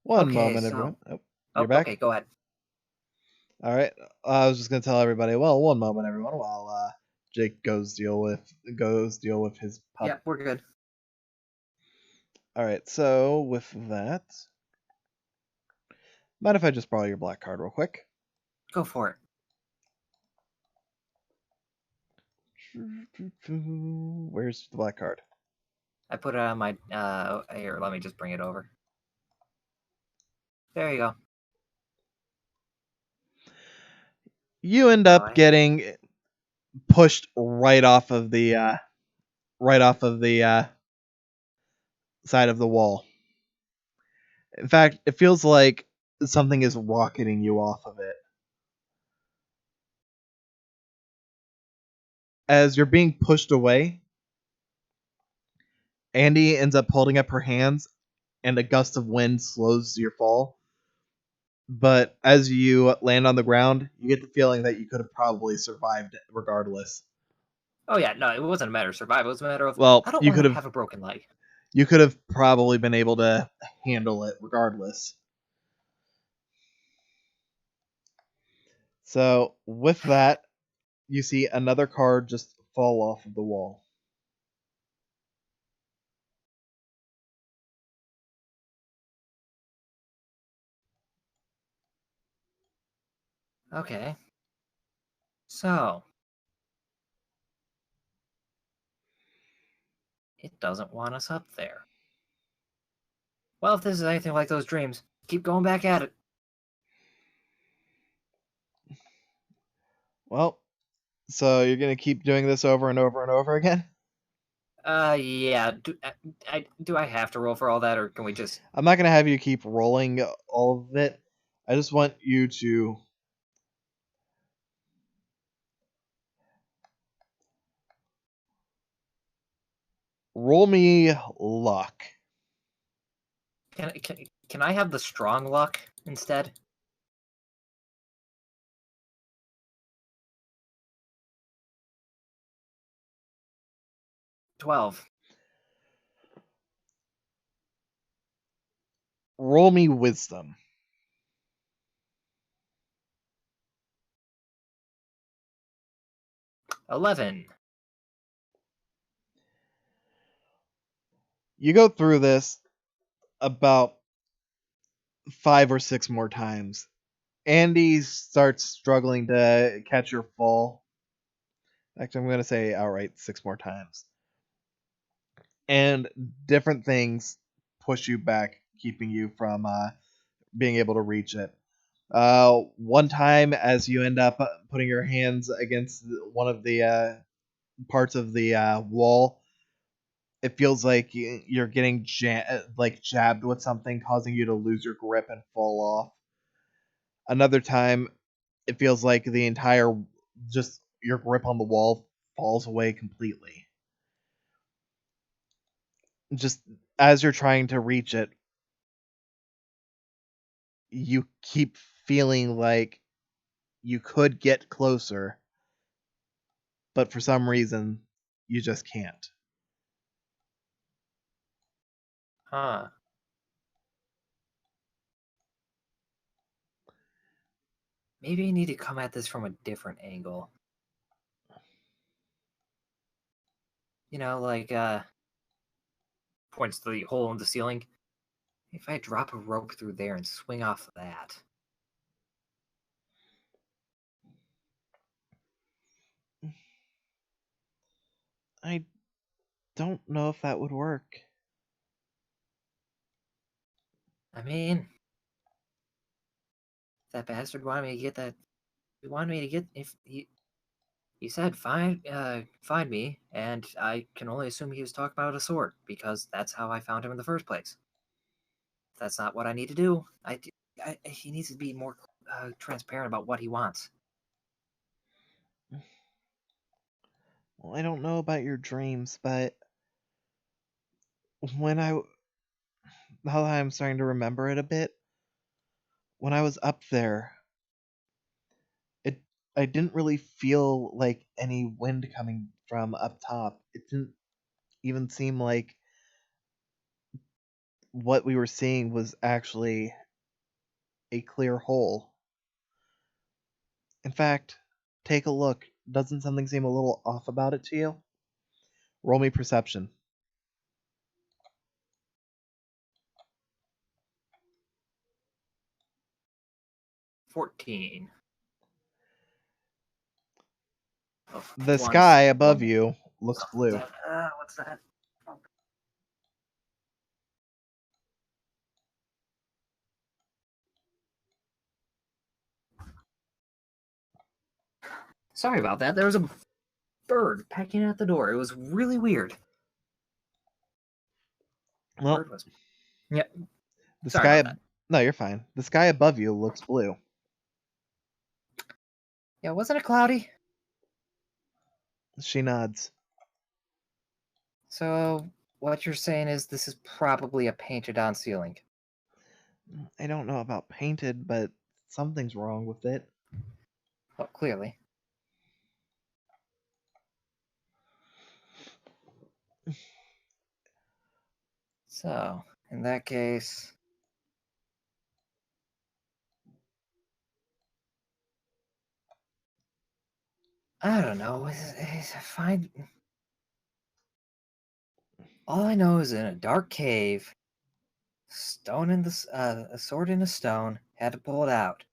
One Okay, moment, so- everyone. Oh, Oh, you're back. okay, go ahead. All right. I was just gonna tell everybody. Well, one moment, everyone, while Jake goes deal with his pup. Yeah, we're good. All right. So with that, mind if I just borrow your black card real quick? Go for it. Where's the black card? I put it on my here, let me just bring it over. There you go. You end up Alright. getting pushed right off of the side of the wall. In fact, it feels like something is rocketing you off of it. As you're being pushed away, Andy ends up holding up her hands, and a gust of wind slows your fall. But as you land on the ground, you get the feeling that you could have probably survived regardless. Oh yeah, no, it wasn't a matter of survival. It was a matter of Well, I don't you want could to have have a broken leg. you could have probably been able to handle it regardless. So with that, you see another card just fall off of the wall. Okay. So it doesn't want us up there. Well, if this is anything like those dreams, keep going back at it. Well, so you're gonna keep doing this over and over and over again? Yeah. Do I have to roll for all that, or can we just? I'm not gonna have you keep rolling all of it. I just want you to roll me luck. Can I have the strong luck instead? $12. Roll me wisdom. 11. You go through this about 5 or 6 more times. Andy starts struggling to catch your fall. Actually, I'm going to say outright 6 more times. And different things push you back, keeping you from being able to reach it. One time, as you end up putting your hands against one of the parts of the wall, it feels like you're getting jabbed with something, causing you to lose your grip and fall off. Another time, it feels like the entire just your grip on the wall falls away completely. Just as you're trying to reach it, you keep feeling like you could get closer, but for some reason, you just can't. Huh. Maybe I need to come at this from a different angle. You know, like, points to the hole in the ceiling. If I drop a rope through there and swing off that. I don't know if that would work. I mean, that bastard wanted me to get that. He wanted me to get. If he said, find me, and I can only assume he was talking about a sword, because that's how I found him in the first place. That's not what I need to do. He needs to be more transparent about what he wants. Well, I don't know about your dreams, but when now that I'm starting to remember it a bit, when I was up there, it I didn't really feel like any wind coming from up top. It didn't even seem like what we were seeing was actually a clear hole. In fact, take a look. Doesn't something seem a little off about it to you? Roll me perception. 14. Oh, The one sky second. above you looks blue. What's that? Sorry about that. There was a bird pecking at the door. It was really weird. Well, Bird was. Yep. the Sorry sky. about that. No, you're fine. The sky above you looks blue. Yeah, wasn't it cloudy? She nods. So what you're saying is this is probably a painted-on ceiling. I don't know about painted, but something's wrong with it. Well, clearly. So, in that case, I don't know. Fine. All I know is in a dark cave, stone in the a sword in a stone, had to pull it out.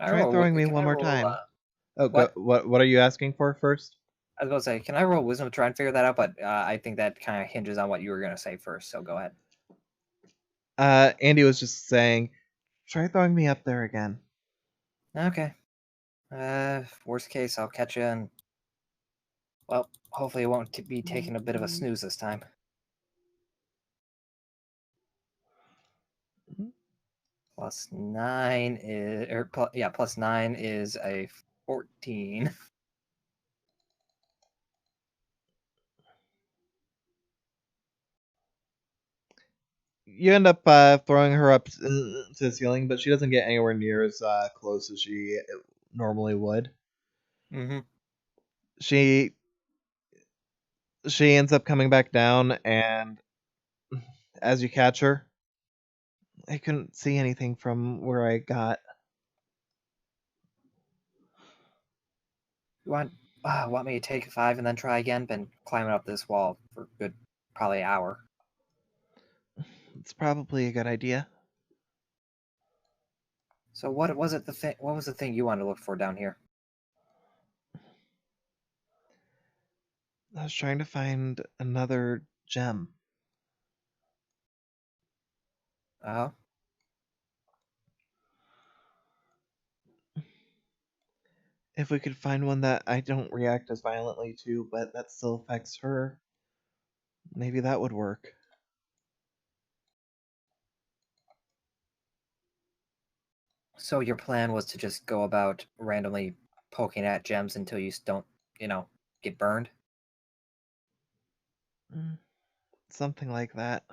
Try throwing me one more time. Oh, what? What are you asking for first? I was about to say, can I roll wisdom to try and figure that out? But I think that kind of hinges on what you were going to say first. So go ahead. Andy was just saying, try throwing me up there again. Okay. Worst case, I'll catch you, and well, hopefully it won't be taking a bit of a snooze this time. Plus 9 is, plus 9 is a 14. You end up throwing her up to the ceiling, but she doesn't get anywhere near as close as she normally would. Mm-hmm. She ends up coming back down, and as you catch her, I couldn't see anything from where I got. You want me to take a 5 and then try again? Been climbing up this wall for a good, probably an hour. It's probably a good idea. So what was it? What was the thing you wanted to look for down here? I was trying to find another gem. Oh, If we could find one that I don't react as violently to, but that still affects her, maybe that would work. so your plan was to just go about randomly poking at gems until you don't, get burned? Something like that.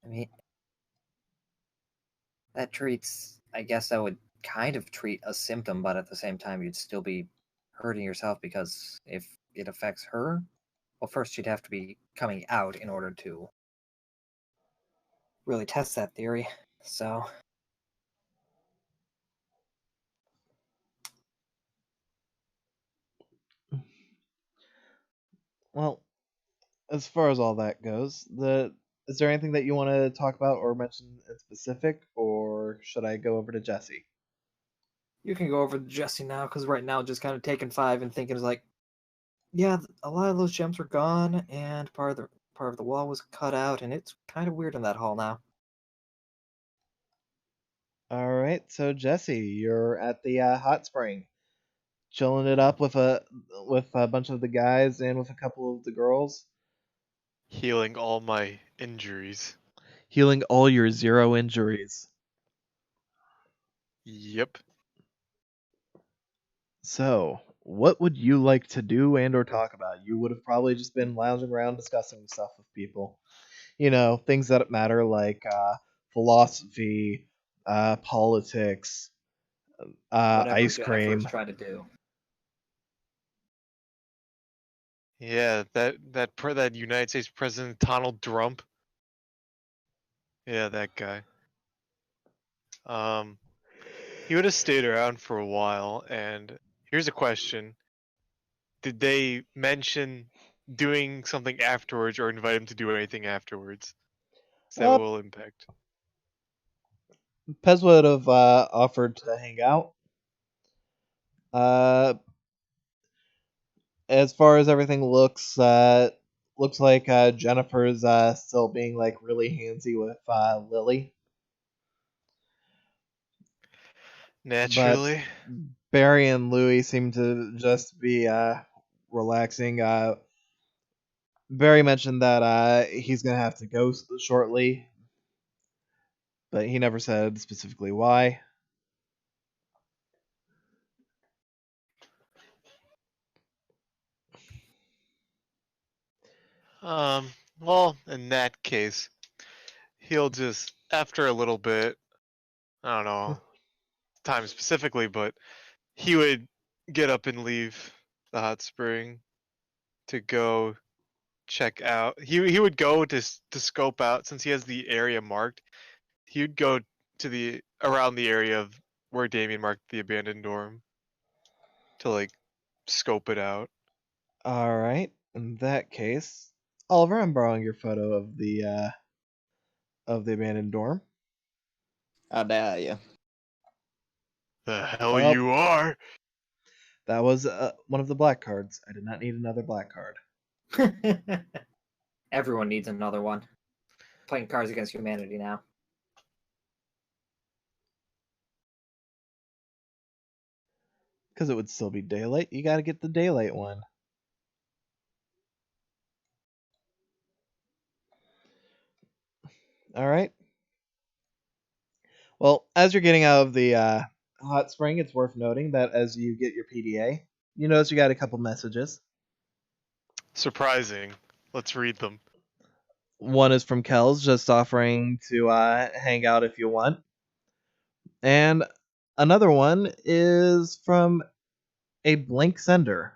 I mean, I guess that would kind of treat a symptom, but at the same time, you'd still be hurting yourself because if it affects her, well, first she'd have to be coming out in order to really test that theory. So, Well, as far as all that goes, is there anything that you want to talk about or mention in specific, or should I go over to Jesse? you can go over to Jesse now, because right now, just kind of taking 5 and thinking is like, yeah, a lot of those gems are gone, and part of the wall was cut out, and it's kind of weird in that hall now. All right, so Jesse, you're at the hot spring, chilling it up with a bunch of the guys and with a couple of the girls, Healing all my injuries. healing all your 0 injuries. Yep. So, what would you like to do and or talk about? You would have probably just been lounging around discussing stuff with people. Things that matter like philosophy, politics, Whatever ice Jennifer's cream. trying to do. Yeah, that United States President Donald Trump. Yeah, that guy. He would have stayed around for a while. And here's a question: did they mention doing something afterwards, or invite him to do anything afterwards? So that will impact. Pez would have offered to hang out. As far as everything looks like Jennifer's still being like really handsy with Lily. Naturally. But Barry and Louie seem to just be relaxing. Barry mentioned that he's gonna have to go shortly, but he never said specifically why. Well, in that case, he'll just, after a little bit, I don't know time specifically, but he would get up and leave the hot spring to go check out. He would go to scope out, since he has the area marked. He would go to the around the area of where Damien marked the abandoned dorm to like scope it out. All right. In that case, Oliver, I'm borrowing your photo of the abandoned dorm. How dare you? The hell Well, you are! That was one of the black cards. I did not need another black card. Everyone needs another one. Playing Cards Against Humanity now. Because it would still be daylight. You got to get the daylight one. All right. Well, as you're getting out of the hot spring, it's worth noting that as you get your PDA, you notice you got a couple messages. Surprising. Let's read them. One is from Kells, just offering to hang out if you want. And another one is from a blank sender.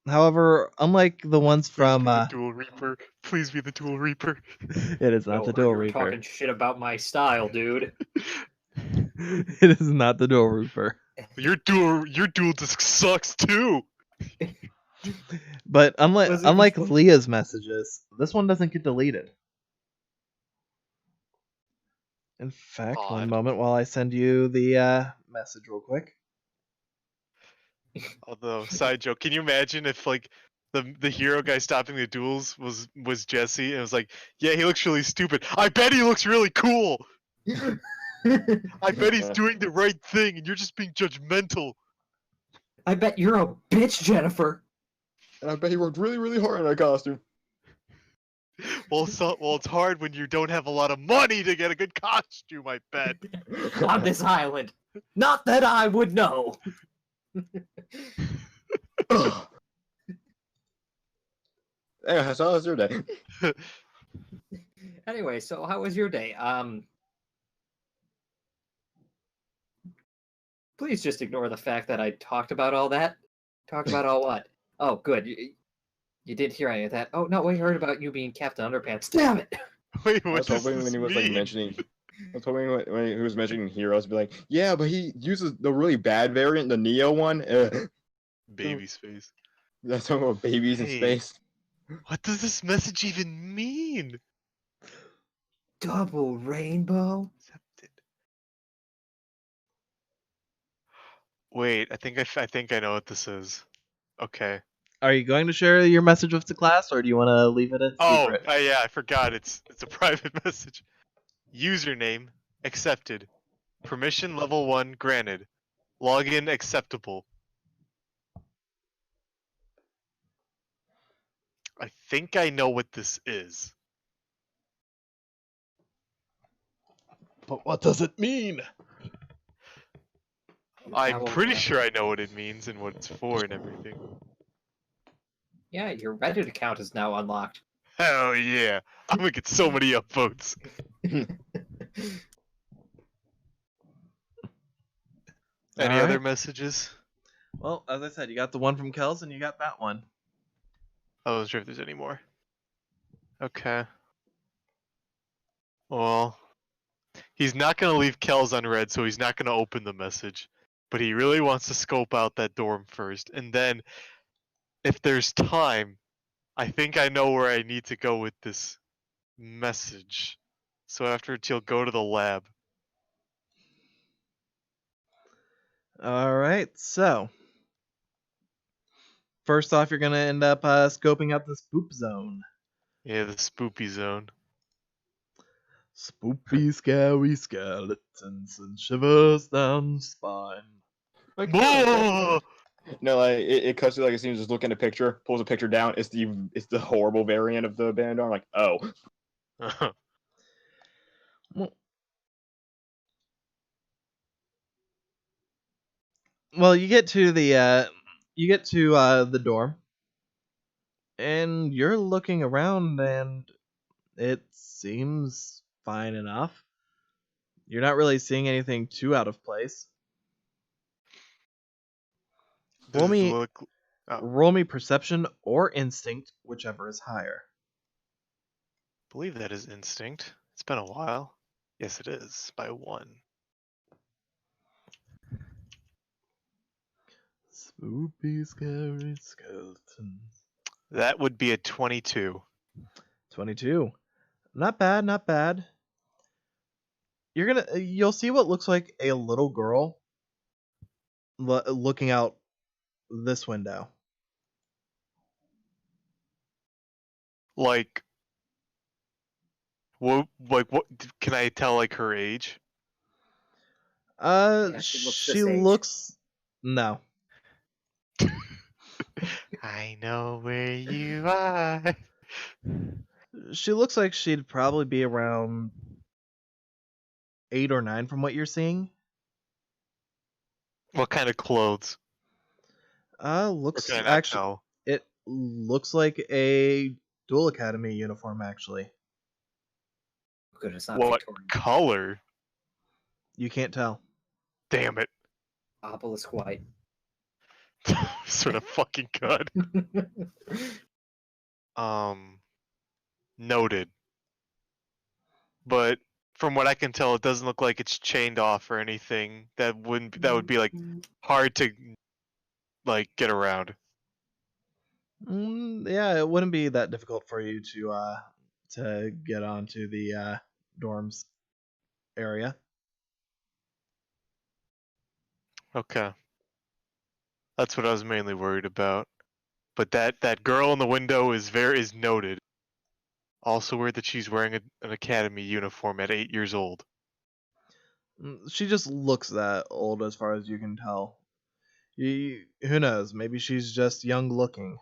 However, unlike the ones Please from be the Duel Reaper. Please be the Duel Reaper. it is not the Duel You're Reaper. talking shit about my style, dude. It is not the Duel Reaper. Your duel disc sucks too. But unlike control- Leah's messages, this one doesn't get deleted. In fact, one Odd. moment while I send you the message real quick. Although, side joke, can you imagine if like the hero guy stopping the duels was Jesse, and it was like, yeah, he looks really stupid. I bet he looks really cool. I bet he's doing the right thing, and you're just being judgmental. I bet you're a bitch, Jennifer. And I bet he worked really, really hard on that costume. Well, it's hard when you don't have a lot of money to get a good costume, I bet. On this island. Not that I would know. Yeah, so how was your day? Anyway, so how was your day? Please just ignore the fact that I talked about all that. Talked about all what? Oh, good. You didn't hear any of that. Oh, no, we heard about you being Captain Underpants. Damn it! Wait, I what was does hoping this when he was mean? like mentioning, I was hoping when he was mentioning heroes, be like, yeah, but he uses the really bad variant, the Neo one. Baby space. That's talking about babies in Hey. space. What does this message even mean? Double rainbow? Accepted. Wait, I think I know what this is. Okay. Are you going to share your message with the class, or do you want to leave it a secret? Oh, yeah, I forgot. It's a private message. Username accepted. Permission level 1 granted. Login acceptable. I think I know what this is. But what does it mean? I'm pretty sure I know what it means and what it's for and everything. Yeah, your Reddit account is now unlocked. Hell yeah. I'm gonna get so many upvotes. Any All other right. messages? Well, as I said, you got the one from Kels and you got that one. I wasn't sure if there's any more. Okay. Well, he's not going to leave Kells unread, so he's not going to open the message. But he really wants to scope out that dorm first. And then, if there's time, I think I know where I need to go with this message. So afterwards, he'll go to the lab. All right. So, first off, you're going to end up scoping out the spoop zone. Yeah, the spoopy zone. Spoopy, scary skeletons and shivers down spine. Like, Whoa! no, like it cuts to like it seems just looking at a picture, pulls a picture down. It's the horrible variant of the band arm. Like, oh, Well, you get to the dorm, and you're looking around, and it seems fine enough. You're not really seeing anything too out of place. Does Roll it me, look... Oh. roll me perception or instinct, whichever is higher. I believe that is instinct. It's been a while. Yes, it is. By 1. Spoopy, scary skeletons. That would be a 22. 22. Not bad, not bad. You'll see what looks like a little girl looking out this window. Like what? Can I tell? Like her age? Yeah, she looks She this age. looks. No. I know where you are. She looks like she'd probably be around 8 or 9 from what you're seeing. What kind of clothes? Or Looks can I not actually. tell? It looks like a Duel Academy uniform, actually. Good, it's not What Victorian. color? You can't tell. Damn it! Obelisk white. Sort of fucking good. Noted. But from what I can tell, it doesn't look like it's chained off or anything. That would be like hard to like get around. Yeah, it wouldn't be that difficult for you to get onto the dorms area. Okay. That's what I was mainly worried about. But that girl in the window is noted. Also weird that she's wearing an academy uniform at 8 years old. She just looks that old as far as you can tell. Who knows? Maybe she's just young looking.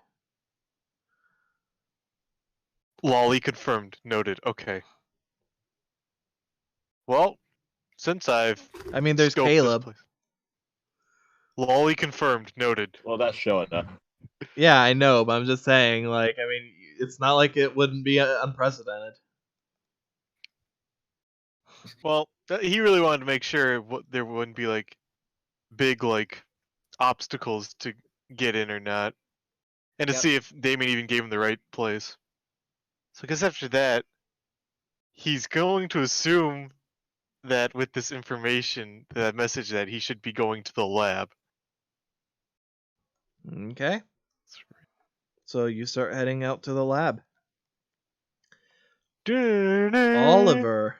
Lolly confirmed. Noted. Okay. Well, since I've I mean, there's scoped this Caleb. place. Lolly confirmed. Noted. well, that's showing up. Yeah, I know, but I'm just saying, like, I mean, it's not like it wouldn't be unprecedented. Well, he really wanted to make sure there wouldn't be like big like obstacles to get in or not, and to Yep. see if Damien even gave him the right place. So I guess after that, he's going to assume that with this information, that message, that he should be going to the lab. Okay. So you start heading out to the lab. Oliver.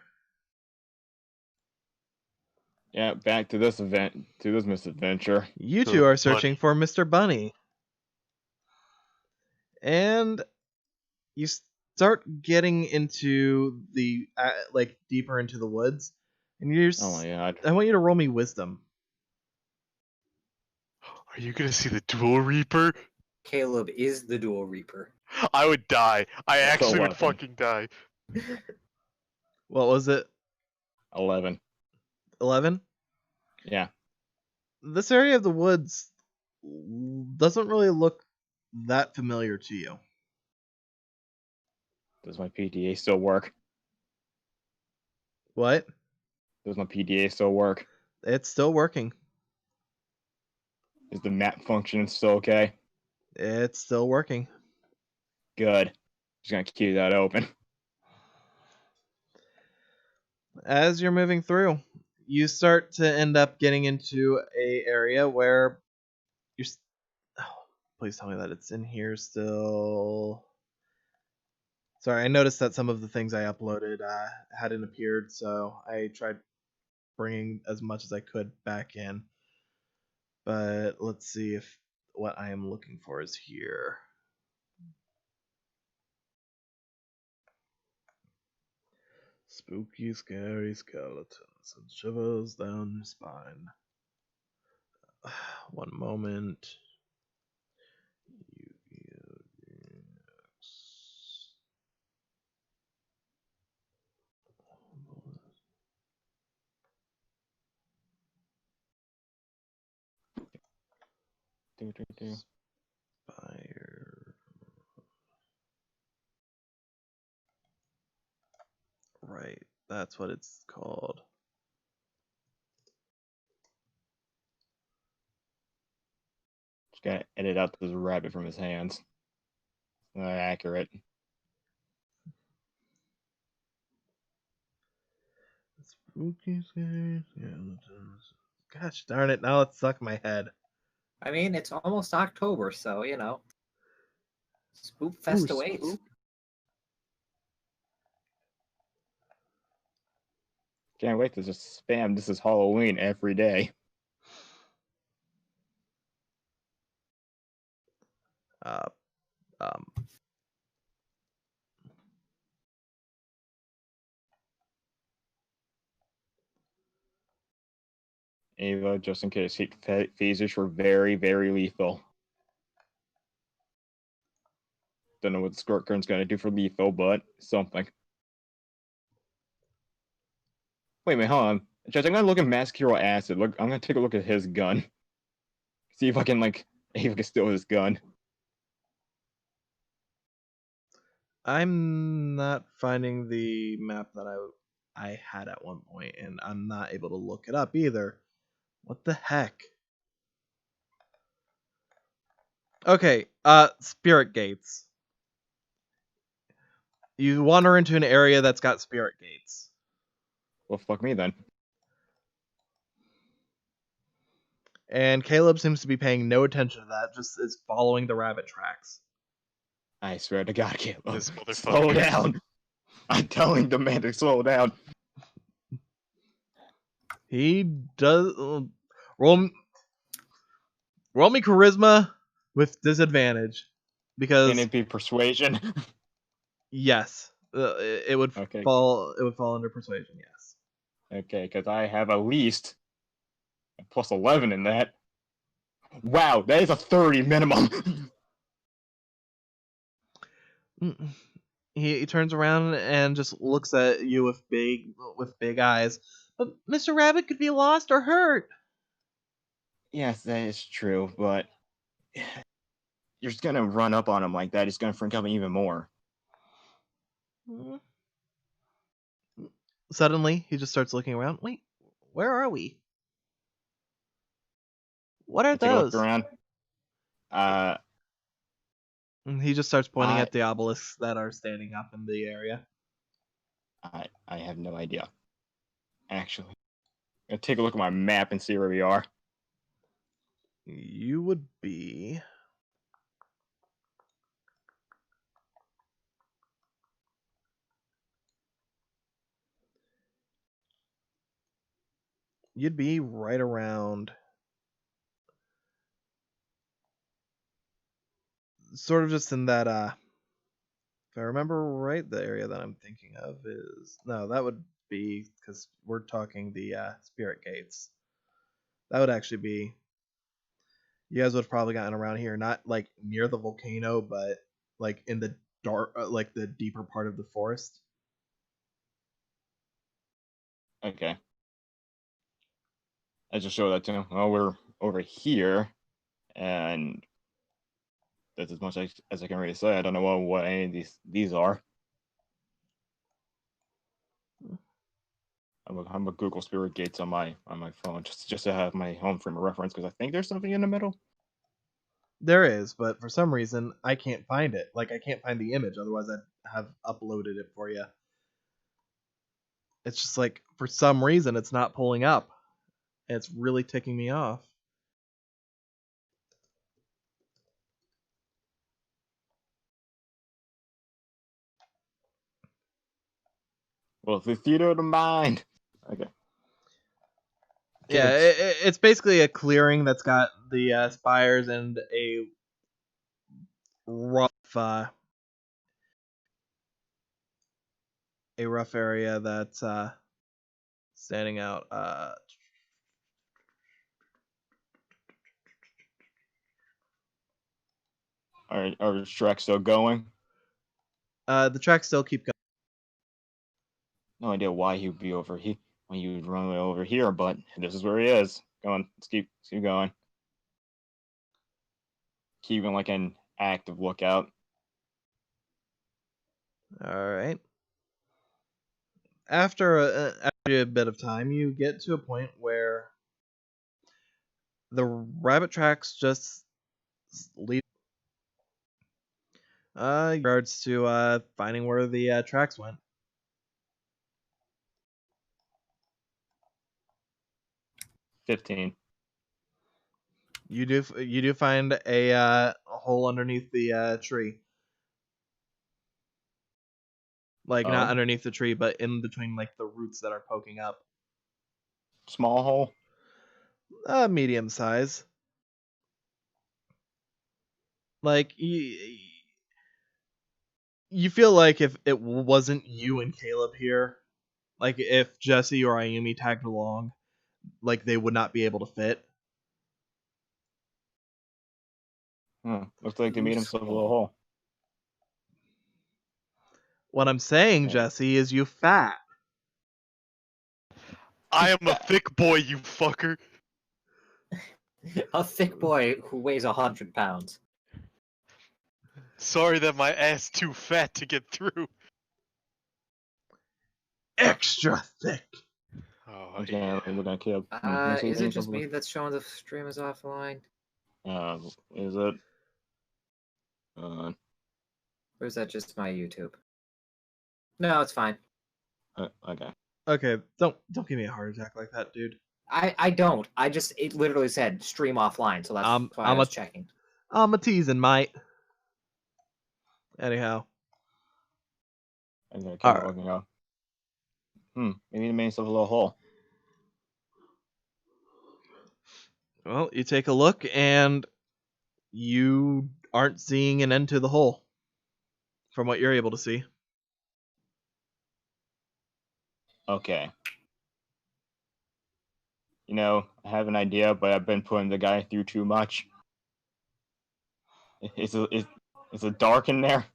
Yeah, back to this misadventure. You To two are Bunny. searching for Mr. Bunny. And you start getting into the like deeper into the woods, and Oh my god. I want you to roll me wisdom. Are you gonna see the Duel Reaper? Caleb is the Duel Reaper. I would die. I That's actually would 11. fucking die. What was it? 11. 11? Yeah. This area of the woods doesn't really look that familiar to you. Does my PTA still work? What? Does my PDA still work? It's still working. Is the map function still okay? It's still working. Good. Just gonna keep that open. As you're moving through, you start to end up getting into a area where you're. Oh, please tell me that it's in here still. Sorry, I noticed that some of the things I uploaded hadn't appeared, so I tried bringing as much as I could back in. But let's see if what I am looking for is here. Spooky, scary skeletons and shivers down your spine. One moment. Fire. Right, that's what it's called. Just gotta edit out this rabbit from his hands. Not accurate. Spooky, scary skeletons. Gosh darn it, now it's stuck in my head. I mean, it's almost October, so, you know. Spook Fest awaits. Spook. Can't wait to just spam this is Halloween every day. Uh, um, Ava, just in case, phasers were very, very lethal. Don't know what the squirt gun's gonna do for lethal, but something. Wait a minute, hold on. Judge, I'm gonna look at Mask Hero Acid. Look, I'm gonna take a look at his gun. See if I can, like, Ava can steal his gun. I'm not finding the map that I had at one point, and I'm not able to look it up either. What the heck? Okay, spirit gates. You wander into an area that's got spirit gates. Well, fuck me then. And Caleb seems to be paying no attention to that, just is following the rabbit tracks. I swear to God, Caleb. This motherfucker. Slow down. I'm telling the man to slow down. He does roll me charisma with disadvantage because Can it be persuasion? yes, it would Okay. fall. It would fall under persuasion. Yes. Okay, because I have at least a plus 11 in that. Wow, that is a 30 minimum. He turns around and just looks at you with big eyes. But Mr. Rabbit could be lost or hurt. Yes, that is true, but you're just gonna run up on him like that. It's gonna freak out even more. Suddenly, he just starts looking around. Wait, where are we? What are Take a look those? around. And he just starts pointing at the obelisks that are standing up in the area. I have no idea. Actually, I'm gonna take a look at my map and see where we are. You would be. You'd be right around. Sort of just in that, if I remember right, the area that I'm thinking of is. No, that would be. Because we're talking the spirit gates. That would actually be. You guys would have probably gotten around here, not like near the volcano, but like in the dark, like the deeper part of the forest. Okay. I just show that to him. Well, we're over here, and that's as much as I can really say. I don't know what any of these are. I'm a Google Spirit Gates on my phone just to have my home frame of reference because I think there's something in the middle. There is, but for some reason I can't find it. Like I can't find the image, otherwise I'd have uploaded it for you. It's just like for some reason it's not pulling up. And it's really ticking me off. Well, the theater of the mind. Okay. Yeah, Kids. it's basically a clearing that's got the spires and a rough area that's standing out. Are the tracks still going? The tracks still keep going. No idea why he would be over here. Why you would run over here, but this is where he is. Go on, let's keep going. Keeping like an active lookout. All right. After a bit of time, you get to a point where the rabbit tracks just lead in regards to finding where the tracks went. 15. You do find a hole underneath the tree. Like not Oh. underneath the tree, but in between like the roots that are poking up. Small hole. Medium size. Like you feel like if it wasn't you and Caleb here, like if Jesse or Ayumi tagged along, like they would not be able to fit. Looks like they made himself a little hole. What I'm saying, Yeah. Jesse, is you fat. I am a thick boy, you fucker. A thick boy who weighs 100 pounds. Sorry that my ass too fat to get through. Extra thick. Oh, Okay, yeah. we're gonna kill. Is it just me that's showing the stream is offline? Is it? Or is that just my YouTube? No, it's fine. Okay. Okay, don't give me a heart attack like that, dude. I don't. It literally said stream offline, so that's why I was checking. I'm a teasing, mate. Anyhow. I'm gonna keep looking up. Maybe he made himself a little hole. Well, you take a look and you aren't seeing an end to the hole from what you're able to see. Okay. You know, I have an idea, but I've been putting the guy through too much. Is it dark in there?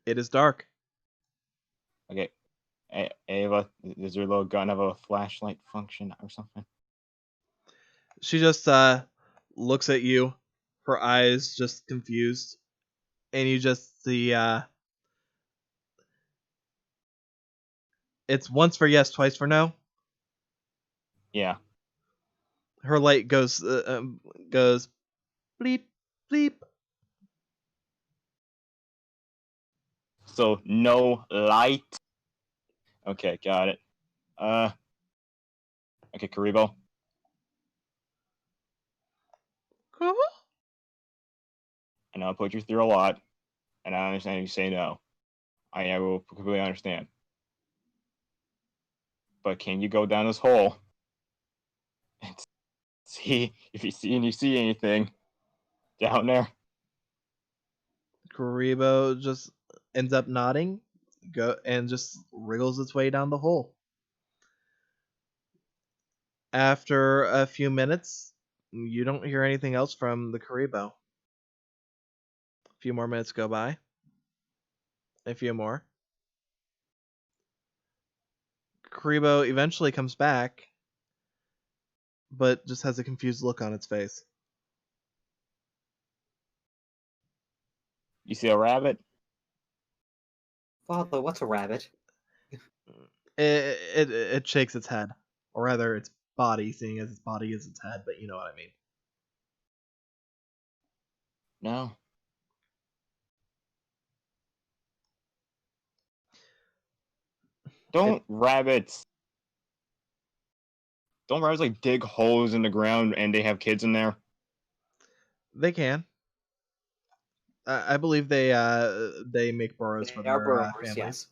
It is dark. Okay. Ava, does your little gun have a flashlight function or something? She just looks at you, her eyes just confused, and you just see it's once for yes, twice for no. Yeah. Her light goes bleep bleep. So no light. Okay, got it. Okay, Karibo. I know I put you through a lot, and I understand you say no. I will completely understand. But can you go down this hole and see if you see anything down there? Karibo just ends up nodding, and just wriggles its way down the hole. After a few minutes, you don't hear anything else from the Karibo. A few more minutes go by. A few more. Karibo eventually comes back, but just has a confused look on its face. You see a rabbit? Father, what's a rabbit? It shakes its head, or rather, its body, seeing as its body is its head. But you know what I mean. No. Don't rabbits like dig holes in the ground and they have kids in there? They can. I believe they make burrows for They are their burrowers, families. yes.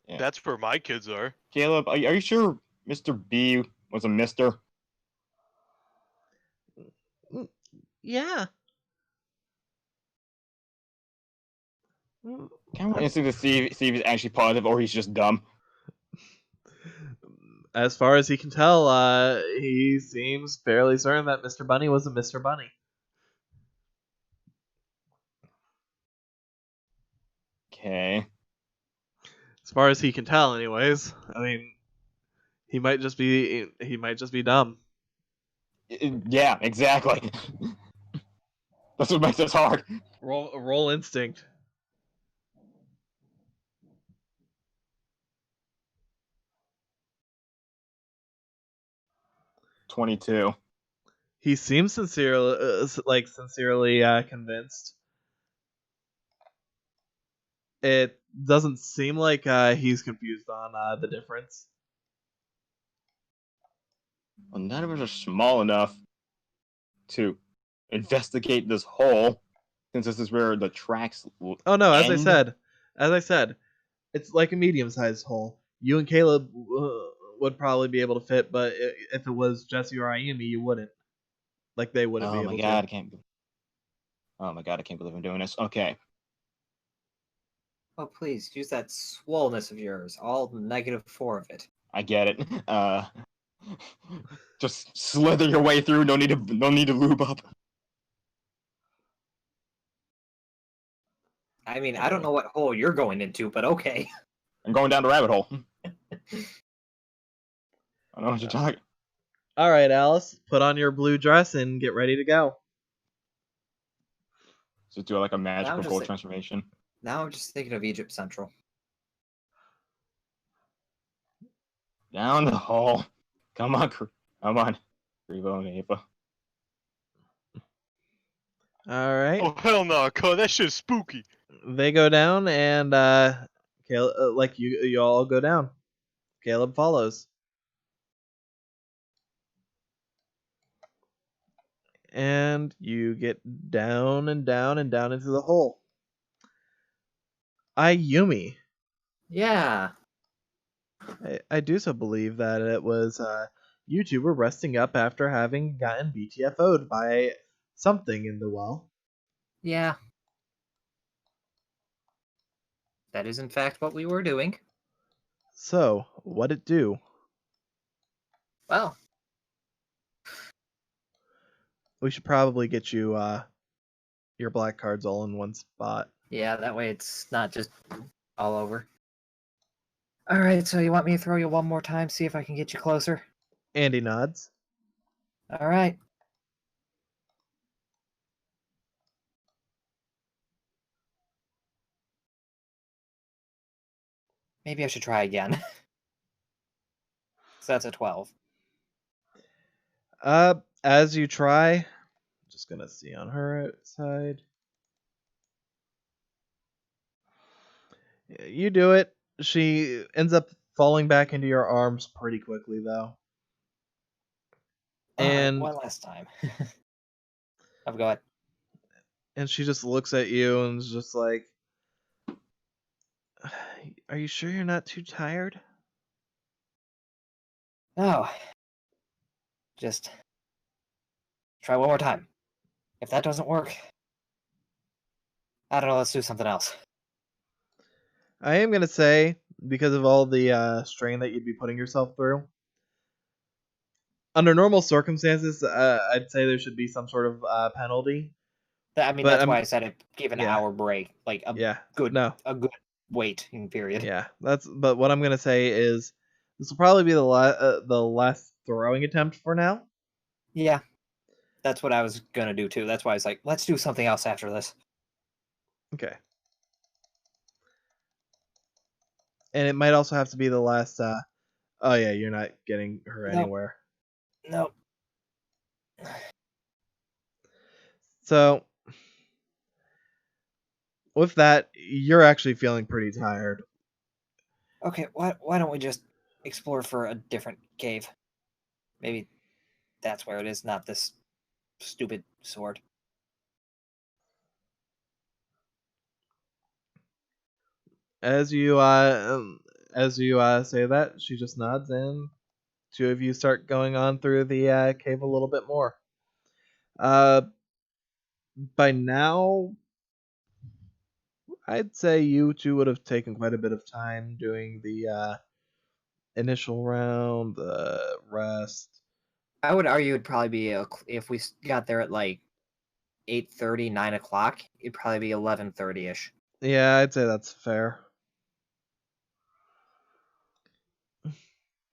Yeah. That's where my kids are. Caleb, are you sure Mr. B was a mister? Yeah. Mm, Can we instinct to see if he's actually positive or he's just dumb? As far as he can tell, he seems fairly certain that Mr. Bunny was a Mr. Bunny. Okay. As far as he can tell, anyways. I mean, he might just be dumb. Yeah, exactly. That's what makes this hard. Roll instinct. $22. He seems sincerely convinced. It doesn't seem like he's confused on the difference. Well, none of us are small enough to investigate this hole, since this is where the tracks Oh no, as end. I said, it's like a medium-sized hole. You and Caleb would probably be able to fit, but if it was Jesse or Ayumi, you wouldn't. Like they wouldn't be Oh able my god, to. oh my god, I can't believe I'm doing this. Okay. Oh, please use that swollenness of yours. All -4 of it. I get it. Just slither your way through. No need to lube up. I mean, I don't know what hole you're going into, but okay. I'm going down the rabbit hole. I don't know what you're talking. All right, Alice, put on your blue dress and get ready to go. Just do like a magical just gold like- transformation. Now I'm just thinking of Egypt Central. Down the hole. Come on, come on. Revo and Ava. All right. Oh hell no, cuz that shit's spooky. They go down, and Caleb, like you all go down. Caleb follows, and you get down and down and down into the hole. Ayumi, Yeah. I do so believe that it was you two were resting up after having gotten BTFO'd by something in the well. Yeah. That is in fact what we were doing. So, what'd it do? Well, We should probably get you your black cards all in one spot. yeah, that way it's not just all over. Alright, so you want me to throw you one more time, see if I can get you closer? Andy nods. Alright. Maybe I should try again. So that's a 12. As you try, just gonna see on her side. You do it. She ends up falling back into your arms pretty quickly, though. And one last time. I've got. and she just looks at you and is just like, "Are you sure you're not too tired?" No. Just try one more time. If that doesn't work, I don't know, let's do something else. I am gonna say, because of all the strain that you'd be putting yourself through, under normal circumstances, I'd say there should be some sort of penalty. I mean, But that's I'm- why I said it. Give an yeah. hour break, like a Yeah. good, No. a good waiting period. Yeah. But what I'm gonna say is this will probably be the last throwing attempt for now. Yeah, that's what I was gonna do too. That's why I was like, let's do something else after this. Okay. And it might also have to be the last Oh yeah, you're not getting her Nope. anywhere. No. So with that, you're actually feeling pretty tired. Okay, why don't we just explore for a different cave? Maybe that's where it is, not this stupid sword. As you say that, she just nods, and two of you start going on through the cave a little bit more. By now, I'd say you two would have taken quite a bit of time doing the initial round, the rest. I would argue it'd probably be if we got there at like 8:30, 9 o'clock. It'd probably be 11:30 ish. Yeah, I'd say that's fair.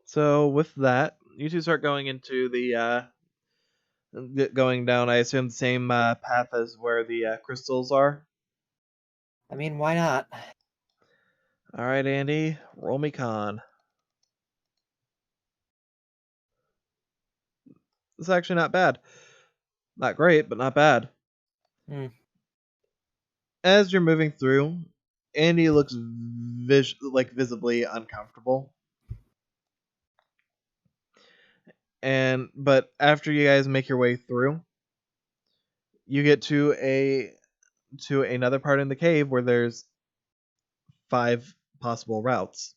So with that, you two start going into the going down. I assume the same path as where the crystals are. I mean, why not? All right, Andy, roll me con. It's actually not bad. Not great, but not bad. Hmm. As you're moving through, Andy looks visibly uncomfortable. But after you guys make your way through, you get to another part in the cave where there's 5 possible routes.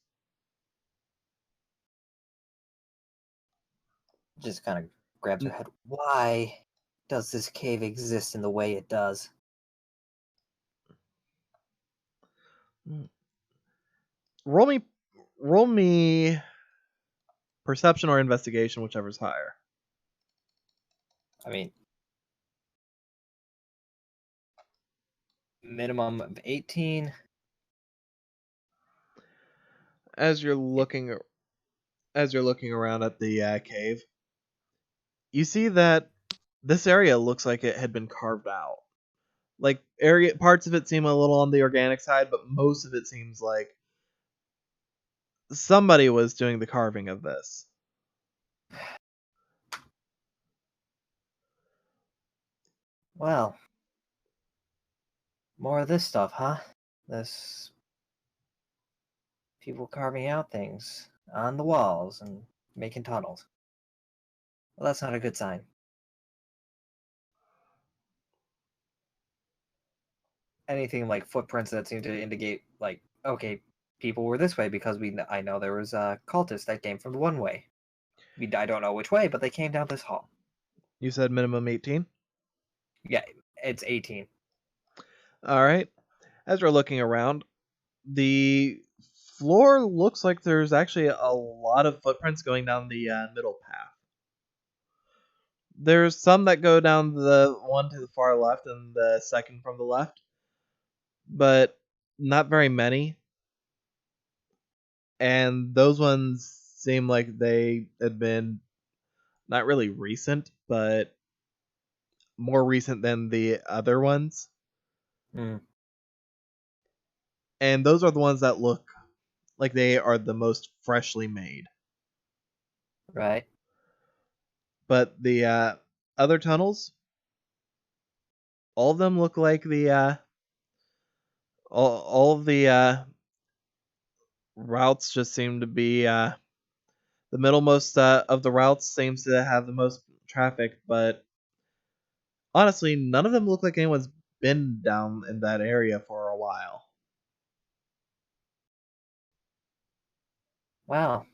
Just kind of grabs her head. Why does this cave exist in the way it does? Roll me perception or investigation, whichever's higher. I mean, minimum of 18. As you're looking around at the cave, you see that this area looks like it had been carved out. Like parts of it seem a little on the organic side, but most of it seems like somebody was doing the carving of this. Well, more of this stuff, huh? This people carving out things on the walls and making tunnels. Well, that's not a good sign. Anything like footprints that seem to indicate, like, okay, people were this way because I know there was a cultist that came from the one way. I don't know which way, but they came down this hall. You said minimum 18? Yeah, it's 18. All right. As we're looking around, the floor looks like there's actually a lot of footprints going down the middle path. There's some that go down the one to the far left and the second from the left, but not very many. And those ones seem like they had been not really recent, but more recent than the other ones. Mm. And those are the ones that look like they are the most freshly made. Right. But the other tunnels, all of them look like the all of the routes just seem to be the middlemost of the routes seems to have the most traffic, but honestly, none of them look like anyone's been down in that area for a while. Wow.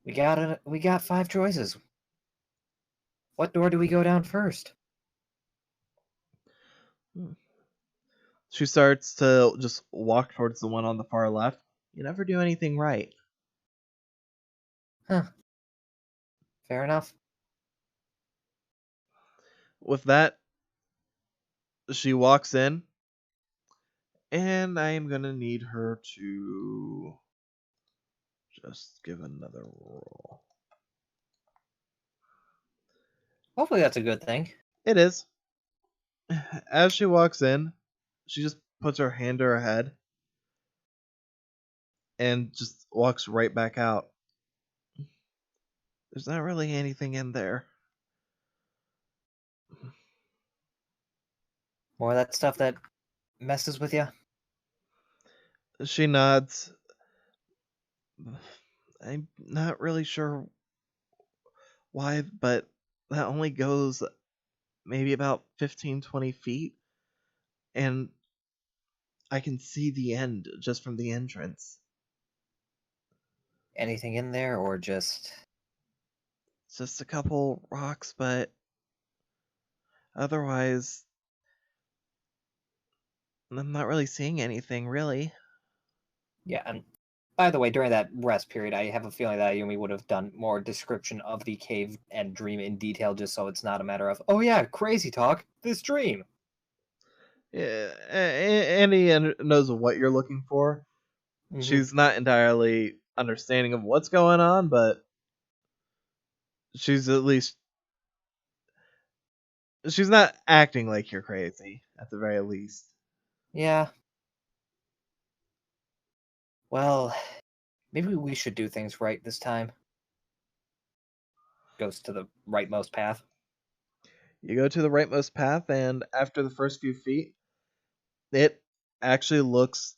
We got 5 choices. What door do we go down first? She starts to just walk towards the one on the far left. You never do anything right. Huh. Fair enough. With that, she walks in, and I am gonna need her to just give another roll. Hopefully that's a good thing. It is. As she walks in, she just puts her hand to her head. and just walks right back out. There's not really anything in there. More of that stuff that messes with you? She nods. I'm not really sure why, but that only goes maybe about 15-20 feet, and I can see the end just from the entrance. Anything in there, or just... It's just a couple rocks, but otherwise, I'm not really seeing anything, really. Yeah, and by the way, during that rest period, I have a feeling that Ayumi would have done more description of the cave and dream in detail, just so it's not a matter of, oh yeah, crazy talk, this dream. Yeah, Andy knows what you're looking for. Mhm. She's not entirely understanding of what's going on, but she's at least she's not acting like you're crazy at the very least. Yeah. Well, maybe we should do things right this time. Goes to the rightmost path. You go to the rightmost path, and after the first few feet, it actually looks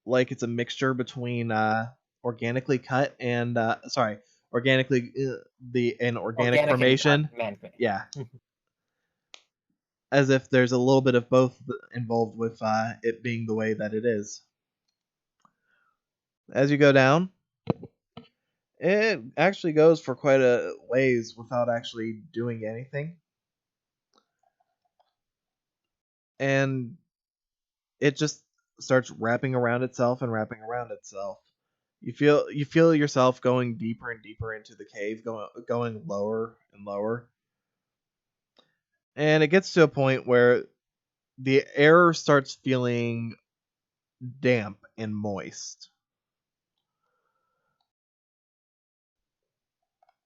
like it's a mixture between organically cut and organically the an organic Organic formation. and management. Yeah, as if there's a little bit of both involved with it being the way that it is. As you go down, it actually goes for quite a ways without actually doing anything. And it just starts wrapping around itself and wrapping around itself. You feel yourself going deeper and deeper into the cave, going lower and lower. And it gets to a point where the air starts feeling damp and moist.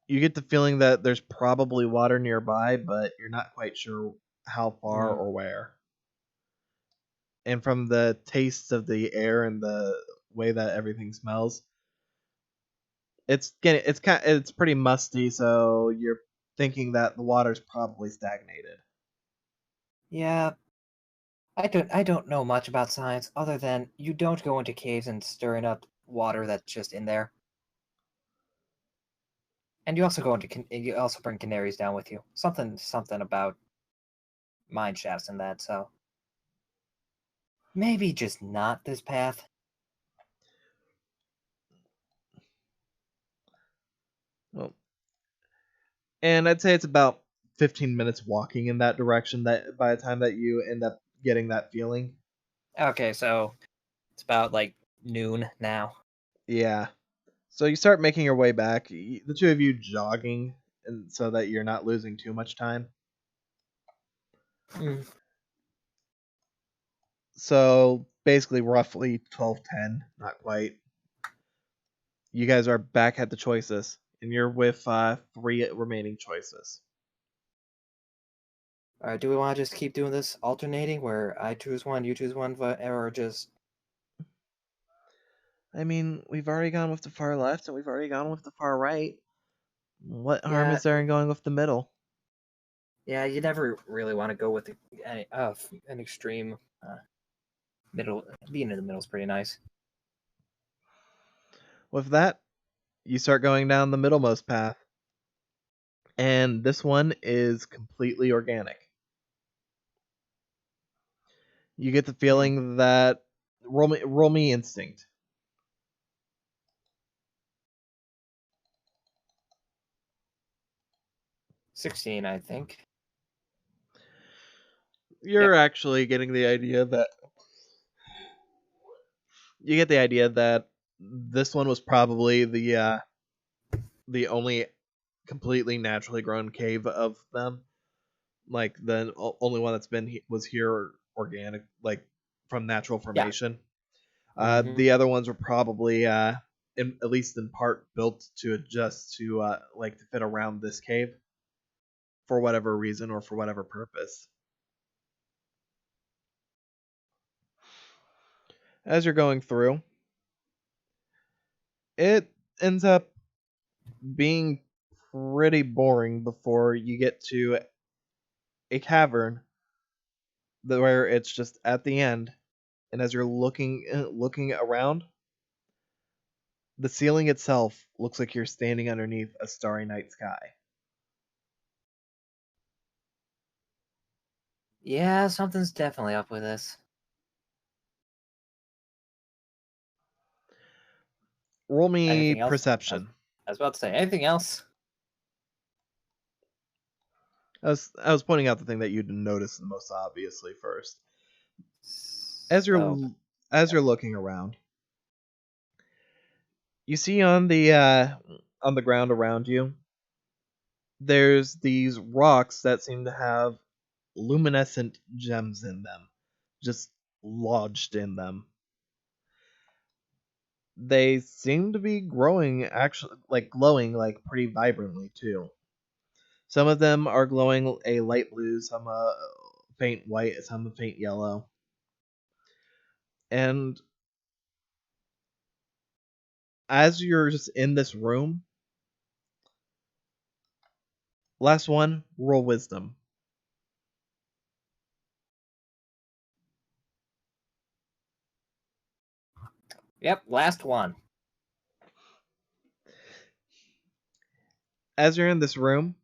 You get the feeling that there's probably water nearby, but you're not quite sure how far or where. And from the taste of the air and the way that everything smells, it's pretty musty, so you're thinking that the water's probably stagnated. Yeah, I don't know much about science other than you don't go into caves and stirring up water that's just in there. And you also you also bring canaries down with you. Something about mine shafts and that. So maybe just not this path. Well, and I'd say it's about 15 minutes walking in that direction that by the time that you end up getting that feeling. Okay, so it's about like noon now. Yeah. So you start making your way back, the two of you jogging, and so that you're not losing too much time. Mm. So basically, roughly 12:10, not quite. You guys are back at the choices, and you're with 3 remaining choices. Do we want to just keep doing this alternating, where I choose one, you choose one, or just? I mean, we've already gone with the far left, and we've already gone with the far right. What harm Yeah, is there in going with the middle? yeah. You never really want to go with an extreme middle. Being in the middle is pretty nice. With that, you start going down the middlemost path. And this one is completely organic. You get the feeling that roll me instinct. 16, I think. You're actually getting the idea that this one was probably the only completely naturally grown cave of them. Like the only one that's was here organic, like from natural formation. The other ones were probably at least in part built to adjust to like to fit around this cave for whatever reason or for whatever purpose. As you're going through, It ends up being pretty boring before you get to a cavern where it's just at the end, and as you're looking around, the ceiling itself looks like you're standing underneath a starry night sky. Yeah, something's definitely up with this. Roll me Anything else? perception. I was about to say, anything else? I was pointing out the thing that you'd notice the most obviously first. As you're So, as you're looking around, you see on the ground around you, there's these rocks that seem to have luminescent gems in them, just lodged in them. They seem to be growing, actually, like glowing, like pretty vibrantly too. Some of them are glowing a light blue, some a faint white, some a faint yellow. And as you're just in this room, last one, roll wisdom. yep, last one. As you're in this room,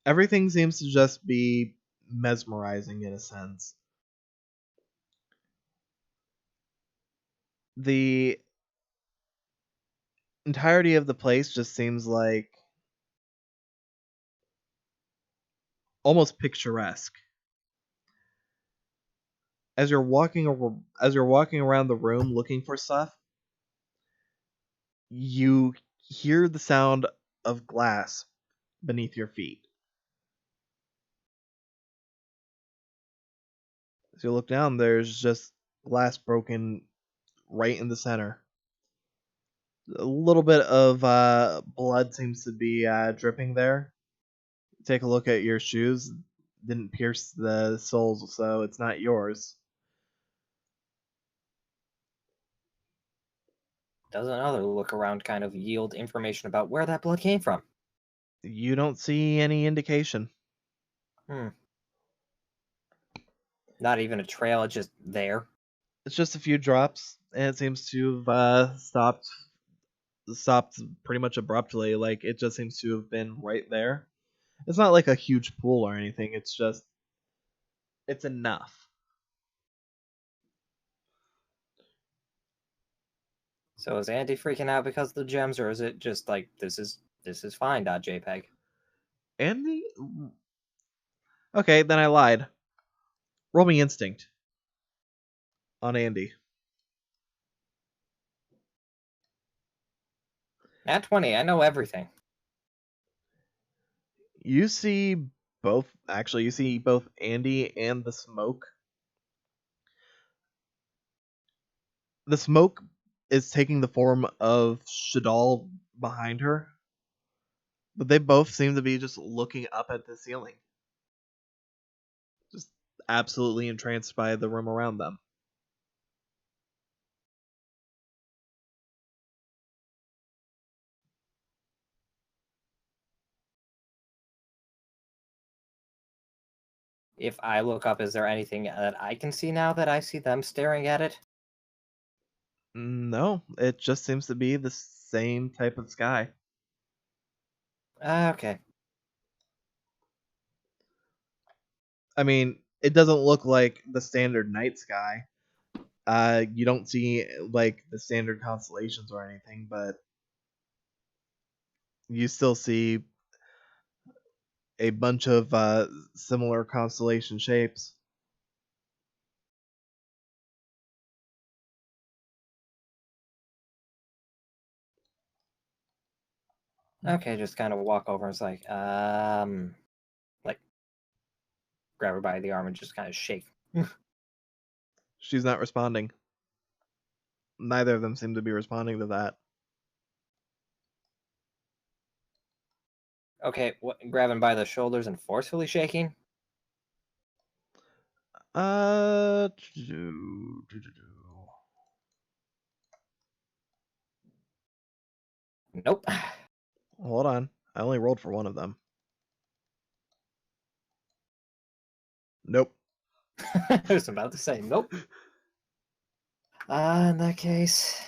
everything seems to just be mesmerizing in a sense. The entirety of the place just seems like almost picturesque. As you're walking around the room looking for stuff, you hear the sound of glass beneath your feet. As you look down, there's just glass broken right in the center. A little bit of blood seems to be dripping there. Take a look at your shoes. Didn't pierce the soles, so it's not yours. Does another look around kind of yield information about where that blood came from? You don't see any indication. Not even a trail, it's just there. It's just a few drops, and it seems to have stopped pretty much abruptly. Like it just seems to have been right there. It's not like a huge pool or anything. It's enough. So is Andy freaking out because of the gems, or is it just like this is fine, .jpg? Andy. Okay, then I lied. Roll me instinct on Andy. At 20, I know everything. You see both. Actually, you see both Andy and the smoke. The smoke is taking the form of Shadal behind her, but they both seem to be just looking up at the ceiling, just absolutely entranced by the room around them. If I look up, is there anything that I can see now that I see them staring at it? No, it just seems to be the same type of sky. Okay. I mean, it doesn't look like the standard night sky. You don't see like the standard constellations or anything, but you still see a bunch of similar constellation shapes. Okay, just kind of walk over and it's like grab her by the arm and just kind of shake. She's not responding. Neither of them seem to be responding to that. Okay, grabbing by the shoulders and forcefully shaking? Uh, Nope. Hold on. I only rolled for one of them. Nope. I was about to say nope. In that case,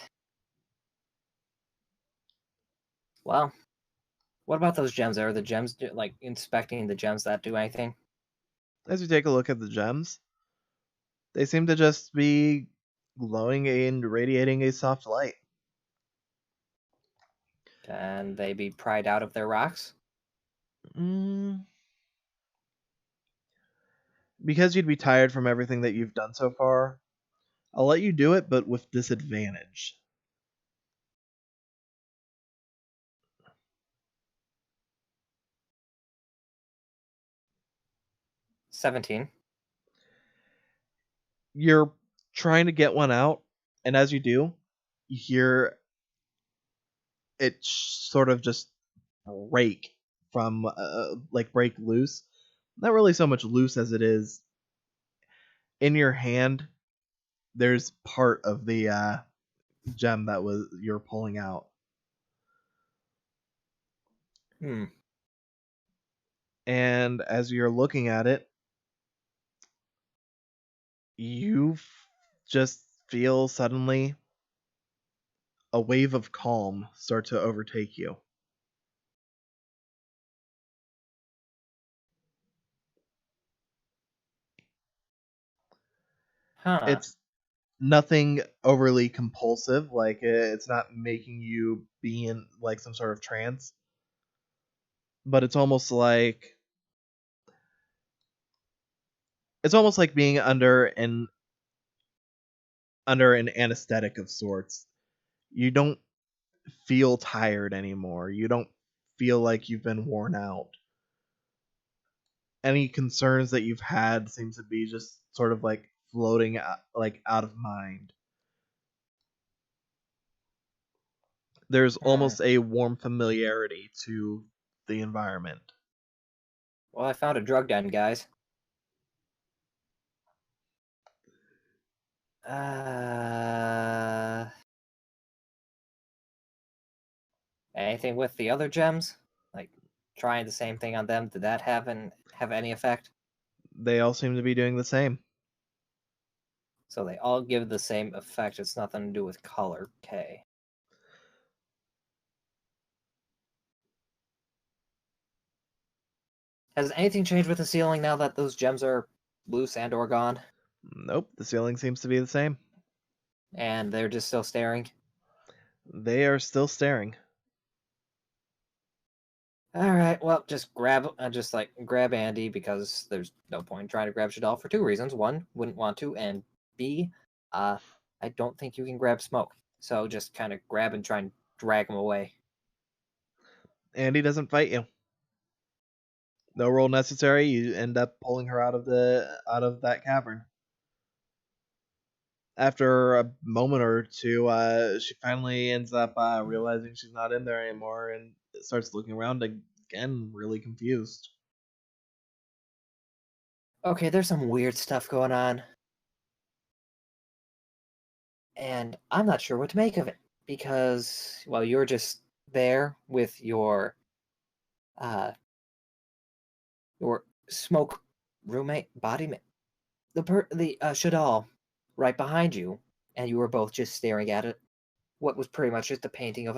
well, what about those gems? Are the gems like inspecting the gems that do anything? As you take a look at the gems, they seem to just be glowing and radiating a soft light. Can they be pried out of their rocks? Because you'd be tired from everything that you've done so far, I'll let you do it, but with disadvantage. $17. You're trying to get one out, and as you do, you hear it sort of just break from break loose. Not really so much loose as it is in your hand. There's part of the gem that was you're pulling out. And as you're looking at it, you just feel suddenly a wave of calm start to overtake you. Huh. It's nothing overly compulsive, like it's not making you be in like some sort of trance, but it's almost like being under an anesthetic of sorts. You don't feel tired anymore. You don't feel like you've been worn out. Any concerns that you've had seems to be just sort of like floating out of mind. There's almost a warm familiarity to the environment. Well, I found a drug den, guys. Anything with the other gems? Like trying the same thing on them? Did that have any effect? They all seem to be doing the same. So they all give the same effect. It's nothing to do with color. Okay. Has anything changed with the ceiling now that those gems are loose and or gone? Nope, the ceiling seems to be the same. And they're just still staring? They are still staring. Alright, well, just grab Andy, because there's no point in trying to grab Shadal for two reasons. One, wouldn't want to, and B, I don't think you can grab Smoke. So just kind of grab and try and drag him away. Andy doesn't fight you. No roll necessary. You end up pulling her out of that cavern. After a moment or two, she finally ends up realizing she's not in there anymore and starts looking around again, really confused. Okay, there's some weird stuff going on. And I'm not sure what to make of it. Because, well, you're just there with your Smoke roommate, bodymate, the Shadal right behind you, and you were both just staring at it. What was pretty much just a painting of